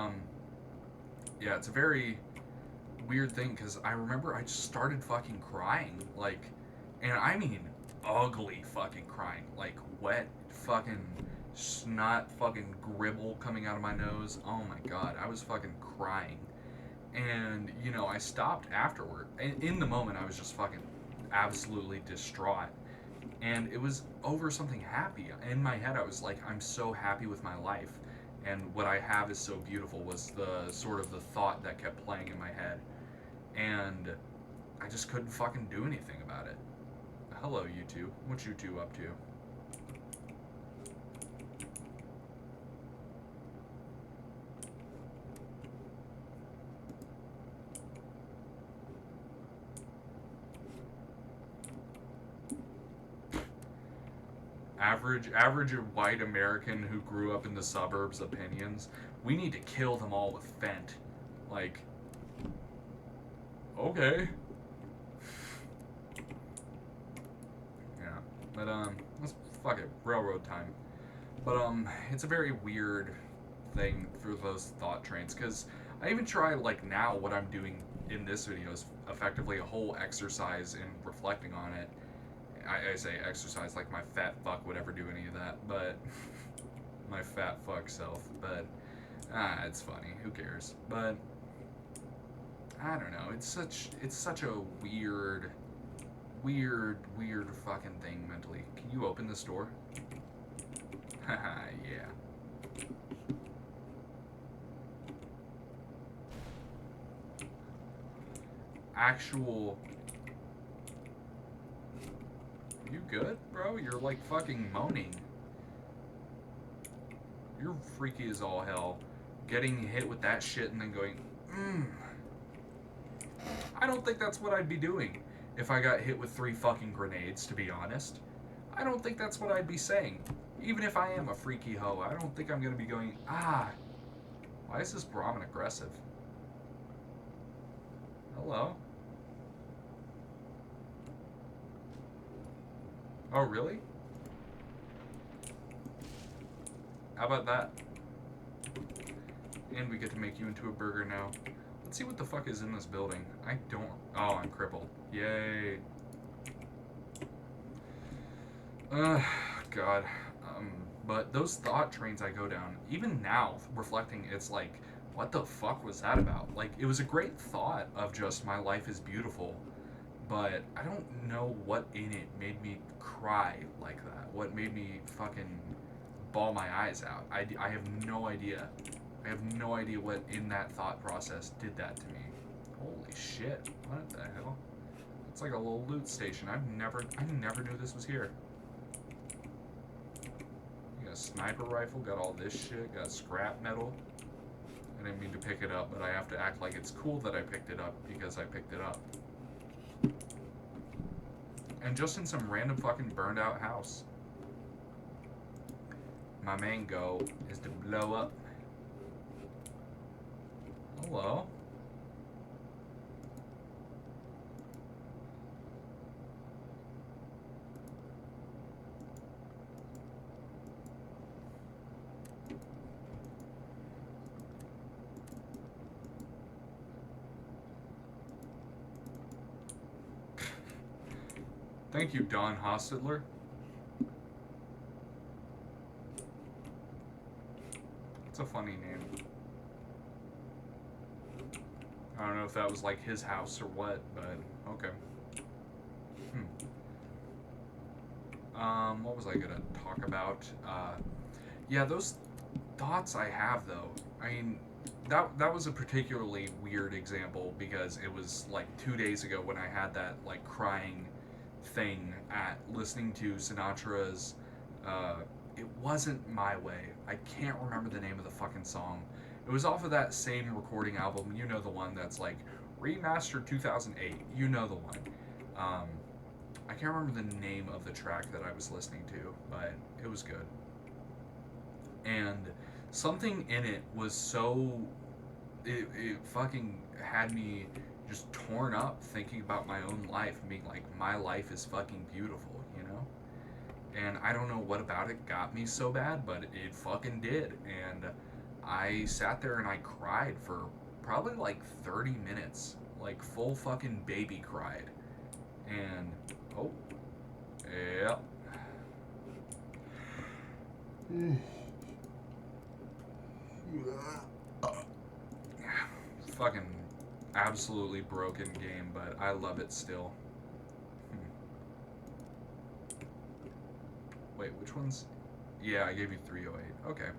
yeah, it's a very weird thing because I remember I just started fucking crying, like, and I mean ugly fucking crying, like wet fucking snot fucking gribble coming out of my nose. Oh my god, I was fucking crying. And you know, I stopped afterward. In the moment, I was just fucking absolutely distraught, and it was over something happy. In my head, I was like, I'm so happy with my life, and what I have is so beautiful. Was the sort of the thought that kept playing in my head, and I just couldn't fucking do anything about it. Hello, you two. What you two up to? Average white American who grew up in the suburbs opinions. We need to kill them all with Fent. Like, okay. Yeah. But let's fuck it. Railroad time. But it's a very weird thing for those thought trains, because I even try, like, now what I'm doing in this video is effectively a whole exercise in reflecting on it. I say exercise like my fat fuck would ever do any of that, but my fat fuck self. But it's funny. Who cares? But I don't know. It's such a weird fucking thing mentally. Can you open this door? Haha, yeah. Actual. You good, bro? You're like fucking moaning. You're freaky as all hell. Getting hit with that shit and then going, I don't think that's what I'd be doing if I got hit with 3 fucking grenades, to be honest. I don't think that's what I'd be saying. Even if I am a freaky hoe, I don't think I'm gonna be going, why is this Brahmin aggressive? Hello? Oh, really? How about that? And we get to make you into a burger now. Let's see what the fuck is in this building. I don't... Oh, I'm crippled. Yay. God. But those thought trains I go down, even now, reflecting, it's like, what the fuck was that about? Like, it was a great thought of just, my life is beautiful, but I don't know what in it made me cry like that. What made me fucking bawl my eyes out. I have no idea. I have no idea what in that thought process did that to me. Holy shit. What the hell? It's like a little loot station. I never knew this was here. You got a sniper rifle, got all this shit, got scrap metal. I didn't mean to pick it up, but I have to act like it's cool that I picked it up because I picked it up. And just in some random fucking burned out house. My main goal is to blow up. Hello. Thank you, Don Hostedler. It's a funny name. I don't know if that was like his house or what, but okay. What was I gonna talk about? Yeah, those thoughts I have though. I mean, that was a particularly weird example because it was like 2 days ago when I had that like crying thing at listening to Sinatra's It Wasn't My Way. I can't remember the name of the fucking song. It was off of that same recording album. You know the one that's like remastered 2008. You know the one. I can't remember the name of the track that I was listening to, but it was good. And something in it was so it fucking had me just torn up thinking about my own life and being like, my life is fucking beautiful, you know? And I don't know what about it got me so bad, but it fucking did. And I sat there and I cried for probably like 30 minutes. Like full fucking baby cried. And, oh, yeah. Fucking absolutely broken game, but I love it still. Wait, which ones? Yeah, I gave you 308. Okay.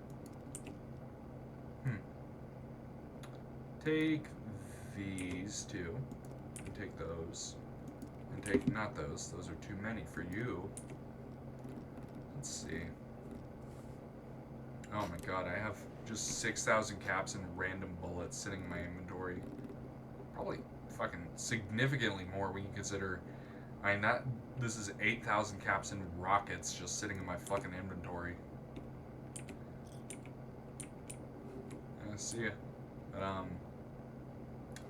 Take these two. And take those. And take not those. Those are too many for you. Let's see. Oh my god, I have just 6,000 caps and random bullets sitting in my inventory. Probably fucking significantly more when you consider... I mean, this is 8,000 caps and rockets just sitting in my fucking inventory. I see it. But,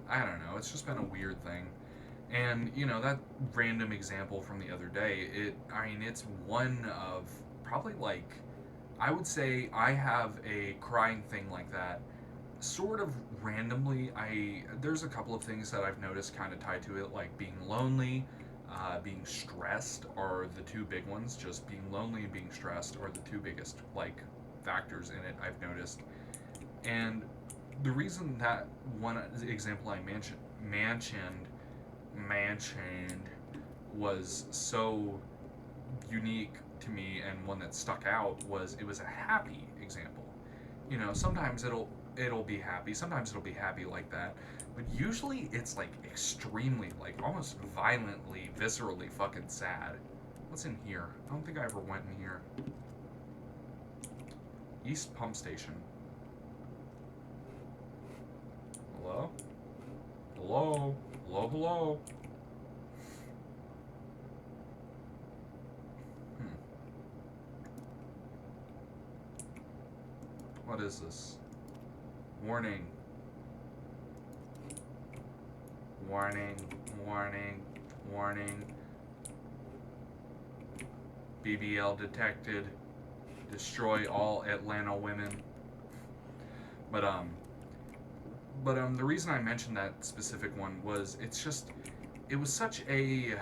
I don't know. It's just been a weird thing. And, you know, that random example from the other day, I mean, it's one of probably like, I would say I have a crying thing like that. Sort of randomly, there's a couple of things that I've noticed kind of tied to it, like being lonely, being stressed are the two big ones. Just being lonely and being stressed are the two biggest like factors in it I've noticed. And the reason that one example I mentioned was so unique to me and one that stuck out was it was a happy example. You know, sometimes it'll be happy, sometimes it'll be happy like that, but usually it's like extremely, like almost violently, viscerally fucking sad. What's in here? I don't think I ever went in here. East Pump Station. Hello? Hello? Hello, hello? Hmm. What is this? Warning. Warning. Warning. Warning. BBL detected. Destroy all Atlanta women. But the reason I mentioned that specific one was it was such a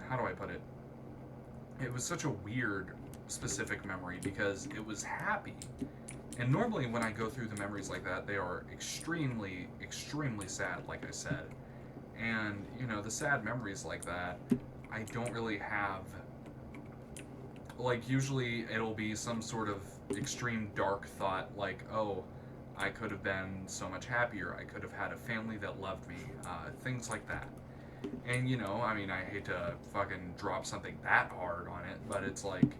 how do I put it? It was such a weird specific memory because it was happy. And normally when I go through the memories like that, they are extremely, extremely sad, like I said. And, you know, the sad memories like that, I don't really have. Like, usually it'll be some sort of extreme dark thought, like, oh, I could have been so much happier. I could have had a family that loved me. Things like that. And, you know, I mean, I hate to fucking drop something that hard on it, but it's like,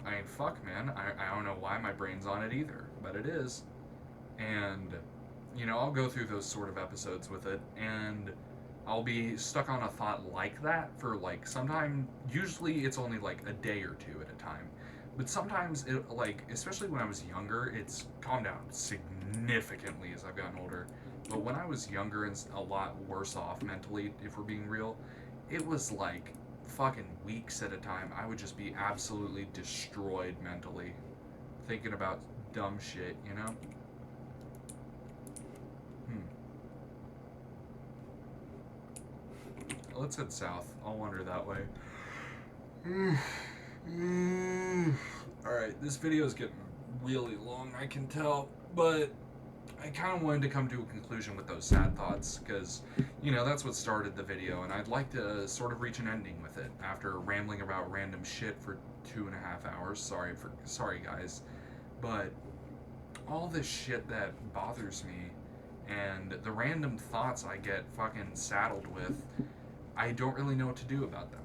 I mean, fuck, man. I don't know why my brain's on it either, but it is. And, you know, I'll go through those sort of episodes with it, and I'll be stuck on a thought like that for like sometime. Usually it's only like a day or two at a time. But sometimes it, like, especially when I was younger, it's calmed down significantly as I've gotten older. But when I was younger and a lot worse off mentally, if we're being real, it was like fucking weeks at a time. I would just be absolutely destroyed mentally, thinking about dumb shit, you know? Hmm. Let's head south. I'll wander that way. Alright, this video is getting really long, I can tell, but I kind of wanted to come to a conclusion with those sad thoughts because, you know, that's what started the video, and I'd like to sort of reach an ending with it after rambling about random shit for 2.5 hours. Sorry guys, but all this shit that bothers me and the random thoughts I get fucking saddled with, I don't really know what to do about them.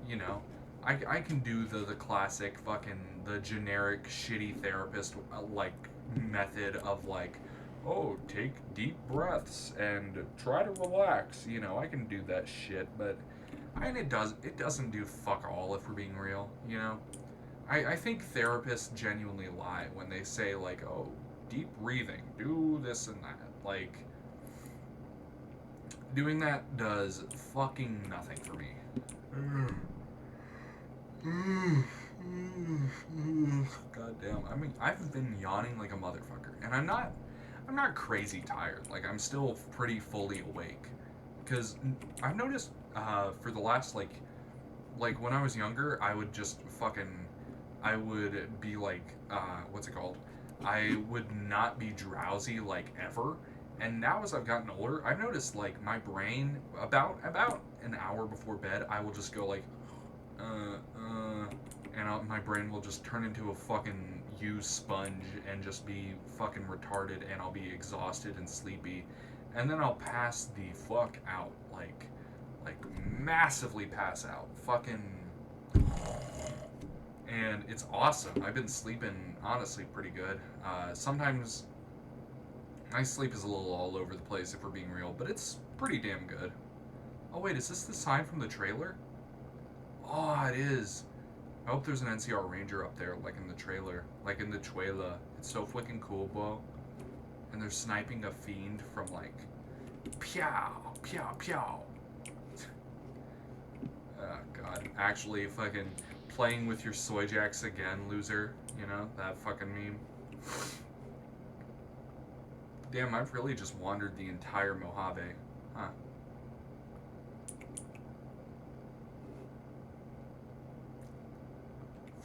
You know, I can do the classic fucking the generic shitty therapist like method of like, oh, take deep breaths and try to relax. You know, I can do that shit, but I mean it doesn't do fuck all if we're being real. You know, I think therapists genuinely lie when they say like, oh, deep breathing, do this and that. Like, doing that does fucking nothing for me. God damn. I mean, I've been yawning like a motherfucker, and I'm not crazy tired. Like, I'm still pretty fully awake. Because I've noticed for the last like when I was younger, I would just fucking I would be like what's it called? I would not be drowsy like ever. And now as I've gotten older, I've noticed like my brain about an hour before bed, I will just go like and my brain will just turn into a fucking used sponge and just be fucking retarded, and I'll be exhausted and sleepy, and then I'll pass the fuck out, like massively pass out, fucking, and it's awesome. I've been sleeping honestly pretty good. Sometimes my sleep is a little all over the place if we're being real, but it's pretty damn good. Oh wait, is this the sign from the trailer? Oh, it is. I hope there's an NCR Ranger up there, like in the trailer, like in the trailer. It's so freaking cool, bro. And they're sniping a fiend from like, pew, pew, pew. Oh god, actually fucking Playing with your soy jacks again, loser. You know, that fucking meme. Damn, I've really just wandered the entire Mojave. Huh.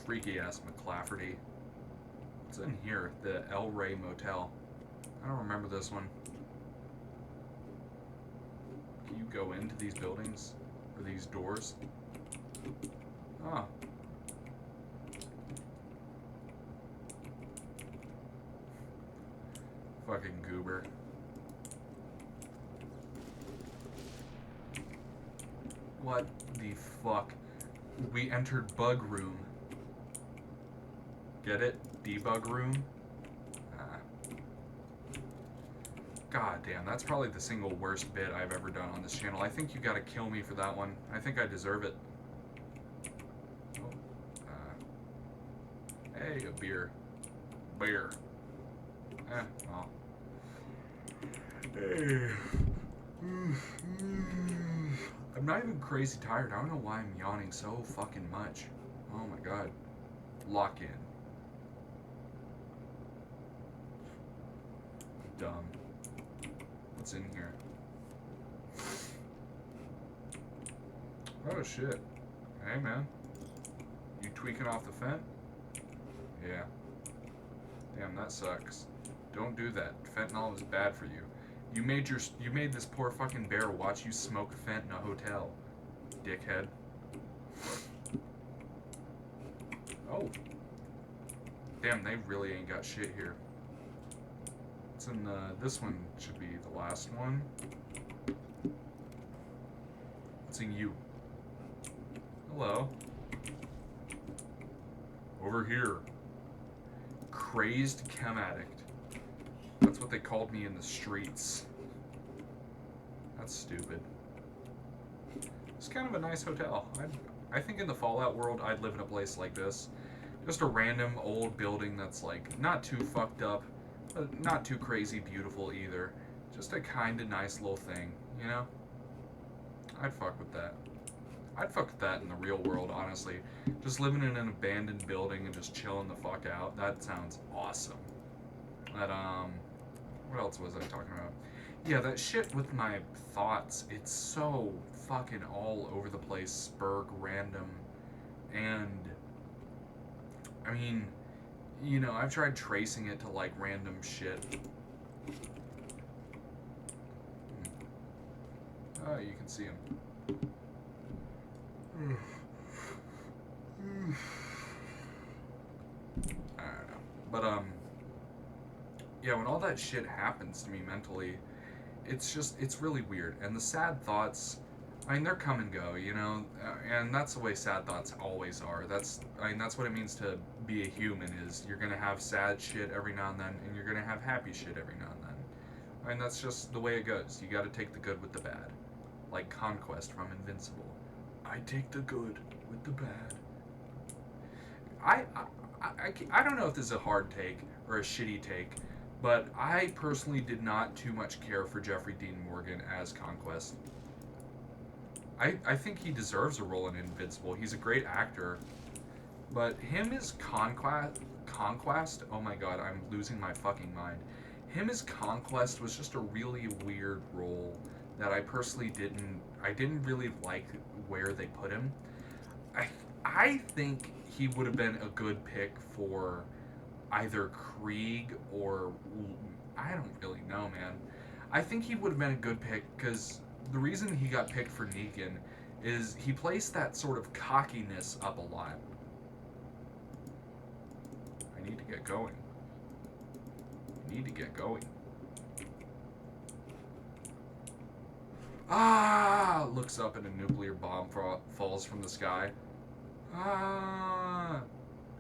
Freaky ass McClafferty. What's in here? The El Rey Motel. I don't remember this one. Can you go into these buildings? Or these doors? Oh. Fucking goober. What the fuck? We entered bug room. Get it? Debug room? God damn, that's probably the single worst bit I've ever done on this channel. I think you gotta kill me for that one. I think I deserve it. Oh. Hey, a beer. Beer. Well. Hey. I'm not even crazy tired. I don't know why I'm yawning so fucking much. Oh my god. Lock in. Dumb. What's in here? Oh shit. Hey man. You tweaking off the fent? Yeah. Damn, that sucks. Don't do that. Fentanyl is bad for you. You made this poor fucking bear watch you smoke fent in a hotel. Dickhead. Oh. Damn, they really ain't got shit here. What's in this one should be the last one. What's in you? Hello. Over here. Crazed chem addict. That's what they called me in the streets. That's stupid. It's kind of a nice hotel. I think in the Fallout world, I'd live in a place like this. Just a random old building that's like not too fucked up, but not too crazy beautiful either. Just a kind of nice little thing, you know? I'd fuck with that. I'd fuck with that in the real world, honestly. Just living in an abandoned building and just chilling the fuck out. That sounds awesome. But, what else was I talking about? Yeah, that shit with my thoughts, it's so fucking all over the place, spurg, random, and, I mean, you know, I've tried tracing it to, like, random shit. Oh, you can see him. I don't know. But, yeah, when all that shit happens to me mentally, it's really weird. And the sad thoughts, I mean, they're come and go, you know? And that's the way sad thoughts always are. That's what it means to be a human, is you're gonna have sad shit every now and then, and you're gonna have happy shit every now and then. I mean, that's just the way it goes. You gotta take the good with the bad. Like Conquest from Invincible. I take the good with the bad. I don't know if this is a hard take or a shitty take, but I personally did not too much care for Jeffrey Dean Morgan as Conquest. I think he deserves a role in Invincible. He's a great actor. But him as Conquest, oh my god, I'm losing my fucking mind. Him as Conquest was just a really weird role that I personally didn't really like where they put him. I think he would have been a good pick for either Krieg or I don't really know, man. I think he would have been a good pick because the reason he got picked for Negan is he placed that sort of cockiness up a lot. I need to get going. I need to get going. Ah! Looks up and a nuclear bomb falls from the sky. Ah!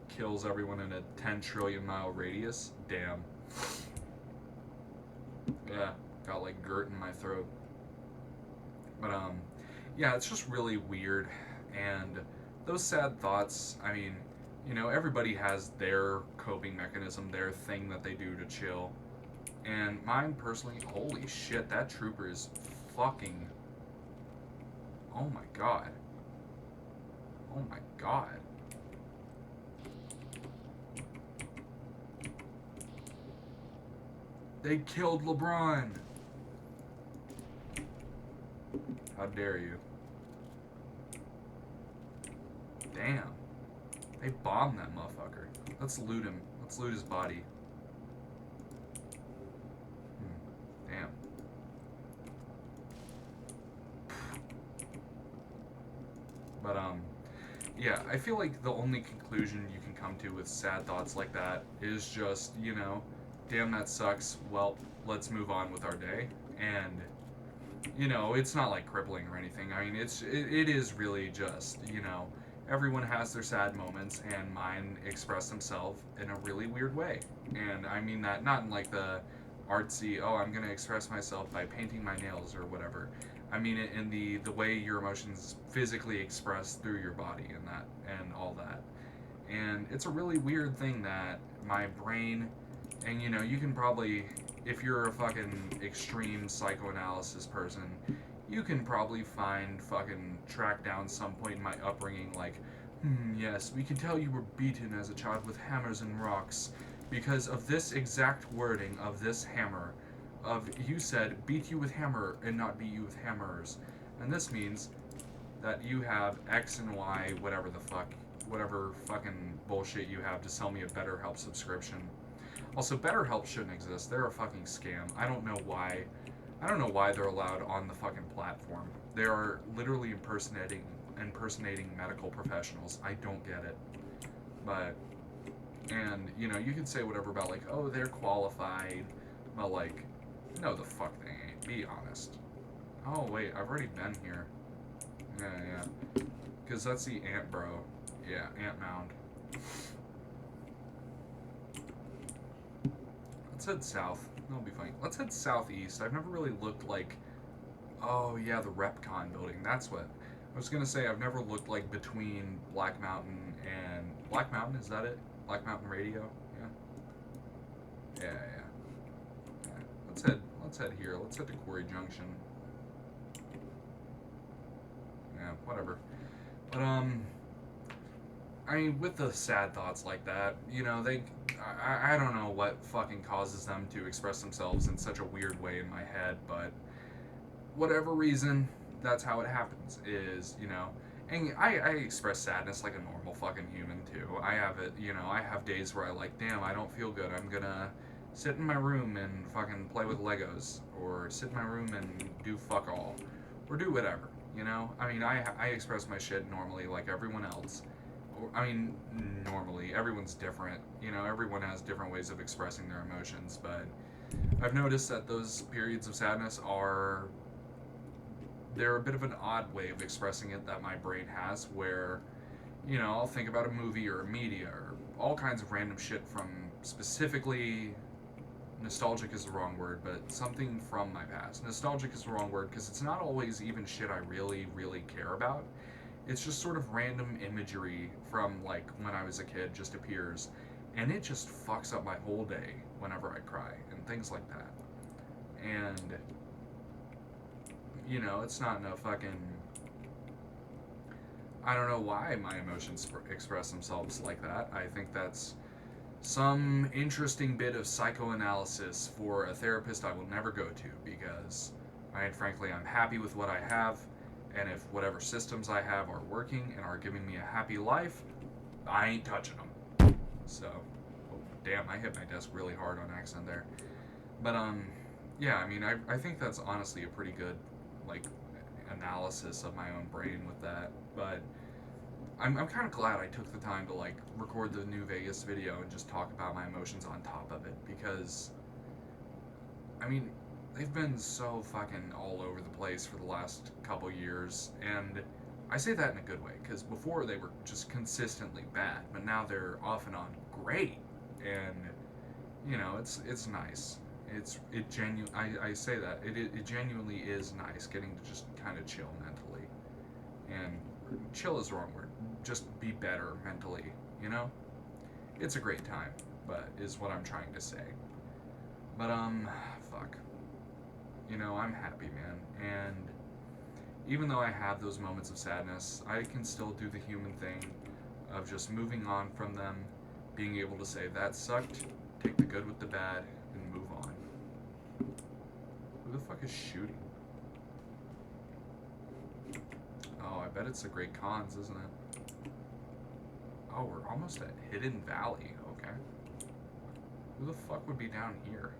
Kills everyone in a 10 trillion mile radius. Damn. Yeah, got like Gert in my throat. But yeah, it's just really weird. And those sad thoughts, I mean, you know, everybody has their coping mechanism, their thing that they do to chill. And mine personally, holy shit, that trooper is fucking, oh my god. Oh my god. They killed LeBron. How dare you? Damn. They bombed that motherfucker. Let's loot him. Let's loot his body. Damn. But, yeah, I feel like the only conclusion you can come to with sad thoughts like that is just, you know, damn, that sucks. Well, let's move on with our day. And, you know, it's not like crippling or anything. I mean, it is really just, you know, everyone has their sad moments, and mine express themselves in a really weird way. And I mean that not in like the artsy, oh, I'm gonna express myself by painting my nails or whatever. I mean it in the way your emotions physically express through your body and that and all that. And it's a really weird thing that my brain, and you know, you can probably, if you're a fucking extreme psychoanalysis person, you can probably track down some point in my upbringing like, yes, we can tell you were beaten as a child with hammers and rocks because of this exact wording of this hammer. Of you said beat you with hammer and not beat you with hammers. And this means that you have X and Y, whatever fucking bullshit you have to sell me a BetterHelp subscription. Also, BetterHelp shouldn't exist. They're a fucking scam. I don't know why. I don't know why they're allowed on the fucking platform. They are literally impersonating medical professionals. I don't get it. But and you know, you can say whatever about like, oh, they're qualified. But like, no, the fuck they ain't. Be honest. Oh wait, I've already been here. Yeah. Because that's the ant bro. Yeah, ant mound. Let's head south. That'll be funny. Let's head southeast. I've never really looked like. Oh yeah, the Repcon building. That's what I was gonna say. I've never looked like between Black Mountain and Black Mountain. Is that it? Black Mountain Radio. Yeah. Let's head. Let's head here. Let's head to Quarry Junction. Yeah, whatever. But I mean, with the sad thoughts like that, you know, I don't know what fucking causes them to express themselves in such a weird way in my head, but whatever reason, that's how it happens, is, you know, and I express sadness like a normal fucking human, too. I have it, you know, I have days where I like, damn, I don't feel good, I'm gonna sit in my room and fucking play with Legos, or sit in my room and do fuck all, or do whatever, you know? I mean, I express my shit normally like everyone else. I mean, normally, everyone's different. You know, everyone has different ways of expressing their emotions, but I've noticed that those periods of sadness they're a bit of an odd way of expressing it that my brain has, where, you know, I'll think about a movie or a media or all kinds of random shit from specifically, nostalgic is the wrong word, but something from my past. Nostalgic is the wrong word because it's not always even shit I really, really care about. It's just sort of random imagery from like when I was a kid just appears, and it just fucks up my whole day whenever I cry and things like that. And you know, it's not no fucking. I don't know why my emotions express themselves like that. I think that's some interesting bit of psychoanalysis for a therapist I will never go to because, frankly, I'm happy with what I have, and if whatever systems I have are working and are giving me a happy life, I ain't touching them. So, oh, damn, I hit my desk really hard on accident there. But yeah, I mean, I think that's honestly a pretty good like analysis of my own brain with that. But I'm kind of glad I took the time to like record the New Vegas video and just talk about my emotions on top of it because I mean they've been so fucking all over the place for the last couple years, and I say that in a good way because before they were just consistently bad, but now they're off and on great, and you know it's nice. I say that it genuinely is nice getting to just kind of chill mentally, and chill is the wrong word. Just be better mentally, you know? It's a great time, but is what I'm trying to say. But fuck. You know, I'm happy, man. And even though I have those moments of sadness, I can still do the human thing of just moving on from them, being able to say that sucked, take the good with the bad, and move on. Who the fuck is shooting? Oh, I bet it's the Great Khans, isn't it? Oh, we're almost at Hidden Valley. Okay. Who the fuck would be down here?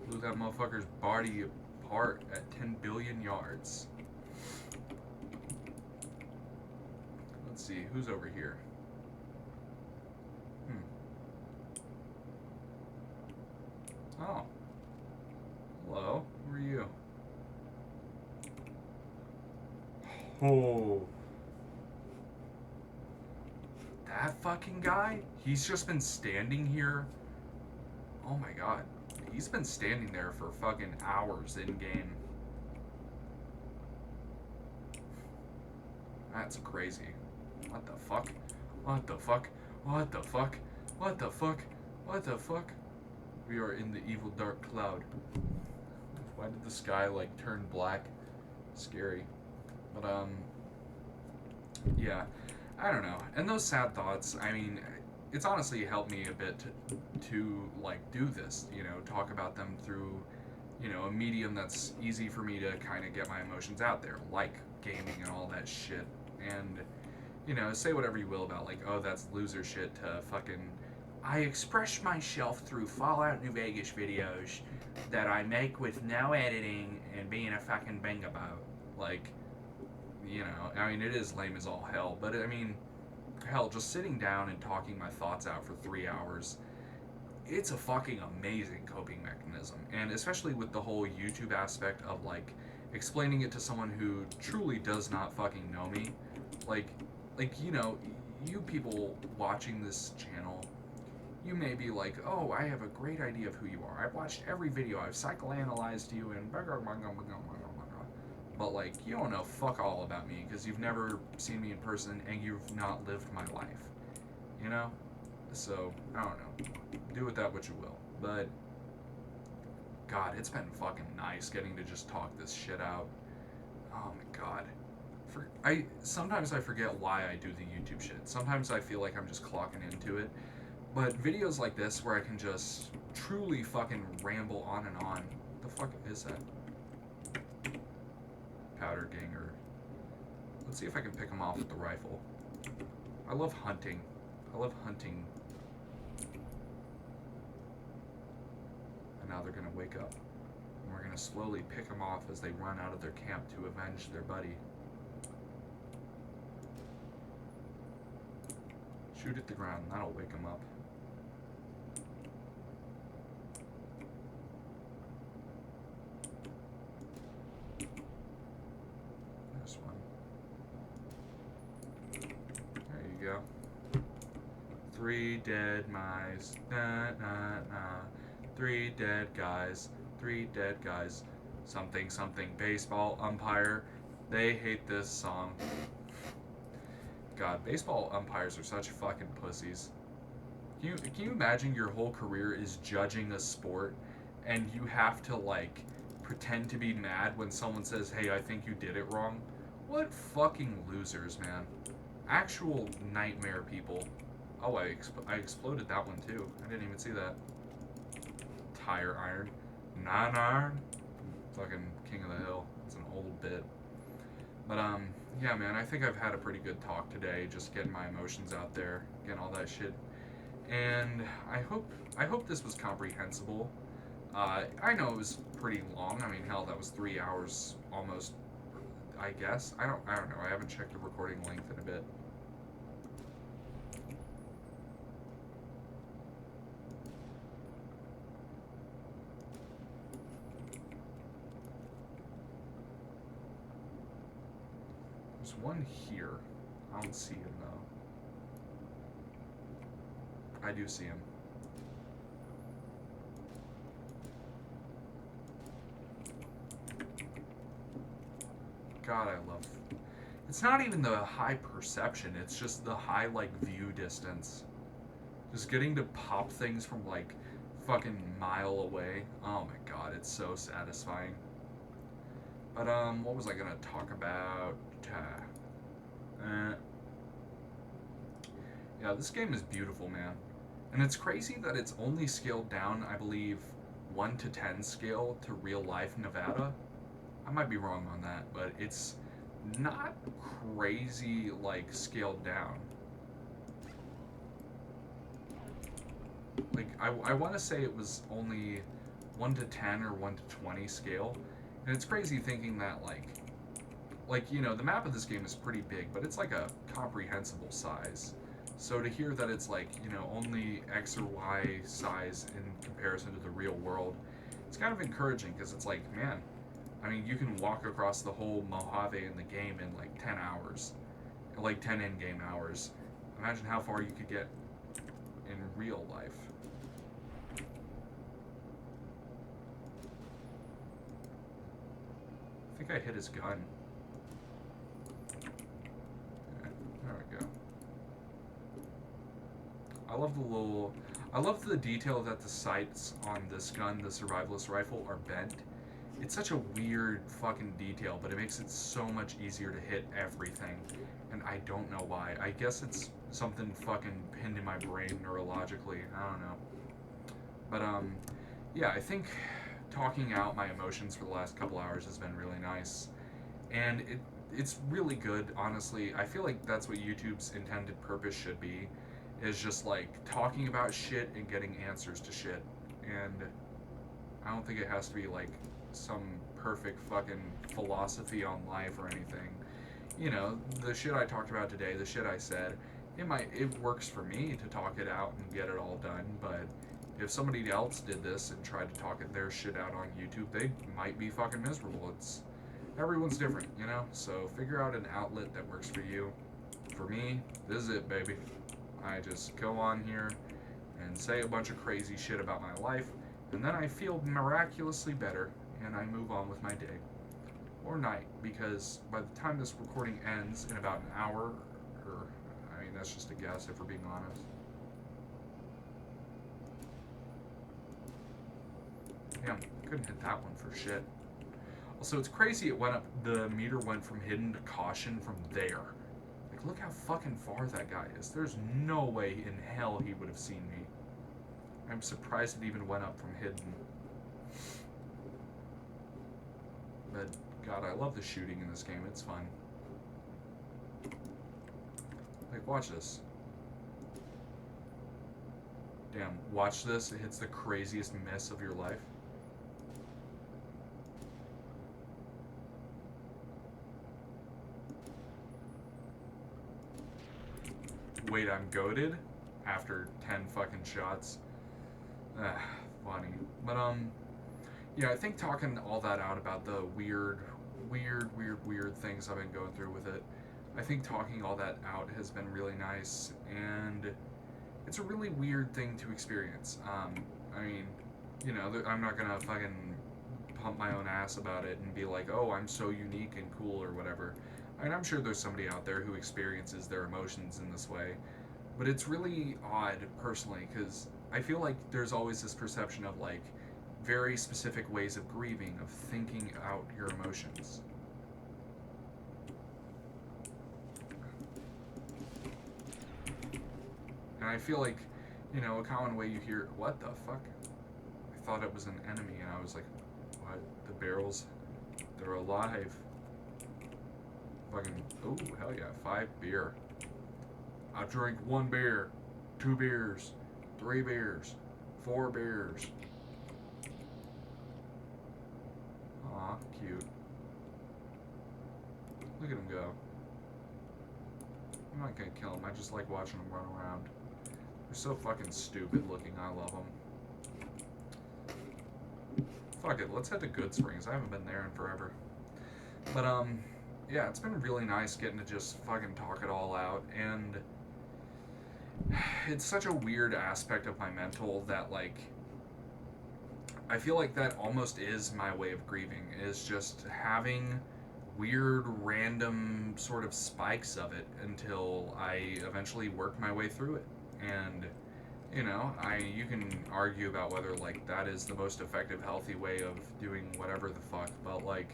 Blew that motherfucker's body apart at 10 billion yards. Let's see, who's over here? Oh. Hello, who are you? Oh. That fucking guy? He's just been standing here. Oh my god. He's been standing there for fucking hours in game. That's crazy. What the fuck? What the fuck? What the fuck? What the fuck? What the fuck? We are in the evil dark cloud. Why did the sky like turn black? Scary. But yeah. I don't know. And those sad thoughts, I mean, it's honestly helped me a bit to like do this, you know, talk about them through, you know, a medium that's easy for me to kind of get my emotions out there, like gaming and all that shit. And, you know, say whatever you will about like, oh, that's loser shit to fucking. I express myself through Fallout New Vegas videos that I make with no editing and being a fucking bangabo. Like, you know, I mean, it is lame as all hell, but I mean, hell, just sitting down and talking my thoughts out for 3 hours, it's a fucking amazing coping mechanism. And especially with the whole YouTube aspect of like explaining it to someone who truly does not fucking know me, like, you know, you people watching this channel, you may be like, oh, I have a great idea of who you are. I've watched every video, I've psychoanalyzed you, and but like, you don't know fuck all about me because you've never seen me in person and you've not lived my life, you know? So, I don't know. Do with that what you will. But, God, it's been fucking nice getting to just talk this shit out. Oh my god. Sometimes I forget why I do the YouTube shit. Sometimes I feel like I'm just clocking into it. But videos like this where I can just truly fucking ramble on and on. What the fuck is that? Powder ganger. Let's see if I can pick him off with the rifle. I love hunting. I love hunting. And now they're gonna wake up. And we're gonna slowly pick them off as they run out of their camp to avenge their buddy. Shoot at the ground, that'll wake them up. This one. There you go. 3 dead mice. Nah, nah, nah. 3 dead guys. 3 dead guys. Something, something. Baseball umpire. They hate this song. God, baseball umpires are such fucking pussies. Can you imagine your whole career is judging a sport and you have to like pretend to be mad when someone says, hey, I think you did it wrong? What fucking losers, man. Actual nightmare people. Oh, I exploded that one too. I didn't even see that. Tire iron. 9 iron. Fucking king of the hill. It's an old bit. But yeah, man, I think I've had a pretty good talk today, just getting my emotions out there, getting all that shit. And I hope this was comprehensible. I know it was pretty long. I mean, hell, that was 3 hours almost. I guess I don't know. I haven't checked the recording length in a bit. There's one here. I don't see him though. I do see him. God, I love. It's not even the high perception. It's just the high like view distance. Just getting to pop things from like fucking mile away. Oh my god, it's so satisfying. But what was I gonna talk about? Yeah, this game is beautiful, man. And it's crazy that it's only scaled down, I believe, 1 to 10 scale to real life Nevada. I might be wrong on that, but it's not crazy, like, scaled down. Like, I want to say it was only 1 to 10 or 1 to 20 scale. And it's crazy thinking that, you know, the map of this game is pretty big, but it's like a comprehensible size. So to hear that it's like, you know, only X or Y size in comparison to the real world, it's kind of encouraging because it's like, man, I mean, you can walk across the whole Mojave in the game in like 10 hours, like 10 in-game hours. Imagine how far you could get in real life. I think I hit his gun. Okay, there we go. I love the detail that the sights on this gun, the survivalist rifle, are bent. It's such a weird fucking detail, but it makes it so much easier to hit everything. And I don't know why. I guess it's something fucking pinned in my brain neurologically. I don't know. But, yeah, I think talking out my emotions for the last couple hours has been really nice. And it's really good, honestly. I feel like that's what YouTube's intended purpose should be, is just like talking about shit and getting answers to shit. And I don't think it has to be like some perfect fucking philosophy on life or anything. You know, the shit I talked about today, the shit I said, it works for me to talk it out and get it all done, but if somebody else did this and tried to talk their shit out on YouTube, they might be fucking miserable. It's everyone's different, you know? So figure out an outlet that works for you. For me, this is it, baby. I just go on here and say a bunch of crazy shit about my life, and then I feel miraculously better, and I move on with my day. Or night, because by the time this recording ends in about an hour, or, I mean, that's just a guess if we're being honest. Damn, couldn't hit that one for shit. Also, it's crazy it went up, the meter went from hidden to caution from there. Like, look how fucking far that guy is. There's no way in hell he would have seen me. I'm surprised it even went up from hidden. But, God, I love the shooting in this game. It's fun. Like, watch this. Damn, watch this. It hits the craziest miss of your life. Wait, I'm goated after 10 fucking shots. Funny. But, yeah, I think talking all that out about the weird things I've been going through with it, I think talking all that out has been really nice, and it's a really weird thing to experience. I mean, you know, I'm not gonna fucking pump my own ass about it and be like, oh, I'm so unique and cool or whatever. I mean, I'm sure there's somebody out there who experiences their emotions in this way, but it's really odd, personally, because I feel like there's always this perception of, like, very specific ways of grieving, of thinking out your emotions. And I feel like, you know, a common way you hear, what the fuck? I thought it was an enemy, and I was like, what? The barrels, they're alive. Fucking, oh, hell yeah, 5 beer. I drink 1 beer, 2 beers, 3 beers, 4 beers. Aw, cute. Look at him go. I'm not gonna kill him, I just like watching him run around. They're so fucking stupid looking, I love them. Fuck it, let's head to Goodsprings. I haven't been there in forever. But, yeah, it's been really nice getting to just fucking talk it all out, and it's such a weird aspect of my mental that, like, I feel like that almost is my way of grieving, is just having weird, random sort of spikes of it until I eventually work my way through it. And, you know, you can argue about whether, like, that is the most effective, healthy way of doing whatever the fuck, but, like,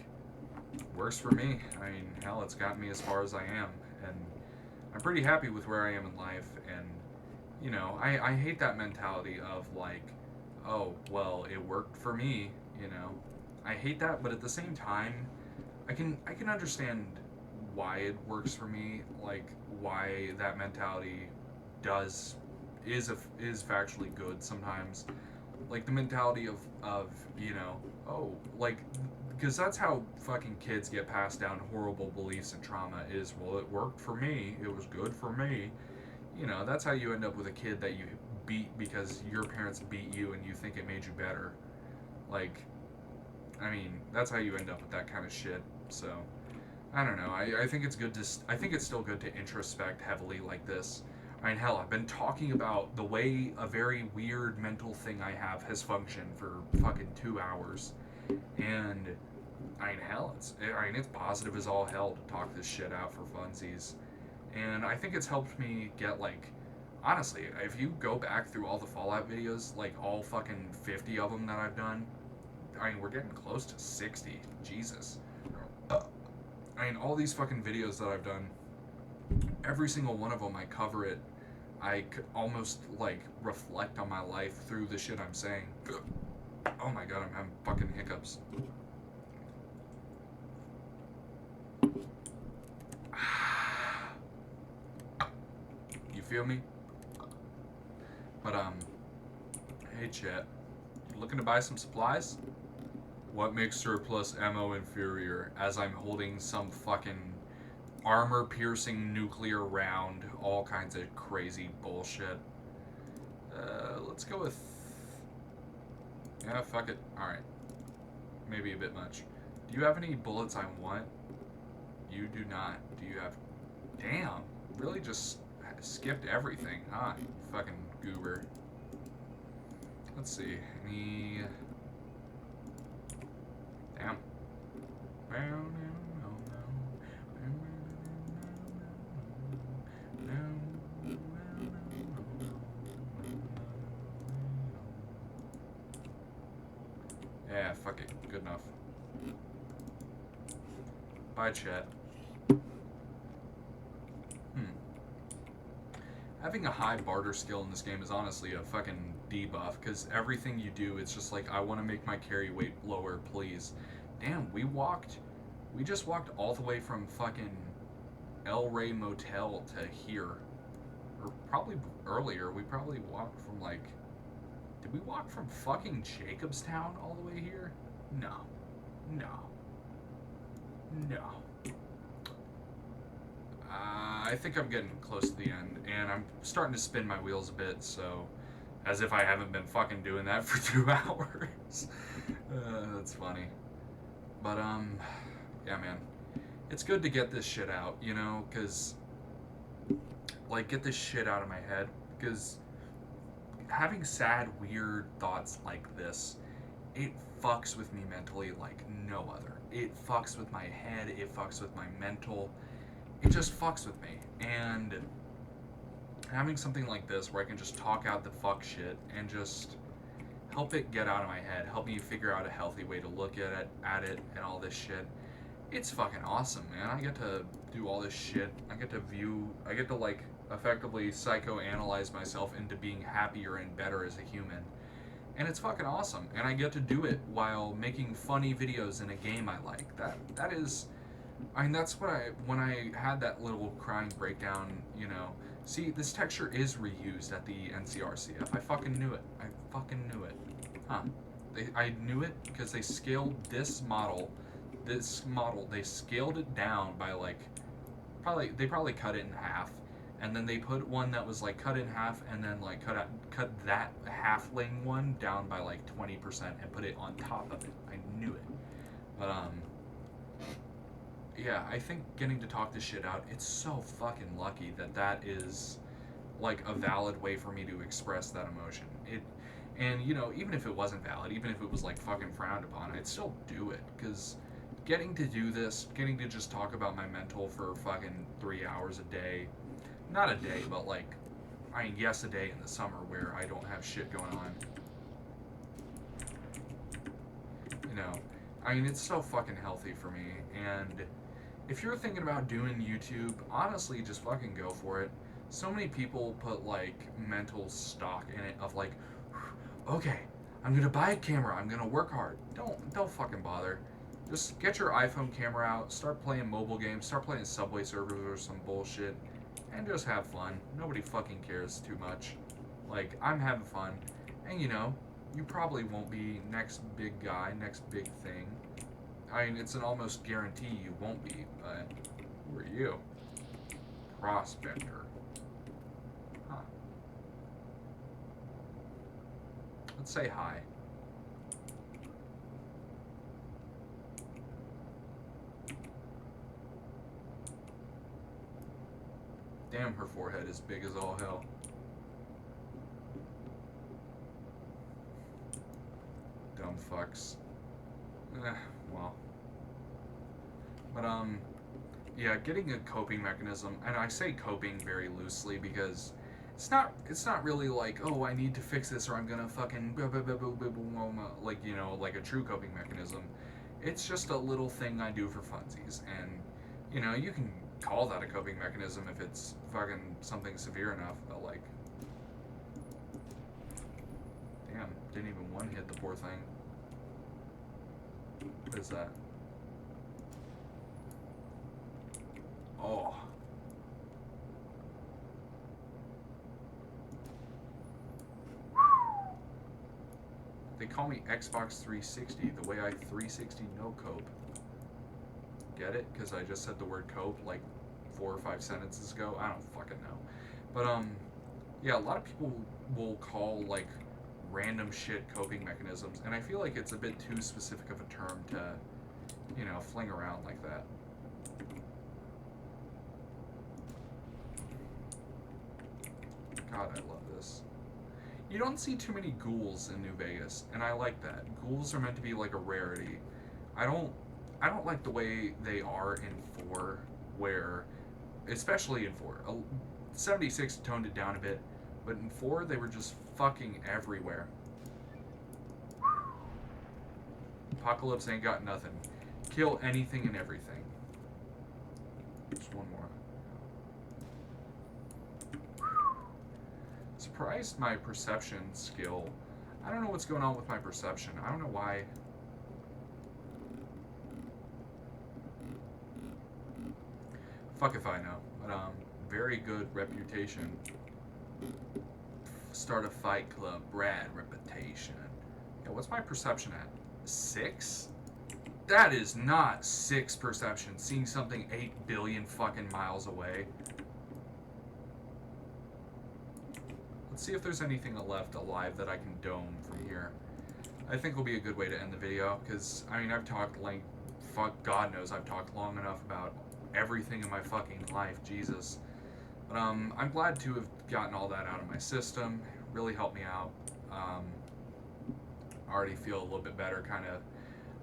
works for me. I mean, hell, it's gotten me as far as I am, and I'm pretty happy with where I am in life, and you know, I hate that mentality of like, oh, well, it worked for me, you know. I hate that, but at the same time, I can understand why it works for me, like why that mentality does is factually good sometimes. Like the mentality of, you know, oh, like because that's how fucking kids get passed down horrible beliefs and trauma is, well, it worked for me, it was good for me. You know, that's how you end up with a kid that you beat because your parents beat you and you think it made you better. Like, I mean, that's how you end up with that kind of shit. So, I don't know. I think it's good to. I think it's still good to introspect heavily like this. I mean, hell, I've been talking about the way a very weird mental thing I have has functioned for fucking 2 hours, and I mean, hell, it's positive as all hell to talk this shit out for funsies, and I think it's helped me get like. Honestly, if you go back through all the Fallout videos, like all fucking 50 of them that I've done, I mean, we're getting close to 60. Jesus. I mean, all these fucking videos that I've done, every single one of them, I cover it. I could almost like reflect on my life through the shit I'm saying. Oh my god, I'm having fucking hiccups. You feel me? But hey chat, you looking to buy some supplies? What makes surplus ammo inferior? As I'm holding some fucking armor-piercing nuclear round, all kinds of crazy bullshit. Let's go with... Yeah, fuck it. Alright. Maybe a bit much. Do you have any bullets I want? You do not. Do you have... Damn. Really just skipped everything, huh? You fucking goober. Let's see. Any... Damn. Yeah, fuck it. Good enough. Bye, chat. Having a high barter skill in this game is honestly a fucking debuff, because everything you do, it's just like, I want to make my carry weight lower, please. Damn, we just walked all the way from fucking El Rey Motel to here. Or probably earlier, we probably walked from like, did we walk from fucking Jacobstown all the way here? No. No. No. I think I'm getting close to the end, and I'm starting to spin my wheels a bit, so as if I haven't been fucking doing that for 2 hours. That's funny. But, yeah, man. It's good to get this shit out, you know, because, like, get this shit out of my head, because having sad, weird thoughts like this, it fucks with me mentally like no other. It fucks with my head, it fucks with my mental, it just fucks with me. And having something like this where I can just talk out the fuck shit and just help it get out of my head, help me figure out a healthy way to look at it and all this shit. It's fucking awesome, man. I get to do all this shit. I get to like effectively psychoanalyze myself into being happier and better as a human. And it's fucking awesome. And I get to do it while making funny videos in a game I like. That is, I mean, that's what when I had that little crying breakdown, you know. See, this texture is reused at the NCRCF. I fucking knew it. I fucking knew it. Huh. I knew it because they scaled this model, they scaled it down by like, they probably cut it in half. And then they put one that was like cut in half, and then like cut that halfling one down by like 20% and put it on top of it. I knew it. But yeah, I think getting to talk this shit out, it's so fucking lucky that is like a valid way for me to express that emotion. And you know, even if it wasn't valid, even if it was like fucking frowned upon, I'd still do it, because getting to do this, getting to just talk about my mental for fucking 3 hours a day, not a day, but like, I mean, yes, a day in the summer where I don't have shit going on. You know, I mean, it's so fucking healthy for me, and if you're thinking about doing YouTube, honestly, just fucking go for it. So many people put like mental stock in it of like, okay, I'm gonna buy a camera, I'm gonna work hard. Don't fucking bother. Just get your iPhone camera out, start playing mobile games, start playing Subway servers or some bullshit, and just have fun. Nobody fucking cares too much. Like, I'm having fun, and you know, you probably won't be next big guy, next big thing. I mean, it's an almost guarantee you won't be, but who are you? Prospector. Huh. Let's say hi. Damn, her forehead is big as all hell. Dumb fucks. Well. But, yeah, getting a coping mechanism, and I say coping very loosely because it's not really like, oh, I need to fix this or I'm gonna fucking like, you know, like a true coping mechanism. It's just a little thing I do for funsies, and you know, you can call that a coping mechanism if it's fucking something severe enough, but like, damn, didn't even one hit the poor thing. What is that? Oh. They call me Xbox 360, the way I 360 no cope. Get it? Because I just said the word cope like 4 or 5 sentences ago. I don't fucking know. But yeah, a lot of people will call like random shit coping mechanisms, and I feel like it's a bit too specific of a term to, you know, fling around like that. God, I love this. You don't see too many ghouls in New Vegas, and I like that. Ghouls are meant to be like a rarity. I don't I don't like the way they are in 4, where, especially in 4, 76 toned it down a bit, but in 4 they were just fucking everywhere. Apocalypse ain't got nothing. Kill anything and everything. Just one more. Surprised my perception skill. I don't know what's going on with my perception. I don't know why. Fuck if I know. But very good reputation. Start a fight club. Brad reputation. Yeah, what's my perception at? 6? That is not 6 perception. Seeing something 8 billion fucking miles away. Let's see if there's anything left alive that I can dome from here. I think will be a good way to end the video, because, I mean, I've talked like, fuck, God knows I've talked long enough about everything in my fucking life, Jesus. But, I'm glad to have gotten all that out of my system. It really helped me out. I already feel a little bit better, kind of.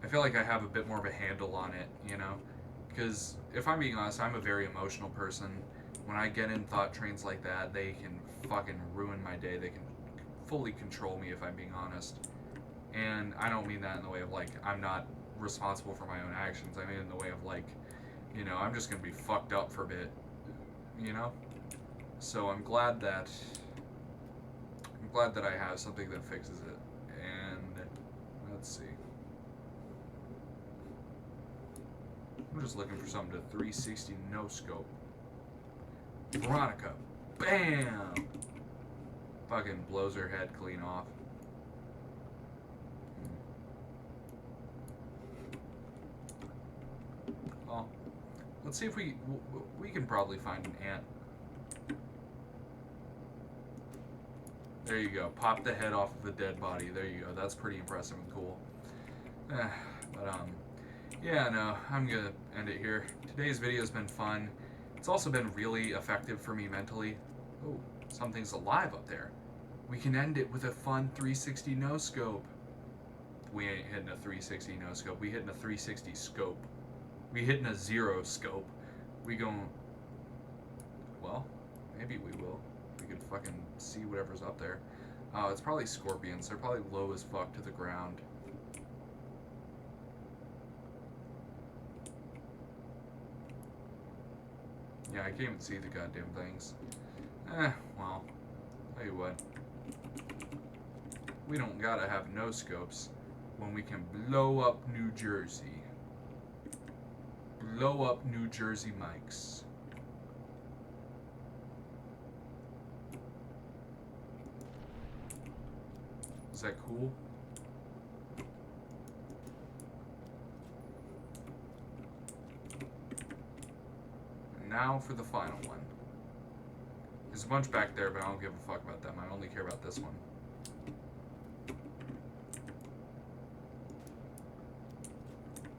I feel like I have a bit more of a handle on it, you know? Because, if I'm being honest, I'm a very emotional person. When I get in thought trains like that, they can fucking ruin my day. They can fully control me, if I'm being honest. And I don't mean that in the way of, like, I'm not responsible for my own actions. I mean in the way of, like, you know, I'm just going to be fucked up for a bit, you know? So I'm glad that I have something that fixes it. And let's see. I'm just looking for something to 360 no scope. Veronica. Bam! Fucking blows her head clean off. Well, let's see if we can probably find an ant. There you go. Pop the head off of the dead body. There you go. That's pretty impressive and cool. But yeah, no, I'm gonna end it here. Today's video's been fun. It's also been really effective for me mentally. Oh, something's alive up there. We can end it with a fun 360 no scope. We ain't hitting a 360 no scope. We hitting a 360 scope. We hitting a 0 scope. We gon'. Well, maybe we will. We could fucking see whatever's up there. Oh, it's probably scorpions. They're probably low as fuck to the ground. Yeah, I can't even see the goddamn things. Well, tell you what. We don't gotta have no scopes when we can blow up New Jersey. Blow up New Jersey mics. Is that cool? And now for the final one. There's a bunch back there, but I don't give a fuck about them. I only care about this one. I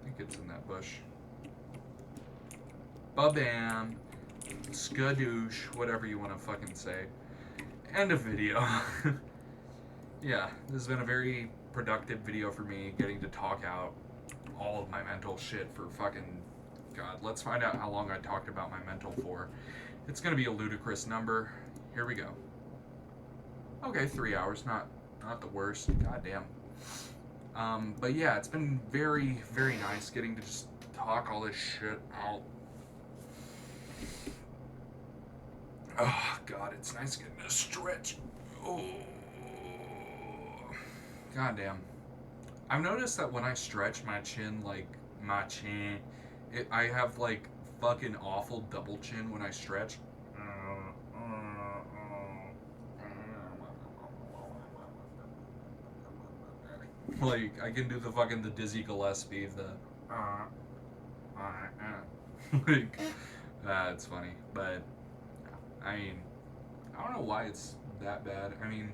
think it's in that bush. Ba-bam. Skadoosh. Whatever you want to fucking say. End of video. Yeah, this has been a very productive video for me, getting to talk out all of my mental shit for fucking... God, let's find out how long I talked about my mental for. It's gonna be a ludicrous number. Here we go. Okay, 3 hours, not the worst. God damn. But yeah, it's been very, very nice getting to just talk all this shit out. Oh, God, it's nice getting to stretch. Oh. God damn. I've noticed that when I stretch my chin, I have, like, fucking awful double chin when I stretch. Like, I can do the Dizzy Gillespie, like, it's funny, but, I mean, I don't know why it's that bad. I mean,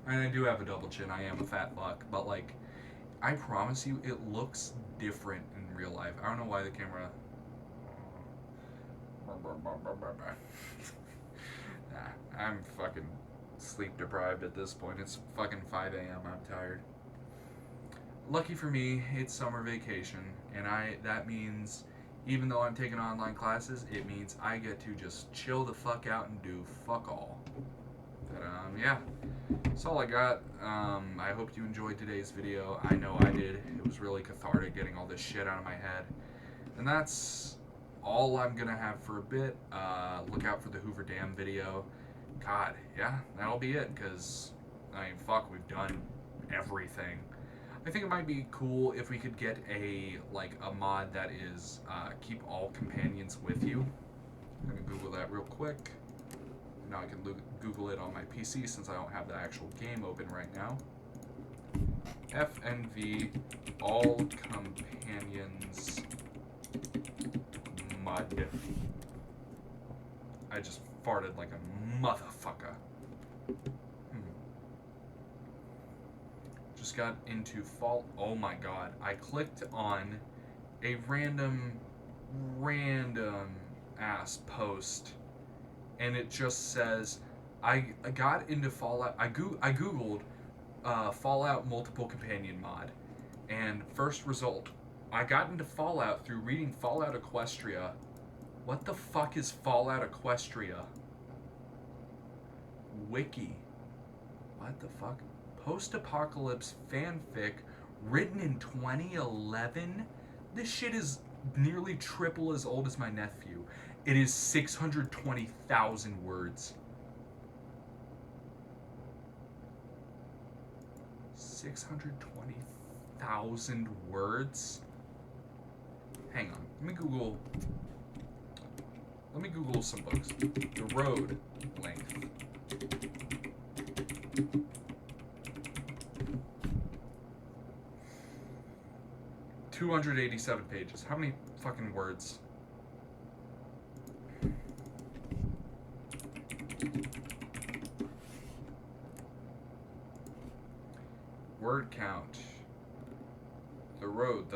I do have a double chin, I am a fat fuck, but, like, I promise you, it looks different in real life. I don't know why the camera... Nah, I'm fucking sleep deprived at this point. It's fucking 5 a.m. I'm tired. Lucky for me, it's summer vacation, and that means, even though I'm taking online classes, it means I get to just chill the fuck out and do fuck all. But, yeah. That's all I got. I hope you enjoyed today's video. I know I did. It was really cathartic getting all this shit out of my head. And that's all I'm gonna have for a bit. Look out for the Hoover Dam video. God, yeah, that'll be it, because, I mean, fuck, we've done everything. I think it might be cool if we could get a mod that is, keep all companions with you. I'm gonna Google that real quick. Now I can Google it on my PC since I don't have the actual game open right now. FNV all companions mud. I just farted like a motherfucker. Just got into Fall. Oh my god. I clicked on a random ass post, and it just says, I got into Fallout. I googled Fallout multiple companion mod, and first result, I got into Fallout through reading Fallout Equestria. What the fuck is Fallout Equestria? Wiki. What the fuck? Post-apocalypse fanfic written in 2011? This shit is nearly triple as old as my nephew. It is 620,000 words. 620,000 words? Hang on. Let me Google some books. The Road length. $287 pages. How many fucking words? Word count. The road.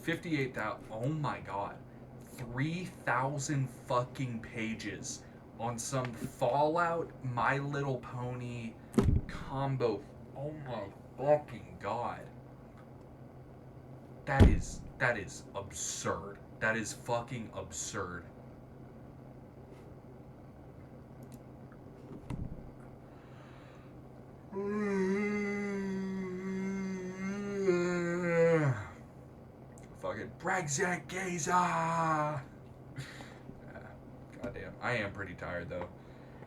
58,000. Oh my god. 3,000 fucking pages on some Fallout My Little Pony combo. Oh my fucking god. That is absurd. That is fucking absurd. Fucking Brexit Gaza. Goddamn. I am pretty tired though.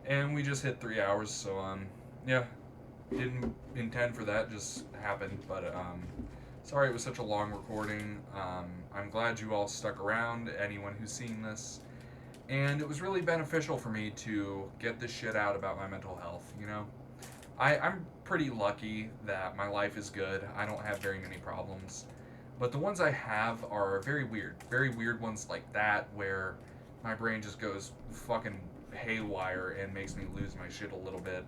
And we just hit 3 hours, so yeah. Didn't intend for that, just happened, but sorry it was such a long recording. I'm glad you all stuck around, anyone who's seen this. And it was really beneficial for me to get this shit out about my mental health, you know? I'm pretty lucky that my life is good. I don't have very many problems. But the ones I have are very weird. Very weird ones like that, where my brain just goes fucking haywire and makes me lose my shit a little bit.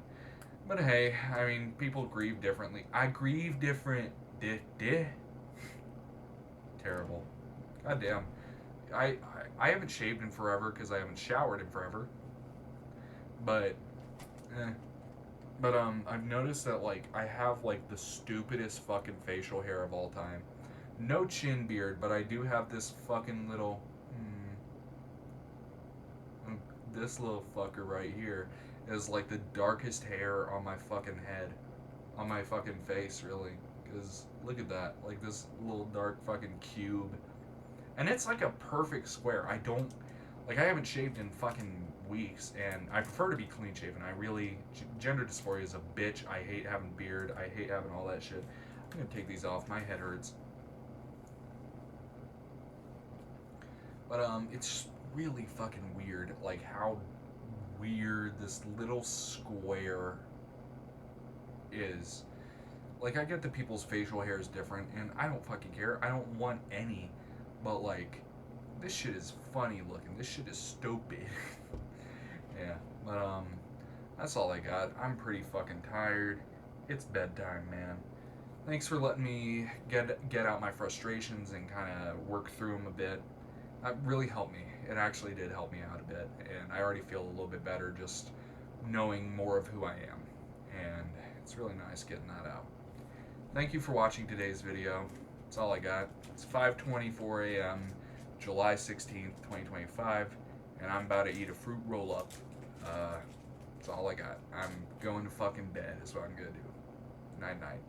But hey, I mean, people grieve differently. I grieve different. Terrible. Goddamn. I haven't shaved in forever because I haven't showered in forever. But, eh. But I've noticed that like I have like the stupidest fucking facial hair of all time. No chin beard, but I do have this fucking little. This little fucker right here is like the darkest hair on my fucking head, on my fucking face, really. Because look at that, like this little dark fucking cube, and it's like a perfect square. I don't like. I haven't shaved in fucking weeks, and I prefer to be clean shaven. I really gender dysphoria is a bitch. I hate having beard. I hate having all that shit. I'm gonna take these off. My head hurts. But it's really fucking weird, like how weird this little square is. Like I get that people's facial hair is different, and I don't fucking care. I don't want any, but like, this shit is funny looking. This shit is stupid. Yeah, but that's all I got. I'm pretty fucking tired. It's bedtime, man. Thanks for letting me get out my frustrations and kind of work through them a bit. That really helped me. It actually did help me out a bit, and I already feel a little bit better just knowing more of who I am. And it's really nice getting that out. Thank you for watching today's video. That's all I got. It's 5:24 a.m., July 16th, 2025, and I'm about to eat a fruit roll up. That's all I got. I'm going to fucking bed is what I'm gonna do. Night night.